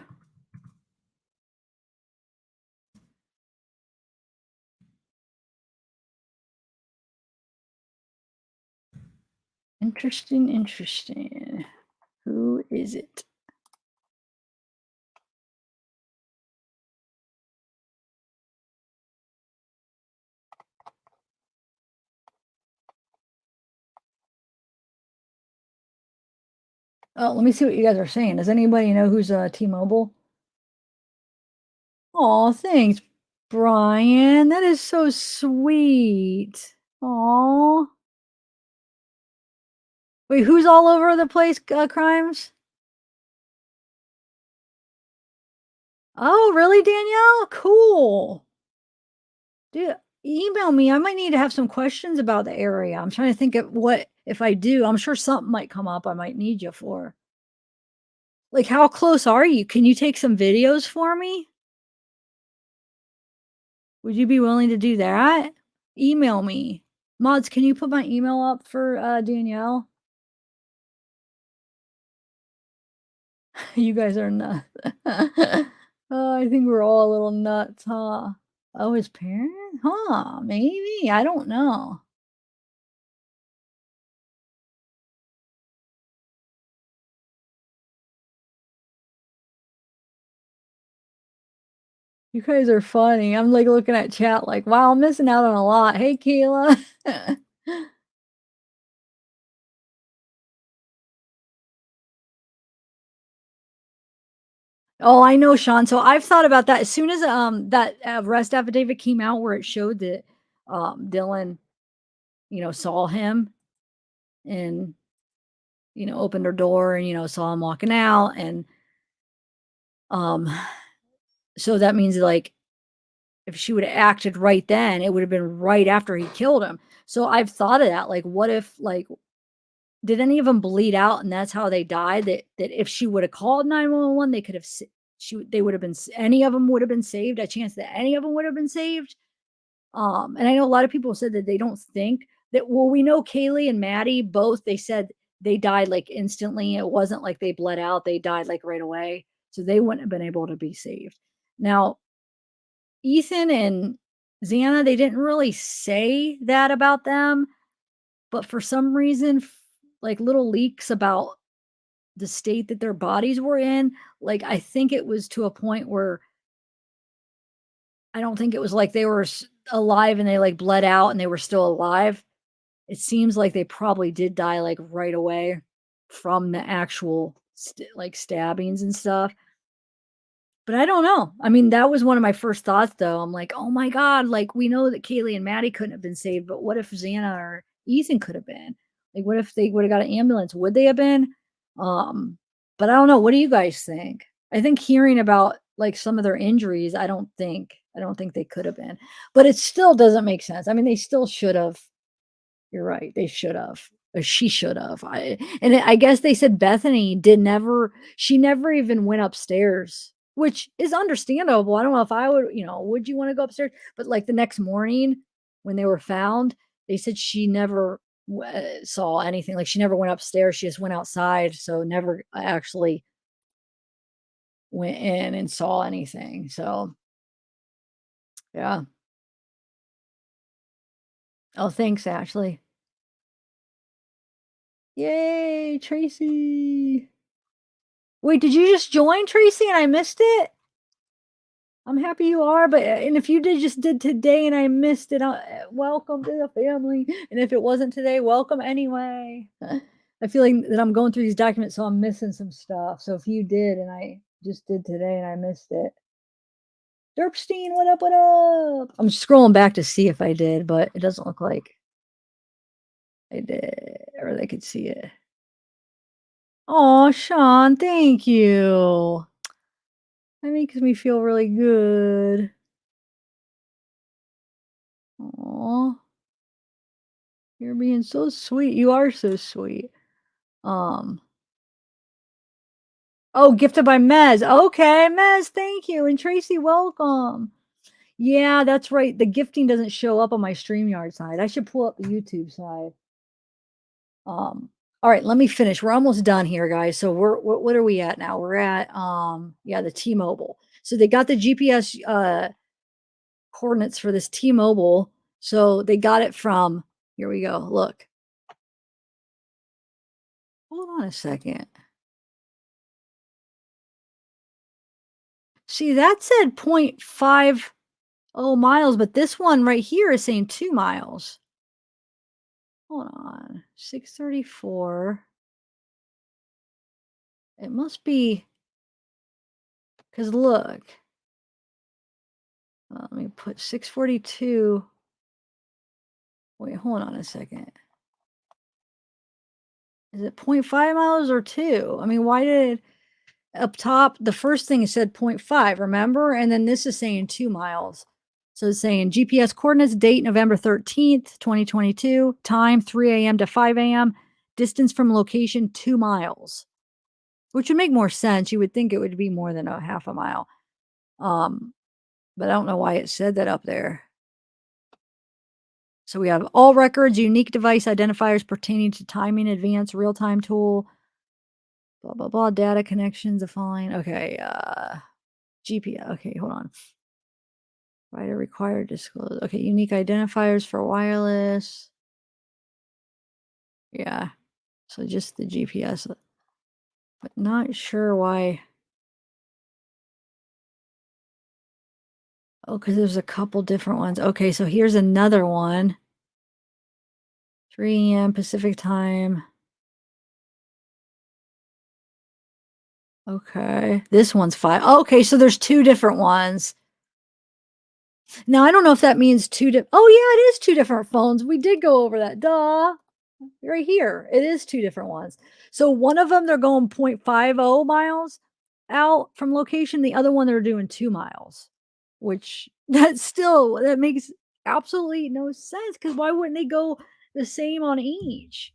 Interesting, interesting. Who is it? Oh, let me see what you guys are saying. Does anybody know who's T-Mobile? Oh, thanks, Brian. That is so sweet. Oh. Wait, who's all over the place, crimes? Oh, really, Danielle? Cool. Dude, email me. I might need to have some questions about the area. I'm trying to think of what, if I do, I'm sure something might come up I might need you for. Like, how close are you? Can you take some videos for me? Would you be willing to do that? Email me. Mods, can you put my email up for Danielle? You guys are nuts. Oh, I think we're all a little nuts, huh? Oh, his parent? Huh, maybe. I don't know. You guys are funny. I'm, like, looking at chat like, "Wow, I'm missing out on a lot. Hey, Kayla." Oh, I know, Sean. So I've thought about that. As soon as, that arrest affidavit came out where it showed that, Dylan, saw him and, opened her door and, saw him walking out and, um, so that means, like, if she would've acted right then, it would've been right after he killed him. So I've thought of that, like, what if, like, did any of them bleed out and that's how they died? That if she woulda called 911, they could have s she they would have been s any of them would have been saved, a chance that any of them would have been saved. And I know a lot of people said that they don't think that well, we know Kaylee and Maddie both, they said they died, like, instantly. It wasn't like they bled out, they died, like, right away, so they wouldn't have been able to be saved. Now, Ethan and Xana, they didn't really say that about them, but for some reason, like, little leaks about the state that their bodies were in, like, I think it was to a point where I don't think it was like they were alive and they, like, bled out and they were still alive. It seems like they probably did die, like, right away from the actual like, stabbings and stuff. But I don't know. I mean, that was one of my first thoughts, though. I'm like, "Oh my god, like, we know that Kaylee and Maddie couldn't have been saved, but what if Xana or Ethan could have been? Like, what if they woulda got an ambulance? Would they have been?" Um, but I don't know. What do you guys think? I think hearing about, like, some of their injuries, I don't think they could have been. But it still doesn't make sense. I mean, they still should have you're right, they should have, or she should have. I guess they said Bethany did never she never even went upstairs, which is understandable. I don't know if I would, would you wanna go upstairs? But, like, the next morning when they were found, they said she never saw anything, like, she never went upstairs, she just went outside, so never actually went in and saw anything, so, yeah. Oh, thanks, Ashley. Yay, Tracy. Wait, did you just join, Tracy, and I missed it? I'm happy you are, but and if you just did today and I missed it, welcome to the family. And if it wasn't today, welcome anyway. I feel like that I'm going through these documents, so I'm missing some stuff. So if you did and I just did today and I missed it, Derpstein, what up? What up? I'm scrolling back to see if I did, but it doesn't look like I did, or they could see it. Oh, Sean, thank you. That makes me feel really good. Aw, you're being so sweet. You are so sweet. Um, oh, gifted by Mez. Okay, Mez, thank you. And Tracy, welcome. Yeah, that's right. The gifting doesn't show up on my StreamYard side. I should pull up the YouTube side. All right, let me finish. We're almost done here, guys. So what are we at now? We're at yeah, the T-Mobile. So they got the GPS coordinates for this T-Mobile. So they got it from here we go. Look. Hold on a second. See, that said 0.50 miles, but this one right here is saying 2 miles. Hold on. 634. It must be because look. Let me put 642. Wait, hold on a second. Is it 0.5 miles or 2? I mean, why did up top, the first thing it said point 0.5, remember? And then this is saying 2 miles. So it's saying GPS coordinates, date November 13th, 2022, time 3 a.m. to 5 a.m., distance from location 2 miles, which would make more sense. You would think it would be more than a half a mile. Um, but I don't know why it said that up there. So we have all records, unique device identifiers pertaining to timing, advanced real-time tool, blah, blah, blah, data connections, fine. Okay, GPS. Okay, hold on. Writer required disclose. Okay, unique identifiers for wireless. Yeah. So just the GPS, but not sure why. Oh, because there's a couple different ones. Okay, so here's another one. 3 AM Pacific time. Okay. This one's 5. Oh, okay, so there's 2 different ones. Now, I don't know if that means 2 oh, yeah, it is 2 different phones. We did go over that. Duh. Right here. It is 2 different ones. So one of them, they're going 0.50 miles out from location. The other one, they're doing 2 miles, which that makes absolutely no sense. Because why wouldn't they go the same on each?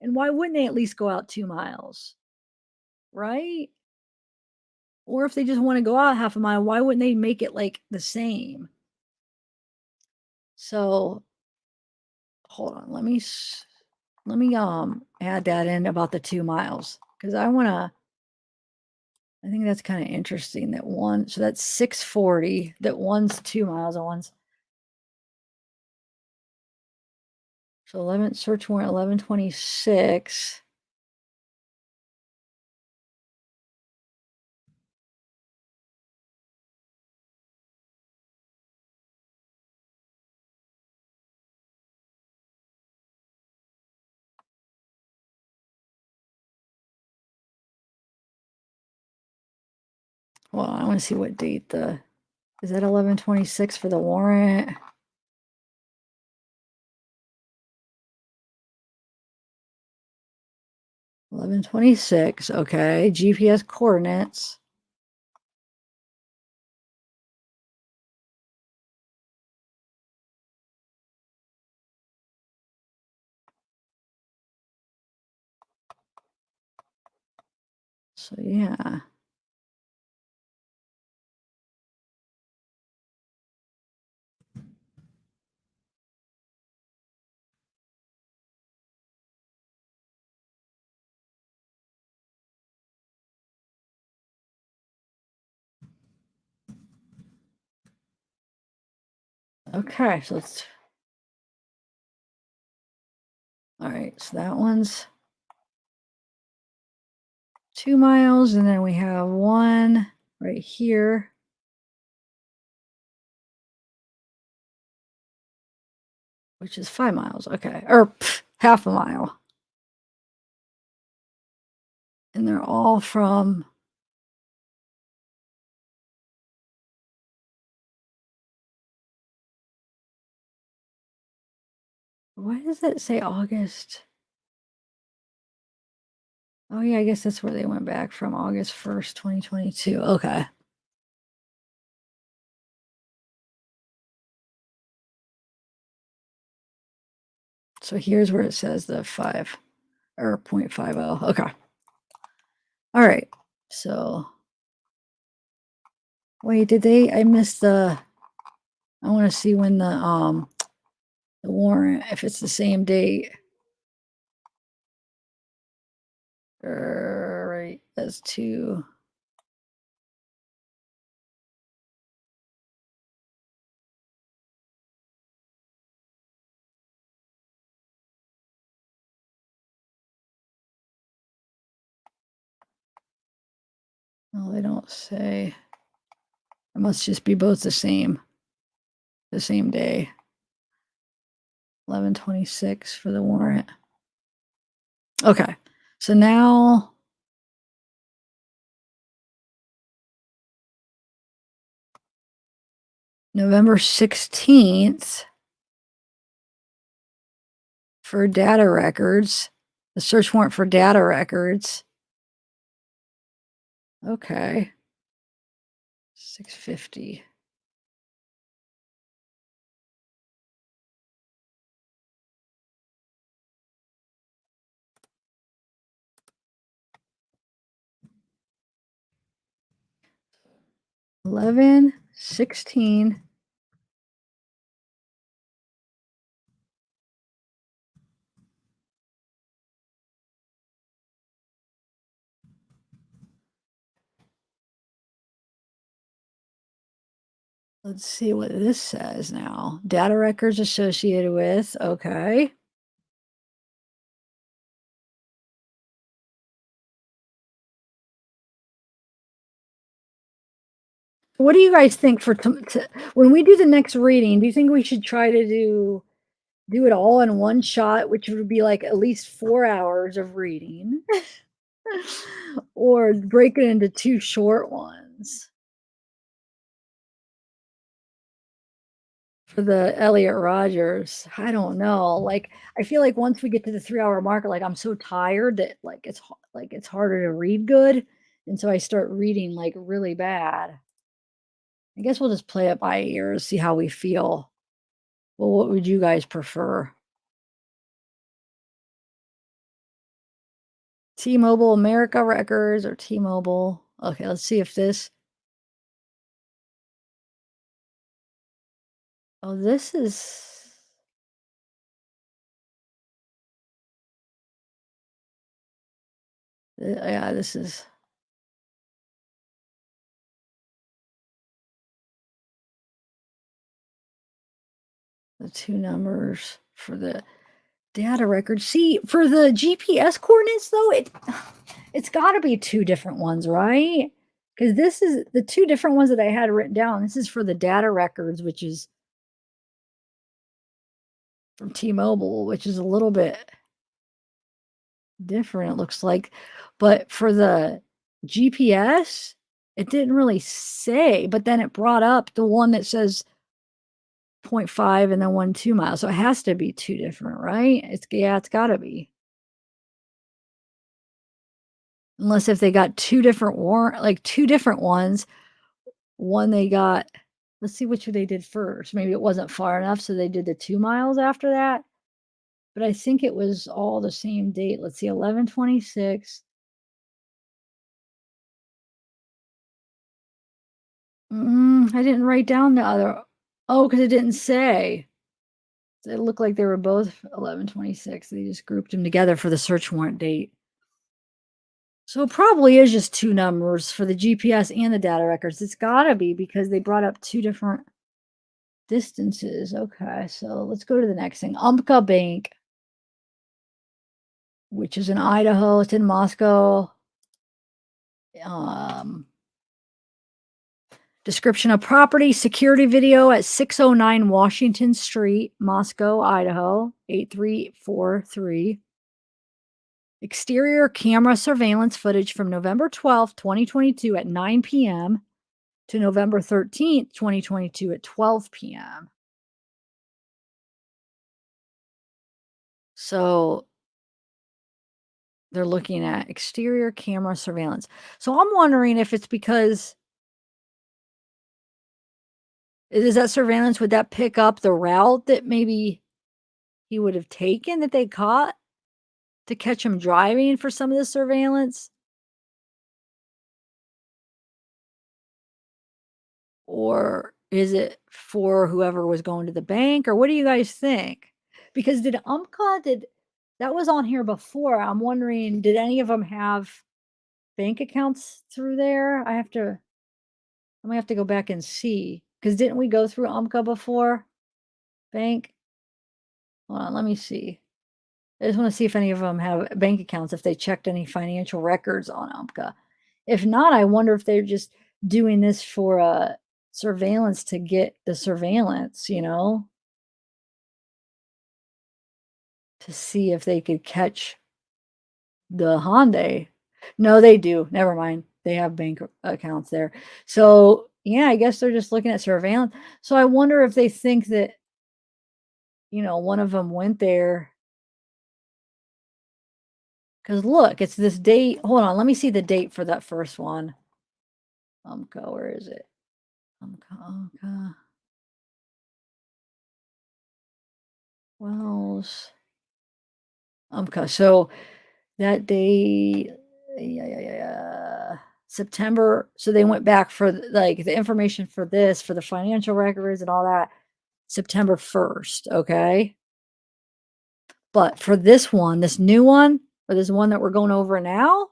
And why wouldn't they at least go out 2 miles, right? Or if they just wanna go out half a mile, why wouldn't they make it, like, the same? So, hold on, add that in about the 2 miles because I think that's kinda interesting that one so that's 640, that one's 2 miles and one's so 11 search warrant 1126. Well, I wanna see what date the is that 1126 for the warrant? 1126, okay, GPS coordinates. So, yeah. Okay, so it's all right. So that one's 2 miles, and then we have one right here, which is 5 miles. Okay, or half a mile, and they're all from. Why does it say August? Oh yeah, I guess that's where they went back from August 1st, 2022. Okay. So here's where it says the 5 or 0.50. Okay. All right. So wait, did they I missed I want to see when the warrant if it's the same date. Right, that's 2. No, they don't say. It must just be both the same day. 1126 for the warrant. Okay. So now November 16th for data records. The search warrant for data records. Okay. 650. Eleven 16. Let's see what this says now. Data records associated with. Okay. What do you guys think for when we do the next reading? Do you think we should try to do it all in one shot, which would be like at least 4 hours of reading, or break it into two short ones for the Elliot Rogers? I don't know. Like, I feel like once we get to the 3 hour mark, like I'm so tired that like like it's harder to read good, and so I start reading like really bad. I guess we'll just play it by ear, see how we feel. Well, what would you guys prefer? T-Mobile America Records or T-Mobile? Okay, let's see if this. Oh, this is. Yeah, this is the two numbers for the data record. See, for the GPS coordinates though, it's got to be two different ones, right? Because this is the two different ones that I had written down. This is for the data records, which is from T-Mobile, which is a little bit different, it looks like. But for the GPS, it didn't really say, but then it brought up the one that says zero point 0.5 and then 1 2 miles. So it has to be two different, right? It's gotta be. Unless if they got two different like two different ones. One they got, let's see which they did first. Maybe it wasn't far enough, so they did the 2 miles after that. But I think it was all the same date. Let's see, 11/26. I didn't write down the other. Oh, because it didn't say. It looked like they were both 11/26. They just grouped them together for the search warrant date. So it probably is just two numbers for the GPS and the data records. It's gotta be because they brought up two different distances. Okay, so let's go to the next thing. Umpqua Bank, which is in Idaho. It's in Moscow. Um, Description of property, security video at 609 Washington Street, Moscow, Idaho, 8343. Exterior camera surveillance footage from November 12th, 2022 at 9 p.m. to November 13th, 2022 at 12 p.m. So they're looking at exterior camera surveillance. So I'm wondering if it's because is that surveillance, would that pick up the route that maybe he would have taken that they caught to catch him driving for some of the surveillance? Or is it for whoever was going to the bank? Or what do you guys think? Because did Umka, did that was on here before? I'm wondering, did any of them have bank accounts through there? I might have to go back and see. Because didn't we go through Umka before? Bank? Hold on, let me see. I just want to see if any of them have bank accounts, if they checked any financial records on Umka. If not, I wonder if they're just doing this for surveillance to get the surveillance, to see if they could catch the Hyundai. No, they do. Never mind. They have bank accounts there. So, yeah, I guess they're just looking at surveillance. So I wonder if they think that, one of them went there. Because look, it's this date. Hold on. Let me see the date for that first one. Where is it? Umka. Wells. So that day, yeah. September. So they went back for like the information for this, for the financial records and all that, September 1st. Okay. But for this one, this new one, or this one that we're going over now,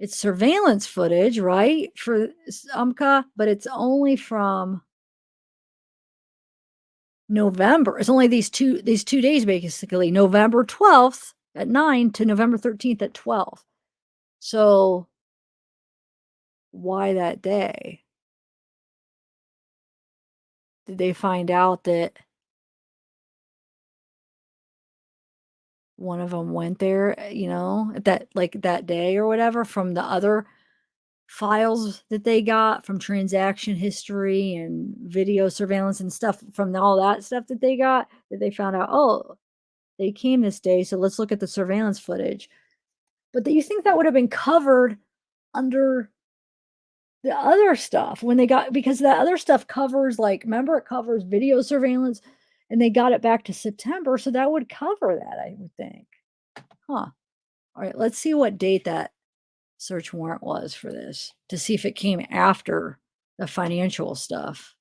it's surveillance footage, right? For Umka, but it's only from November. It's only these two days basically, November 12th at 9 to November 13th at 12. So why that day? Did they find out that one of them went there, at that day or whatever from the other files that they got from transaction history and video surveillance and stuff from all that stuff that they got, that they found out, "Oh, they came this day, so let's look at the surveillance footage." But do you think that would have been covered under the other stuff when they got, because that other stuff covers, like, remember, it covers video surveillance, and they got it back to September, so that would cover that, I would think. Huh. Alright, let's see what date that search warrant was for this to see if it came after the financial stuff.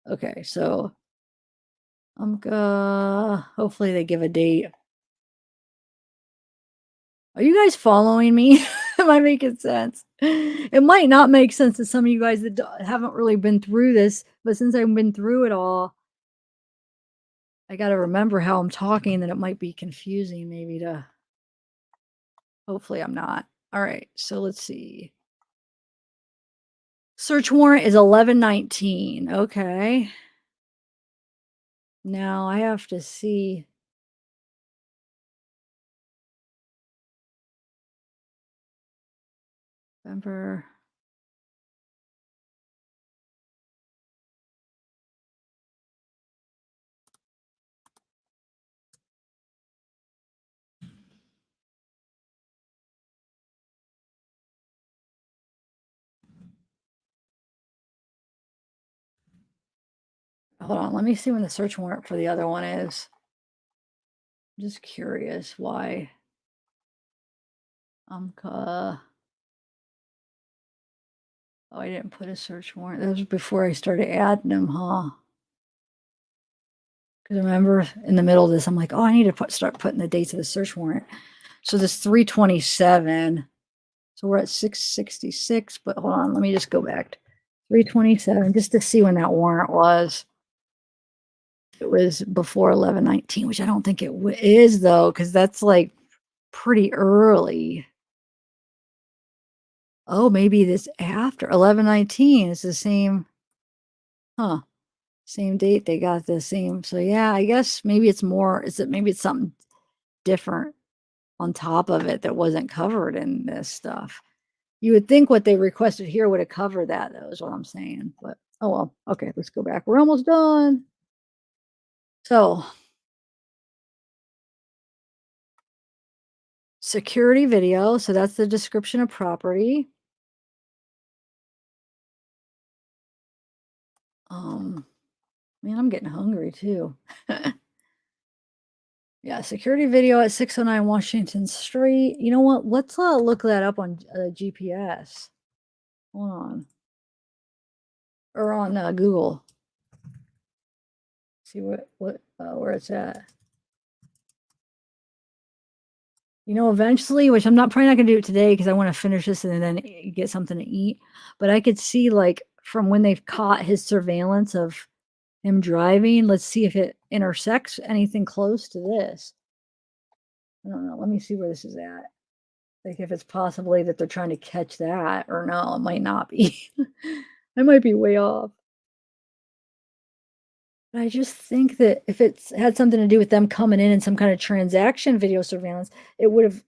Okay, so hopefully they give a date. Are you guys following me? Am I making sense? It might not make sense to some of you guys that haven't really been through this, but since I've been through it all, I got to remember how I'm talking, that it might be confusing maybe to, hopefully I'm not. All right, so let's see. Search warrant is 11/19. Okay. Now I have to see. November. Hold on, let me see when the search warrant for the other one is. I'm just curious why. Oh, I didn't put a search warrant. That was before I started adding them, huh? Because remember, in the middle of this, I'm like, oh, I need to start putting the dates of the search warrant. So this 3/27. So we're at 6/66, but hold on, let me just go back to 3/27 just to see when that warrant was. It was before 11/19, which I don't think it is though, because that's like pretty early. Oh, maybe this after 11/19 is the same. Huh? Same date. They got the same. So yeah, I guess maybe it's more. Maybe it's something different on top of it that wasn't covered in this stuff. You would think what they requested here would have covered that, though, is what I'm saying. But oh well. Okay, let's go back. We're almost done. So security video. So that's the description of property. Man, I'm getting hungry too. Yeah, security video at 609 Washington Street. You know what? Let's look that up on GPS. Hold on. Or on Google. See where it's at. Eventually, which I'm probably not gonna do it today because I want to finish this and then get something to eat. But I could see, like, from when they've caught his surveillance of him driving. Let's see if it intersects anything close to this. I don't know. Let me see where this is at. Like, if it's possibly that they're trying to catch that, or no, it might not be. I might be way off. But I just think that if it's had something to do with them coming in and some kind of transaction video surveillance, they would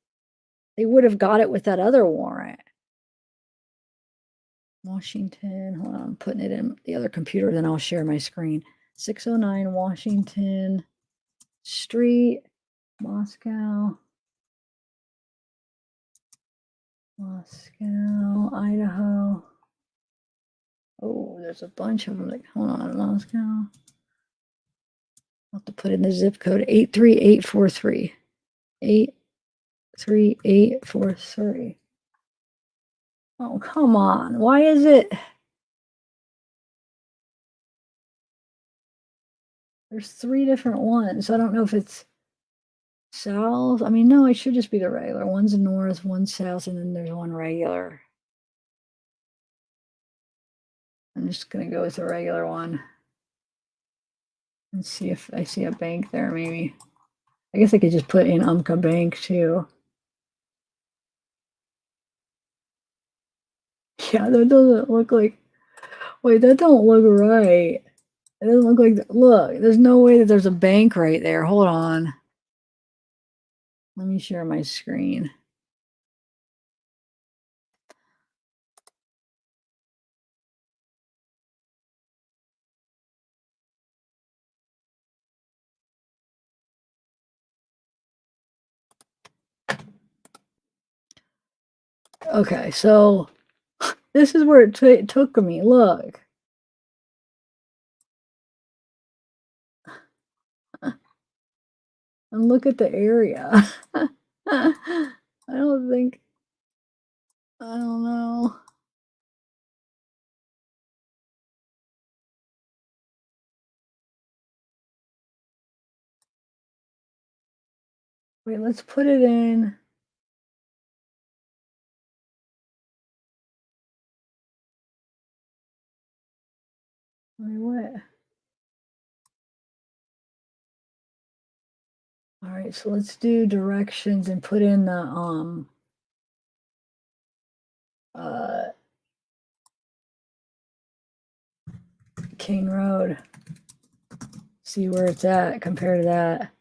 have got it with that other warrant. Washington, hold on, I'm putting it in the other computer, then I'll share my screen. 609 Washington Street, Moscow, Idaho. Oh, there's a bunch of them. Like, hold on, Moscow. I'll have to put in the zip code 83843. 83843. Oh, come on. Why is it? There's 3 different ones. I don't know if it's south. I mean, no, it should just be the regular. One's north, one's south, and then there's one regular. I'm just gonna go with the regular one and see if I see a bank there, maybe. I guess I could just put in Umka Bank too. Yeah, that doesn't look like. Wait, that don't look right. It doesn't look like look, there's no way that there's a bank right there. Hold on. Let me share my screen. Okay, so this is where it took me. Look. And look at the area. I don't think I don't know. Wait, let's put it in. Wait, what? All right, so let's do directions and put in the uh King Road. See where it's at compared to that.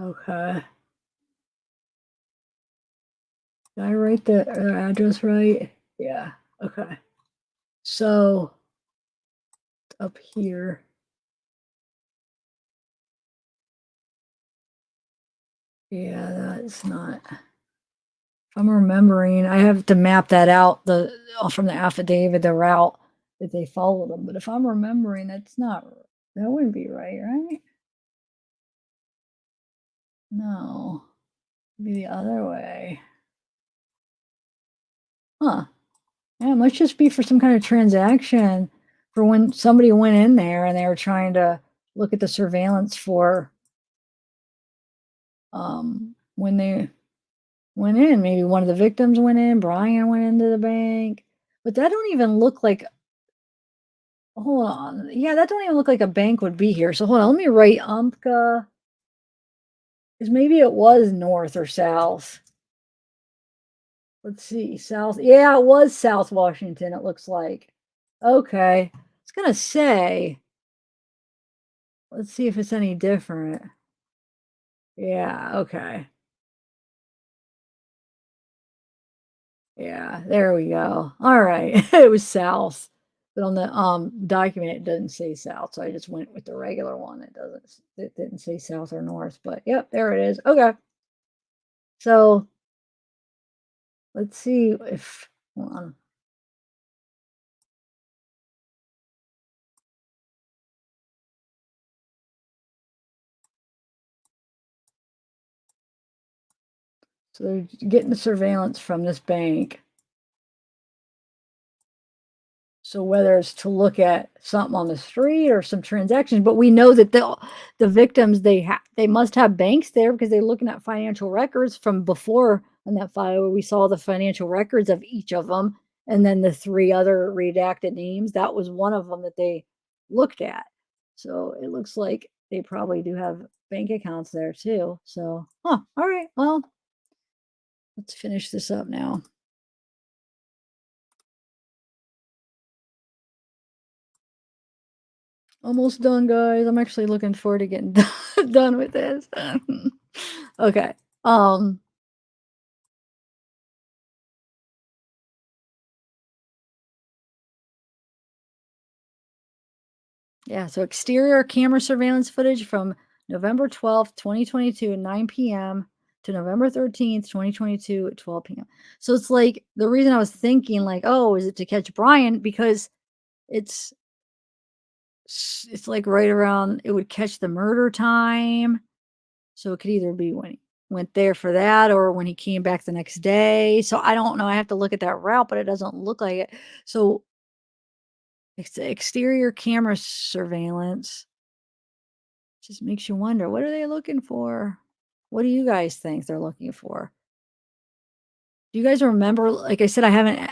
Okay. Did I write the address right? Yeah. Okay. So up here. Yeah, that's not. If I'm remembering, I have to map that out from the affidavit, the route that they followed them. But if I'm remembering, that's not. That wouldn't be right, right? No, it'd be the other way. Huh. Yeah, it must just be for some kind of transaction for when somebody went in there and they were trying to look at the surveillance for when they went in. Maybe one of the victims went in, Brian went into the bank. But that don't even look like hold on. Yeah, that don't even look like a bank would be here. So hold on, let me write Umpqua. Because maybe it was north or south. Let's see, south. Yeah, it was South Washington, it looks like. Okay. I was gonna say, let's see if it's any different. Yeah, okay. Yeah, there we go. All right. It was south. But on the document it doesn't say south, so I just went with the regular one. It didn't say south or north, but yep, there it is. Okay. So let's see if hold on. So they're getting the surveillance from this bank. So whether it's to look at something on the street or some transactions, but we know that the victims they must have banks there because they're looking at financial records from before on that file where we saw the financial records of each of them, and then the three other redacted names. That was one of them that they looked at. So it looks like they probably do have bank accounts there too. So, huh, all right, well, let's finish this up now. Almost done, guys. I'm actually looking forward to getting done with this. Okay. Um, yeah, so exterior camera surveillance footage from November 12th, 2022 at 9 p.m. to November 13th, 2022 at 12 p.m. So it's like the reason I was thinking like, oh, is it to catch Brian? Because it's it's like right around it would catch the murder time. So it could either be when he went there for that or when he came back the next day. So I don't know. I have to look at that route, but it doesn't look like it. So exterior camera surveillance just makes you wonder, what are they looking for? What do you guys think they're looking for? Do you guys remember? Like I said, I haven't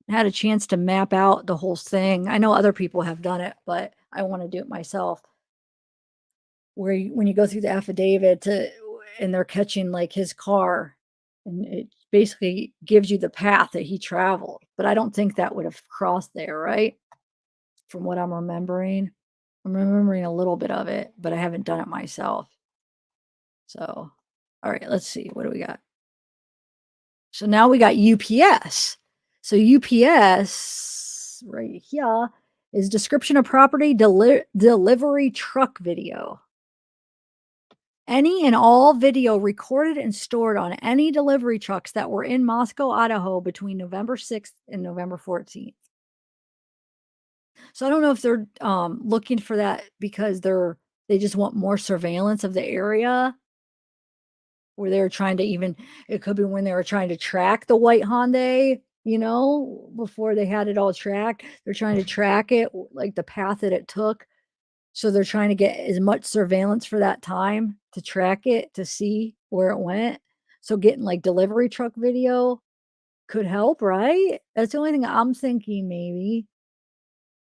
had a chance to map out the whole thing. I know other people have done it, but I want to do it myself. Where when you go through the affidavit and they're catching like his car and it basically gives you the path that he traveled, but I don't think that would have crossed there, right? From what I'm remembering. I'm remembering a little bit of it, but I haven't done it myself. So, all right, let's see. What do we got? So now we got UPS. So UPS right here is description of property delivery truck video. Any and all video recorded and stored on any delivery trucks that were in Moscow, Idaho between November 6th and November 14th. So I don't know if they're looking for that because they just want more surveillance of the area, where they're trying to even it could be when they were trying to track the white Hyundai, before they had it all tracked. They're trying to track it, like the path that it took. So they're trying to get as much surveillance for that time to track it to see where it went. So getting like delivery truck video could help, right? That's the only thing I'm thinking maybe.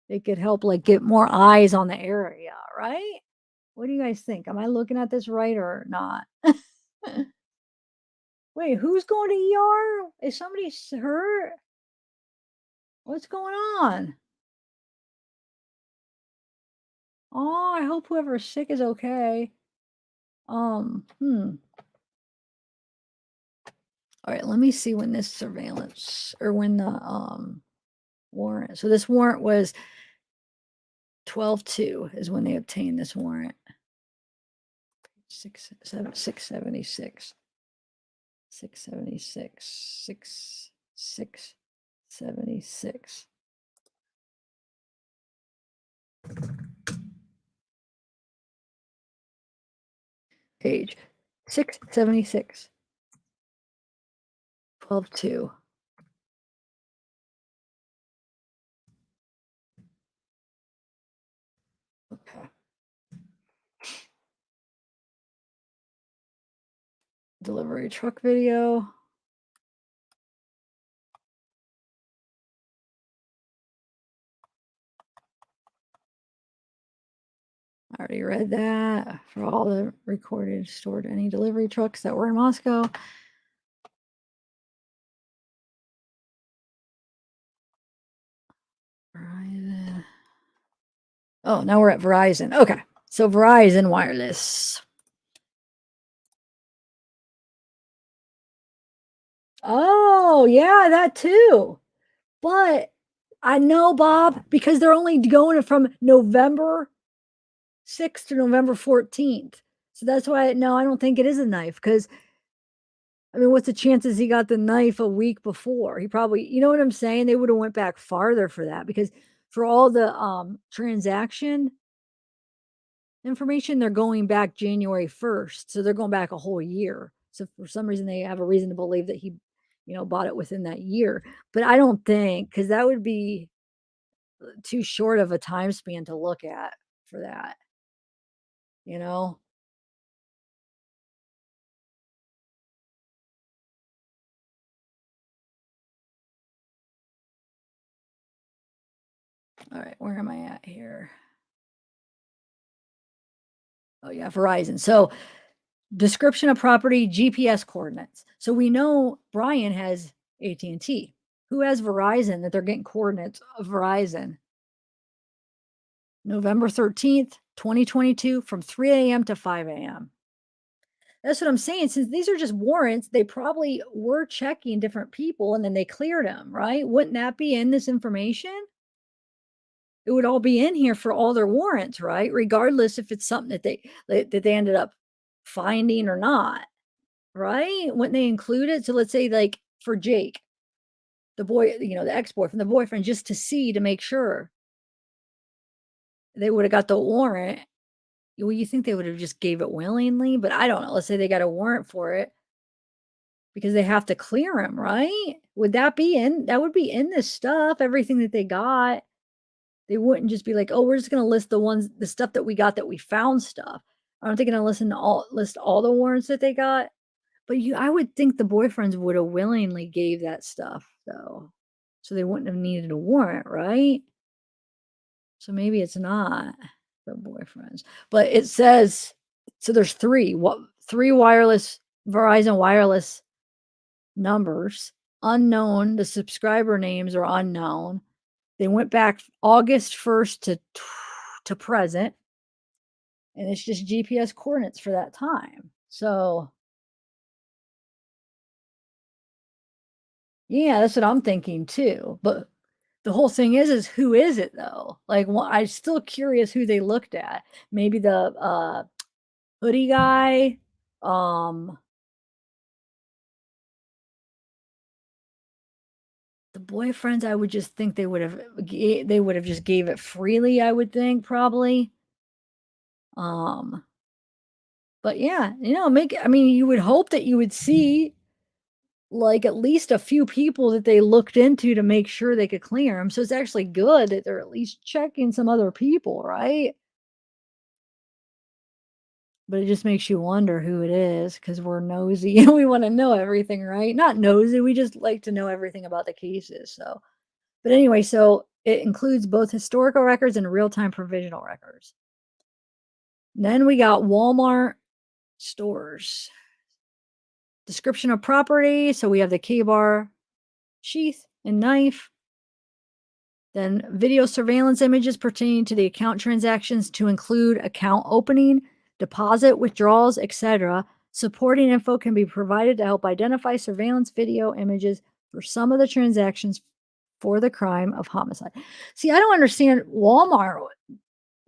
It could help like get more eyes on the area, right? What do you guys think? Am I looking at this right or not? Wait, who's going to ER? Is somebody hurt? What's going on? Oh, I hope whoever's sick is okay. Hmm. All right, let me see when this surveillance or when the warrant. So this warrant was 12/2 is when they obtained this warrant. 676. 676. Page 676. 12/2. Okay. Delivery truck video. I already read that. For all the recorded, stored any delivery trucks that were in Moscow. Verizon. Oh, now we're at Verizon. Okay. So Verizon Wireless. Oh, yeah, that too. But I know, Bob, because they're only going from November 6th to November 14th. So that's why no, I don't think it is a knife because I mean, what's the chances he got the knife a week before? He probably, you know what I'm saying? They would have went back farther for that because for all the transaction information, they're going back January 1st. So they're going back a whole year. So for some reason they have a reason to believe that he, bought it within that year. But I don't think because that would be too short of a time span to look at for that, you know? All right, where am I at here? Oh yeah, Verizon. So description of property, GPS coordinates. So we know Brian has AT&T. Who has Verizon that they're getting coordinates of Verizon? November 13th, 2022 from 3 a.m. to 5 a.m. That's what I'm saying. Since these are just warrants, they probably were checking different people and then they cleared them, right? Wouldn't that be in this information? It would all be in here for all their warrants, right? Regardless if it's something that they ended up finding or not, right? Wouldn't they include it? So let's say like for Jake, the boy, the ex-boyfriend, the boyfriend, just to see to make sure they would have got the warrant. Well, you think they would have just gave it willingly, but I don't know. Let's say they got a warrant for it because they have to clear him, right? Would that be in? That would be in this stuff, everything that they got. They wouldn't just be like, "Oh, we're just gonna list the stuff that we got that we found stuff." Aren't they gonna list all the warrants that they got? But I would think the boyfriends would have willingly gave that stuff though, so they wouldn't have needed a warrant, right? So maybe it's not the boyfriends, but it says so. There's three. What three wireless Verizon wireless numbers, unknown. The subscriber names are unknown. They went back August 1st to present, and it's just GPS coordinates for that time. So, yeah, that's what I'm thinking too. But the whole thing is who is it though? Like, I'm still curious who they looked at. Maybe the hoodie guy. Um, the boyfriends, I would just think they would have just gave it freely. I would think probably. Um, but yeah, I mean, you would hope that you would see like at least a few people that they looked into to make sure they could clear them. So it's actually good that they're at least checking some other people, right? But it just makes you wonder who it is because we're nosy and we want to know everything, right? Not nosy, we just like to know everything about the cases. So, but anyway, so it includes both historical records and real time provisional records. Then we got Walmart stores. Description of property. So we have the K-bar sheath and knife. Then video surveillance images pertaining to the account transactions to include account opening, deposit withdrawals, etc. Supporting info can be provided to help identify surveillance video images for some of the transactions for the crime of homicide. See, I don't understand Walmart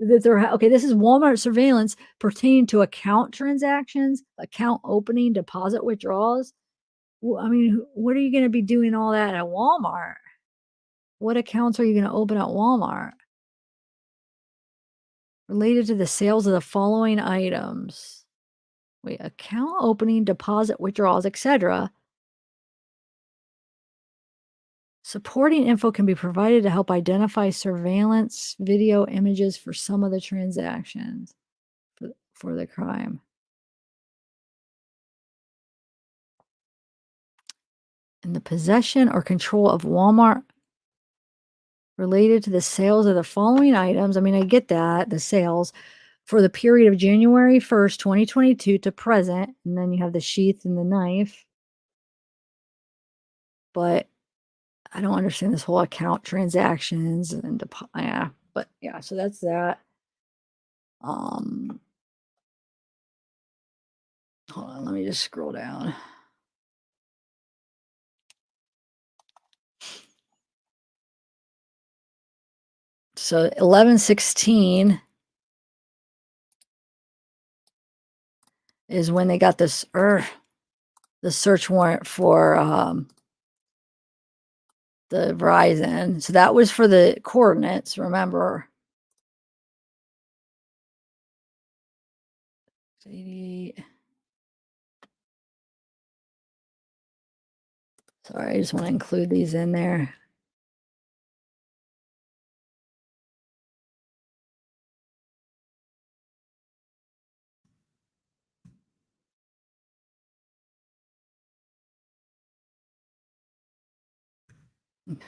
that they're okay. This is Walmart surveillance pertaining to account transactions, account opening, deposit withdrawals. I mean, what are you going to be doing all that at Walmart? What accounts are you going to open at Walmart? Related to the sales of the following items. Wait, account opening, deposit withdrawals, etc. Supporting info can be provided to help identify surveillance video images for some of the transactions for the crime. In the possession or control of Walmart related to the sales of the following items. I mean, I get that, the sales for the period of January 1st, 2022 to present. And then you have the sheath and the knife. But I don't understand this whole account transactions and yeah, but yeah, so that's that. Um, hold on, let me just scroll down. So 11/16 is when they got this the search warrant for the Verizon. So that was for the coordinates, remember? 88. Sorry, I just want to include these in there. Okay.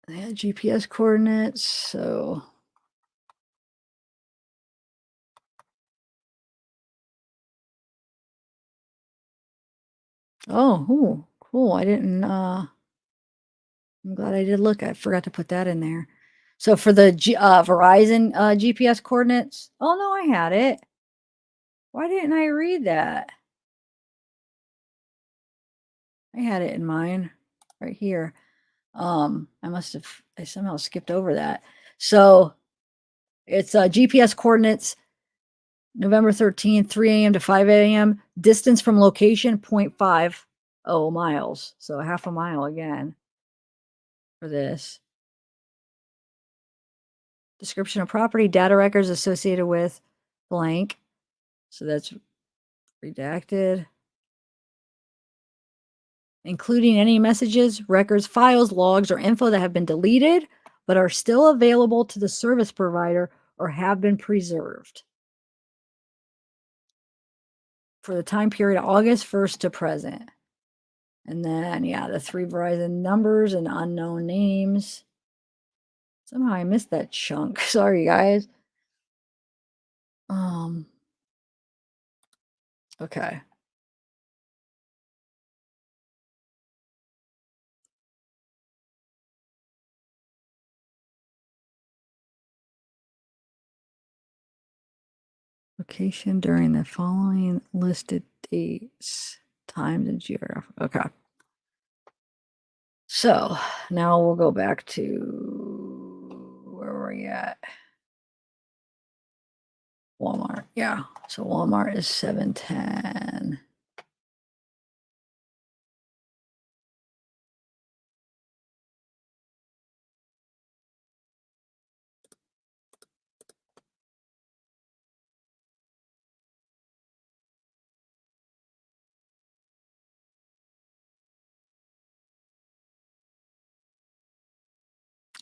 They had GPS coordinates, so oh, ooh, cool. I didn't I'm glad I did look. I forgot to put that in there. So for the Verizon GPS coordinates, oh no, I had it. Why didn't I read that? I had it in mine right here. I somehow skipped over that. So it's GPS coordinates November 13th, 3 a.m. to 5 a.m. Distance from location 0.50 miles. So half a mile again for this. Description of property, data records associated with blank. So that's redacted. Including any messages, records, files, logs, or info that have been deleted but are still available to the service provider or have been preserved for the time period August 1st to present. And then, yeah, the 3 Verizon numbers and unknown names. Somehow I missed that chunk. Sorry, guys. Okay. Location during the following listed dates, times, and geography. Okay. So now we'll go back to where were we at? Walmart. Yeah. So Walmart is 710.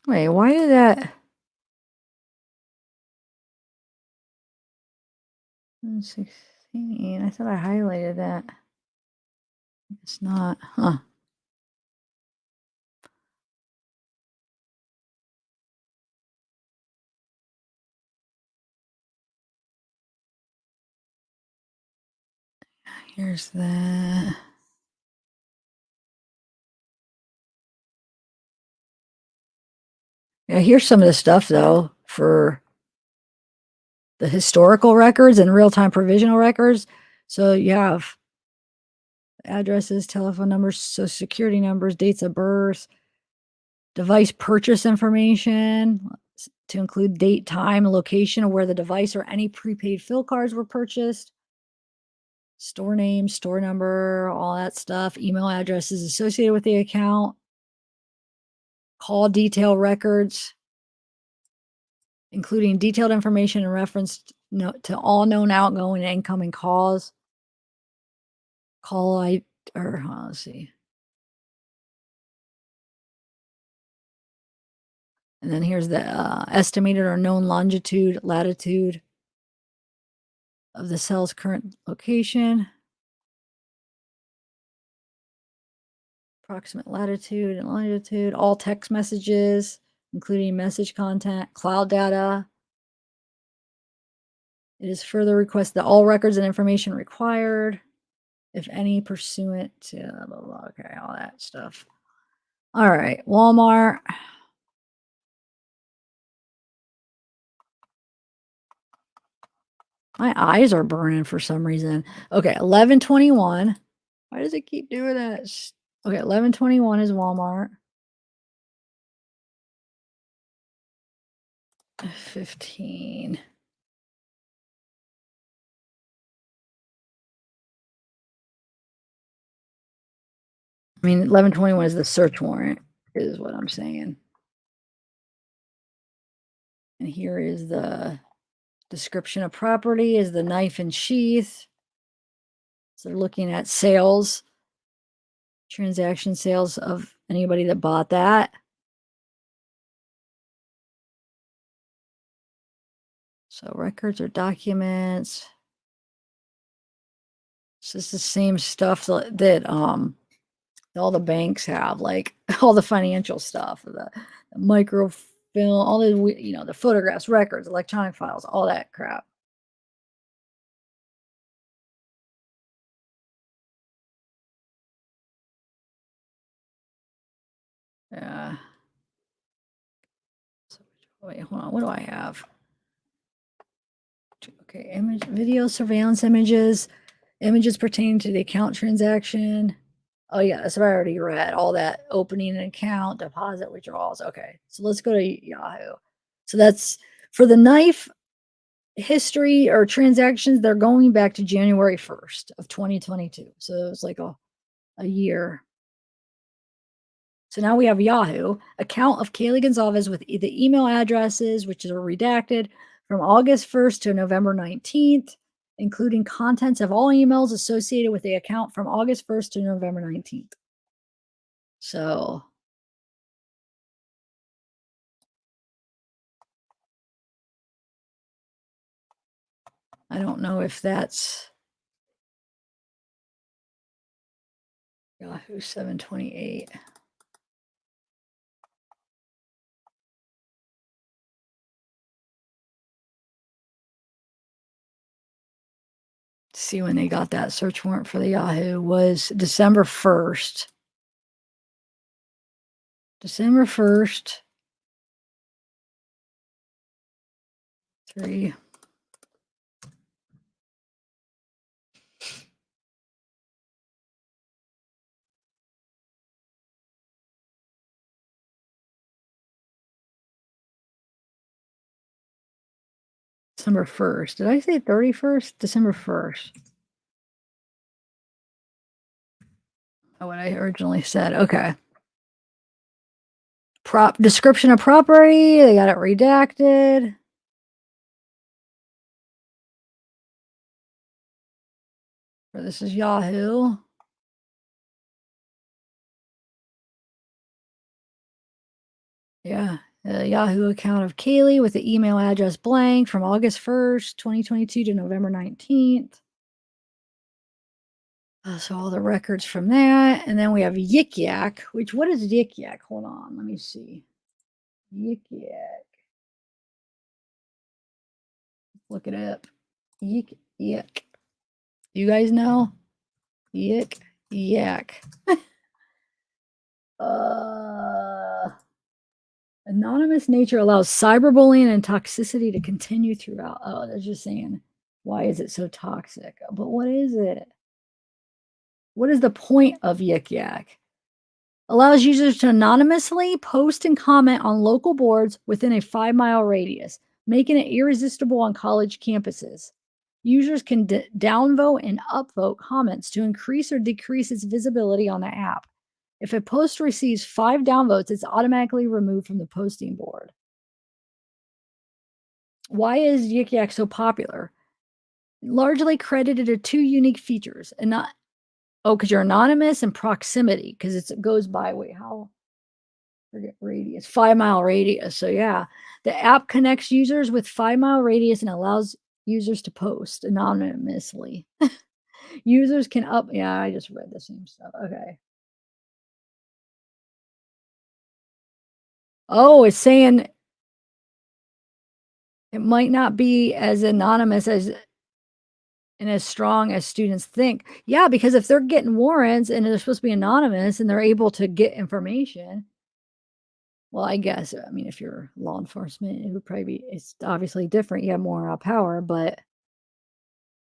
Wait, why did that 16? I thought I highlighted that. It's not, huh? Here's that. Yeah, here's some of the stuff though for the historical records and real-time provisional records. So you have addresses, telephone numbers, social security numbers, dates of birth, device purchase information to include date, time, location of where the device or any prepaid fill cards were purchased, store name, store number, all that stuff, email addresses associated with the account, call detail records, including detailed information in reference to all known outgoing and incoming calls. Let's see. And then here's the estimated or known longitude, latitude of the cell's current location, approximate latitude and longitude, all text messages, including message content, cloud data. It is further requested that all records and information required, if any, pursuant to blah, blah, okay, all that stuff. All right, Walmart. My eyes are burning for some reason. Okay, 1121. Why does it keep doing that? Okay, 1121 is Walmart. 15. I mean, 1121 is the search warrant, is what I'm saying. And here is the description of property, is the knife and sheath. So they're looking at sales, transaction sales of anybody that bought that. So records or documents. So it's the same stuff that all the banks have, like all the financial stuff, the microfilm, all the the photographs, records, electronic files, all that crap. Yeah. So, wait, hold on. What do I have? Okay, image, video surveillance images, images pertaining to the account transaction. Oh yeah, that's what I already read. All that opening an account, deposit withdrawals. Okay, so let's go to Yahoo. So that's for the knife history or transactions. They're going back to January 1st of 2022. So it's like a year. So now we have Yahoo, account of Kaylee Gonzalez with the email addresses, which are redacted from August 1st to November 19th, including contents of all emails associated with the account from August 1st to November 19th. So I don't know if that's Yahoo 728. see when they got that search warrant for the Yahoo was December 1st. December 1st. 3. December 1st. Did I say 31st? December 1st. Oh, what I originally said. Okay. Description of property. They got it redacted. This is Yahoo. Yeah. The Yahoo account of Kaylee with the email address blank from August 1st, 2022 to November 19th. So all the records from that. And then we have Yik Yak, which, what is Yik Yak? Hold on. Let me see. Yik Yak. Look it up. Yik Yak. You guys know? Yik Yak. Anonymous nature allows cyberbullying and toxicity to continue throughout. Oh, they're just saying, why is it so toxic? But what is it? What is the point of Yik Yak? Allows users to anonymously post and comment on local boards within a 5-mile radius, making it irresistible on college campuses. Users can downvote and upvote comments to increase or decrease its visibility on the app. If a post receives 5 downvotes, it's automatically removed from the posting board. Why is Yik Yak so popular? Largely credited to 2 unique features. And not, because you're anonymous, and proximity, because it goes by, forget radius, 5-mile radius. So yeah, the app connects users with 5-mile radius and allows users to post anonymously. Users can yeah, I just read the same stuff. Okay. Oh, it's saying it might not be as anonymous as and as strong as students think. Yeah, because if they're getting warrants and they're supposed to be anonymous and they're able to get information, well, I guess, I mean, if you're law enforcement, it would probably be, it's obviously different. You have more power, but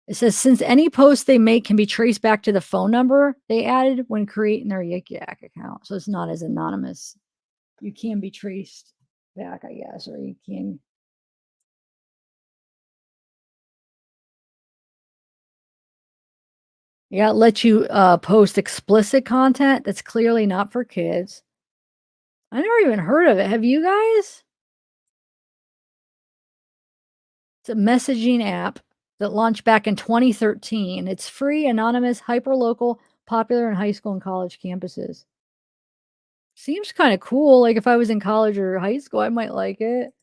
it says since any post they make can be traced back to the phone number they added when creating their Yik Yak account. So it's not as anonymous. You can be traced back, I guess, or you can. Yeah, it lets you post explicit content that's clearly not for kids. I never even heard of it. Have you guys? It's a messaging app that launched back in 2013. It's free, anonymous, hyper-local, popular in high school and college campuses. Seems kind of cool. Like if I was in college or high school, I might like it.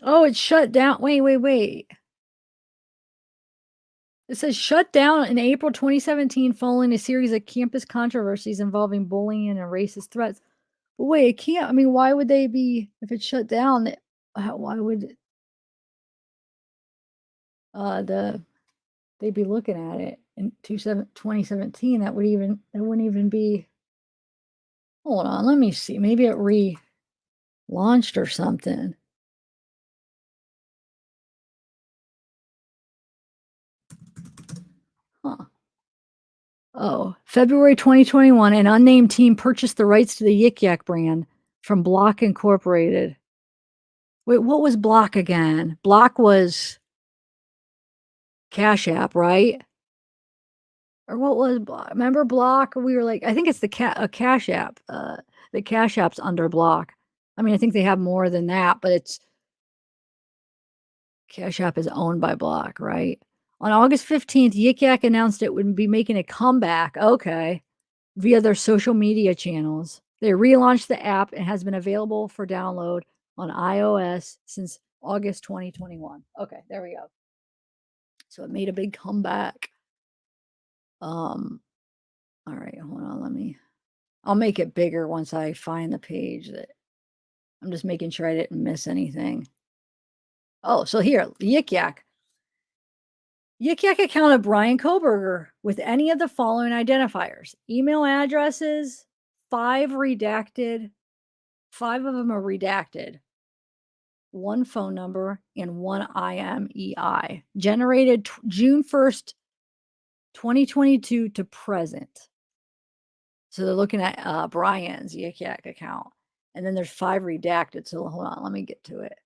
Oh, it's shut down. Wait. It says shut down in April 2017 following a series of campus controversies involving bullying and racist threats. But wait, it can't. I mean, why would they be, if it's shut down? Why would they'd be looking at it in 2017? That wouldn't even be. Hold on, let me see. Maybe it relaunched or something. Huh. Oh, February 2021, an unnamed team purchased the rights to the Yik Yak brand from Block Incorporated. Wait, what was Block again? Block was Cash App, right? Or what was Block? Remember Block? We were like, I think it's the Cash App. The Cash App's under Block. I mean, I think they have more than that, but it's Cash App is owned by Block, right? On August 15th, Yik Yak announced it would be making a comeback. Okay. Via their social media channels. They relaunched the app and has been available for download on iOS since August 2021. Okay, there we go. So it made a big comeback. All right, hold on, I'll make it bigger once I find the page that I'm just making sure I didn't miss anything. Oh, so here, Yik Yak. Yik Yak account of Brian Koberger with any of the following identifiers: email addresses, 5 redacted, 5 of them are redacted, 1 phone number, and 1 IMEI. Generated June 1st, 2022 to present. So they're looking at Brian's Yik Yak account. And then there's 5 redacted. So hold on, let me get to it.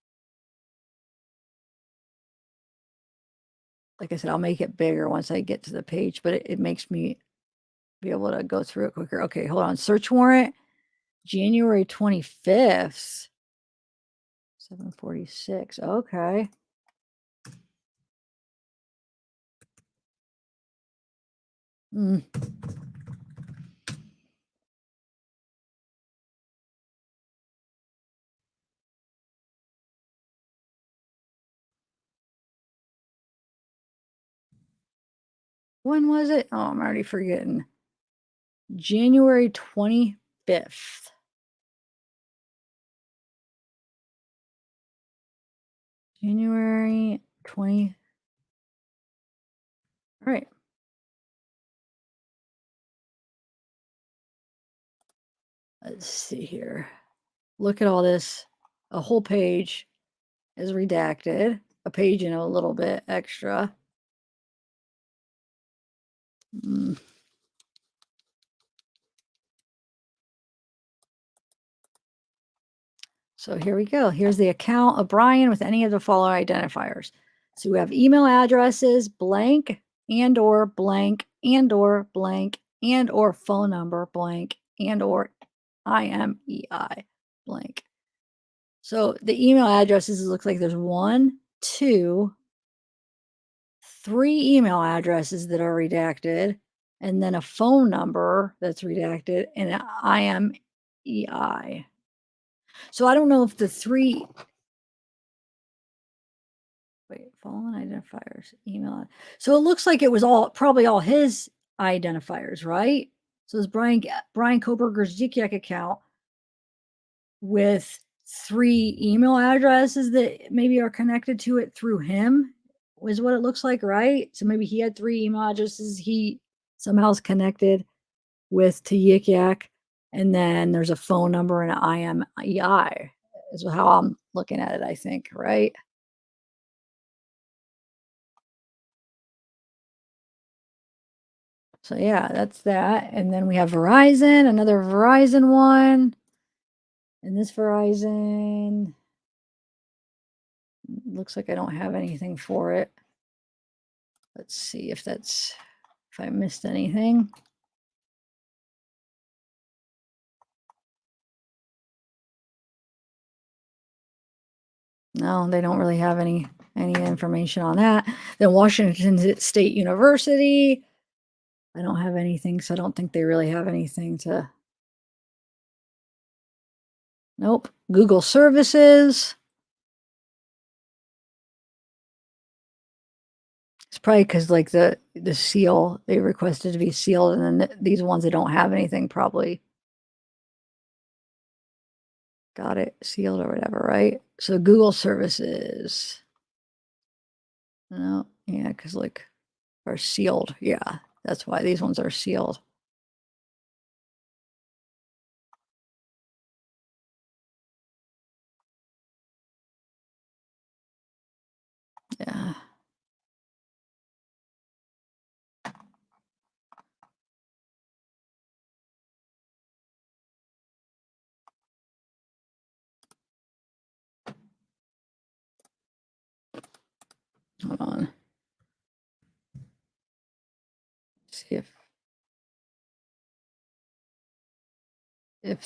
Like I said, I'll make it bigger once I get to the page, but it makes me be able to go through it quicker. Okay, hold on. Search warrant, January 25th, 7:46. Okay. Mm. When was it? Oh, I'm already forgetting. January 25th. January 20. All right. Let's see here. Look at all this. A whole page is redacted. A page and a little bit extra. Mm. So here we go. Here's the account of Brian with any of the following identifiers. So we have email addresses, blank, and or blank, and or blank, and or phone number, blank, and or IMEI, blank. So the email addresses, it looks like there's 1, 2, 3 email addresses that are redacted, and then a phone number that's redacted, and an IMEI. So I don't know if the 3 wait, following identifiers, email. So it looks like it was probably all his identifiers, right? So it's Brian Koberger's Yik Yak account with 3 email addresses that maybe are connected to it through him, is what it looks like, right? So maybe he had 3 email addresses he somehow is connected with to Yik Yak, and then there's a phone number and an IMEI is how I'm looking at it, I think, right? So yeah, that's that. And then we have Verizon, another Verizon one. And this Verizon looks like I don't have anything for it. Let's see if I missed anything. No, they don't really have any information on that. Then Washington State University, I don't have anything, so I don't think they really have anything to. Nope. Google Services. It's probably because like the seal, they requested to be sealed, and then these ones that don't have anything probably got it sealed or whatever, right? So Google Services. No, yeah, because like are sealed. Yeah, that's why these ones are sealed. Yeah. Hold on. See if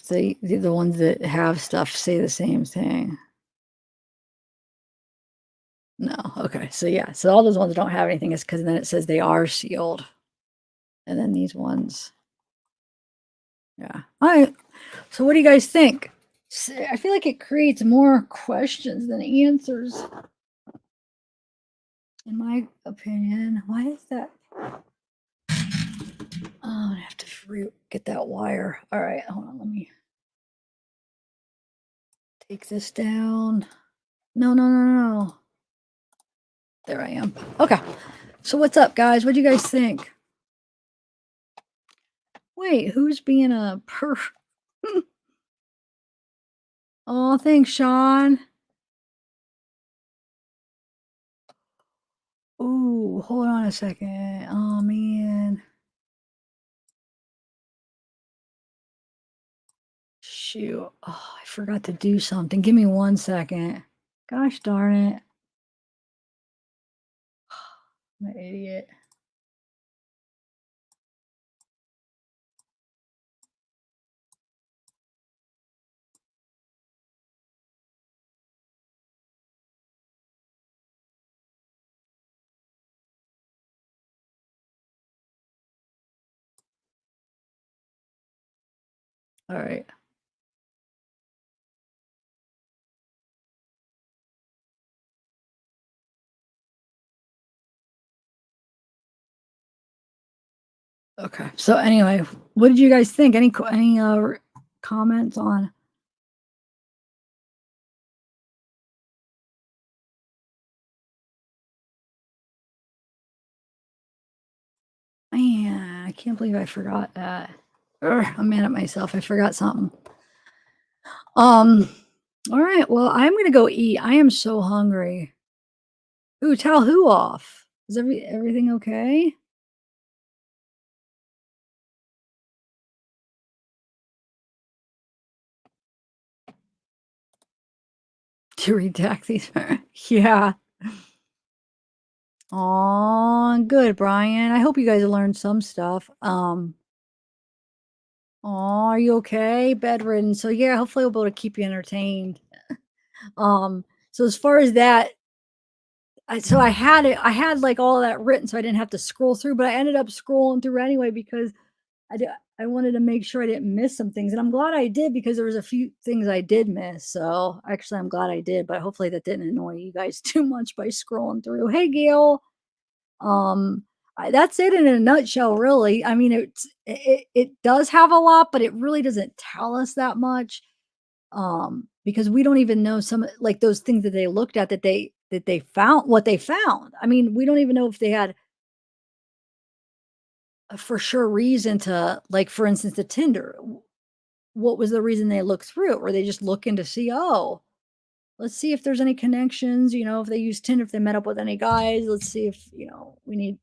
the ones that have stuff say the same thing. No. Okay. So yeah. So all those ones that don't have anything is because then it says they are sealed. And then these ones. Yeah. All right. So what do you guys think? I feel like it creates more questions than answers. In my opinion. Why is that? Oh, I have to get that wire. All right, hold on. Let me take this down. No, no, no, no. there I am. Okay. So what's up, guys? What do you guys think? Wait, who's being a perf? Oh, thanks, Sean. Ooh, hold on a second. Oh man. Shoot. Oh, I forgot to do something. Give me 1 second. Gosh darn it. I'm an idiot. All right. Okay. So anyway, what did you guys think? Any comments on? Man, I can't believe I forgot that. I'm mad at myself. I forgot something. Um. All right. Well, I'm gonna go eat. I am so hungry. Ooh, tell who off? Is everything okay? To redact these. Yeah. Oh, good, Brian. I hope you guys learned some stuff. Aw, are you okay? Bedridden. So yeah, hopefully we'll be able to keep you entertained. So as far as that, I had like all that written so I didn't have to scroll through, but I ended up scrolling through anyway because I wanted to make sure I didn't miss some things. And I'm glad I did because there was a few things I did miss. So actually I'm glad I did, but hopefully that didn't annoy you guys too much by scrolling through. Hey Gail. Um, that's it in a nutshell, really. I mean, it does have a lot, but it really doesn't tell us that much. Because we don't even know some like those things that they looked at that they found what they found. I mean, we don't even know if they had a for sure reason to like, for instance, the Tinder. What was the reason they looked through it? Were they just looking to see, oh, let's see if there's any connections, if they use Tinder, if they met up with any guys, let's see if, we need,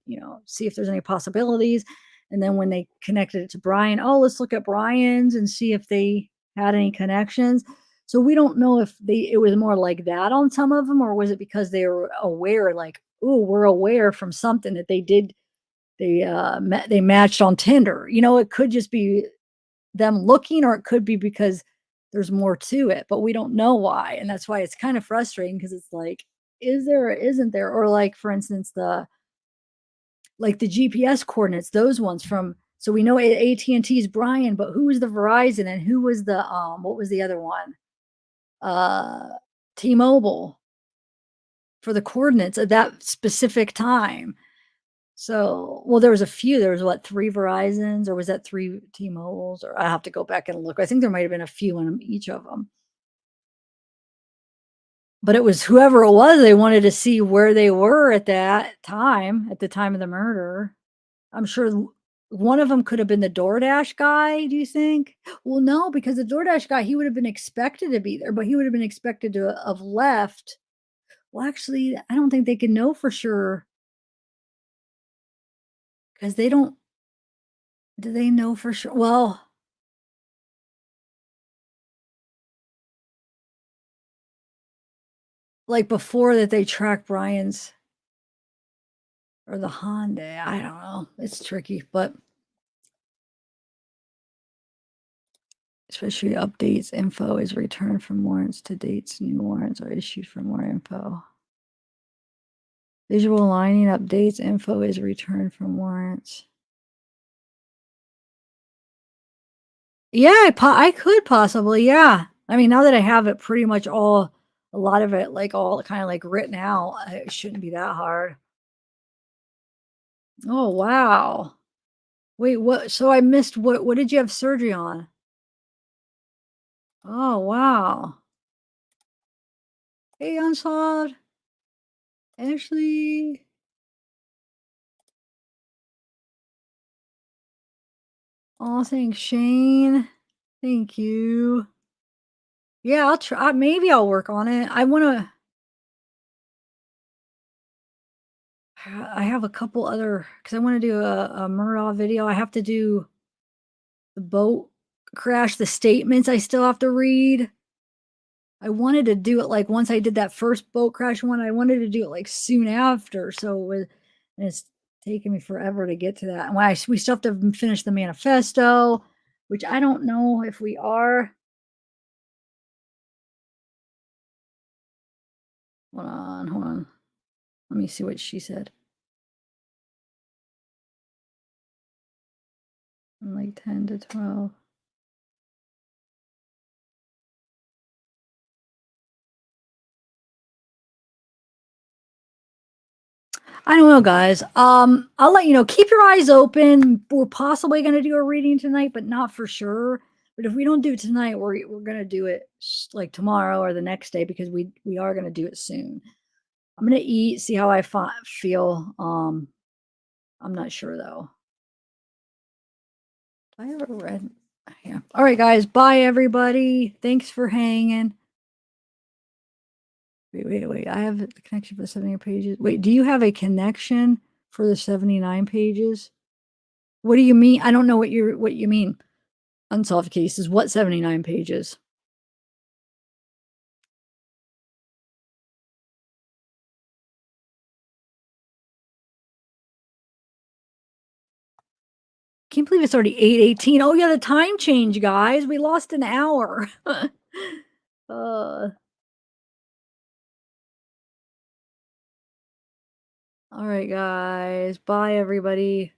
see if there's any possibilities. And then when they connected it to Brian, oh, let's look at Brian's and see if they had any connections. So we don't know if it was more like that on some of them, or was it because they were aware, like, oh, we're aware from something that they did, they matched on Tinder. It could just be them looking, or it could be because there's more to it, but we don't know why. And that's why it's kind of frustrating because it's like, is there or isn't there? Or like, for instance, the GPS coordinates, those ones from, so we know AT&T's Brian, but who was the Verizon and who was the, what was the other one? Uh, T-Mobile for the coordinates at that specific time. So, well, there was a few. There was what, 3 Verizons, or was that 3 T-Mobiles? Or I have to go back and look. I think there might have been a few in each of them. But it was whoever it was, they wanted to see where they were at that time, at the time of the murder. I'm sure one of them could have been the DoorDash guy, do you think? Well, no, because the DoorDash guy, he would have been expected to be there, but he would have been expected to have left. Well, actually, I don't think they can know for sure because they don't. Do they know for sure? Well, like before that they track Brian's or the Honda. I don't know. It's tricky, but especially updates info is returned from warrants to dates. New warrants are issued for more info. Visual aligning updates info is returned from warrants. Yeah, I could possibly, yeah. I mean, now that I have it pretty much all, a lot of it, like all kind of like written out, it shouldn't be that hard. Oh, wow. Wait, what? So I missed what did you have surgery on? Oh, wow. Hey, Unsolved. Ashley. Oh, thanks, Shane. Thank you. Yeah, I'll try. Maybe I'll work on it. I have a couple other because I want to do a Murdaugh video. I have to do the boat crash, the statements I still have to read. I wanted to do it like once I did that first boat crash one. I wanted to do it like soon after. And it's taken me forever to get to that. And we still have to finish the manifesto, which I don't know if we are. Hold on. Let me see what she said. I'm like 10 to 12. I don't know, guys. I'll let you know. Keep your eyes open. We're possibly going to do a reading tonight, but not for sure. But if we don't do it tonight, we're going to do it like tomorrow or the next day because we are going to do it soon. I'm going to eat, see how I feel. I'm not sure though. I ever read? Yeah. All right, guys. Bye, everybody. Thanks for hanging. Wait. I have the connection for the 79 pages. Wait, do you have a connection for the 79 pages? What do you mean? I don't know what you mean. Unsolved cases. What 79 pages? Can't believe it's already 8:18. Oh yeah, the time change, guys. We lost an hour. uh all right, guys. Bye, everybody.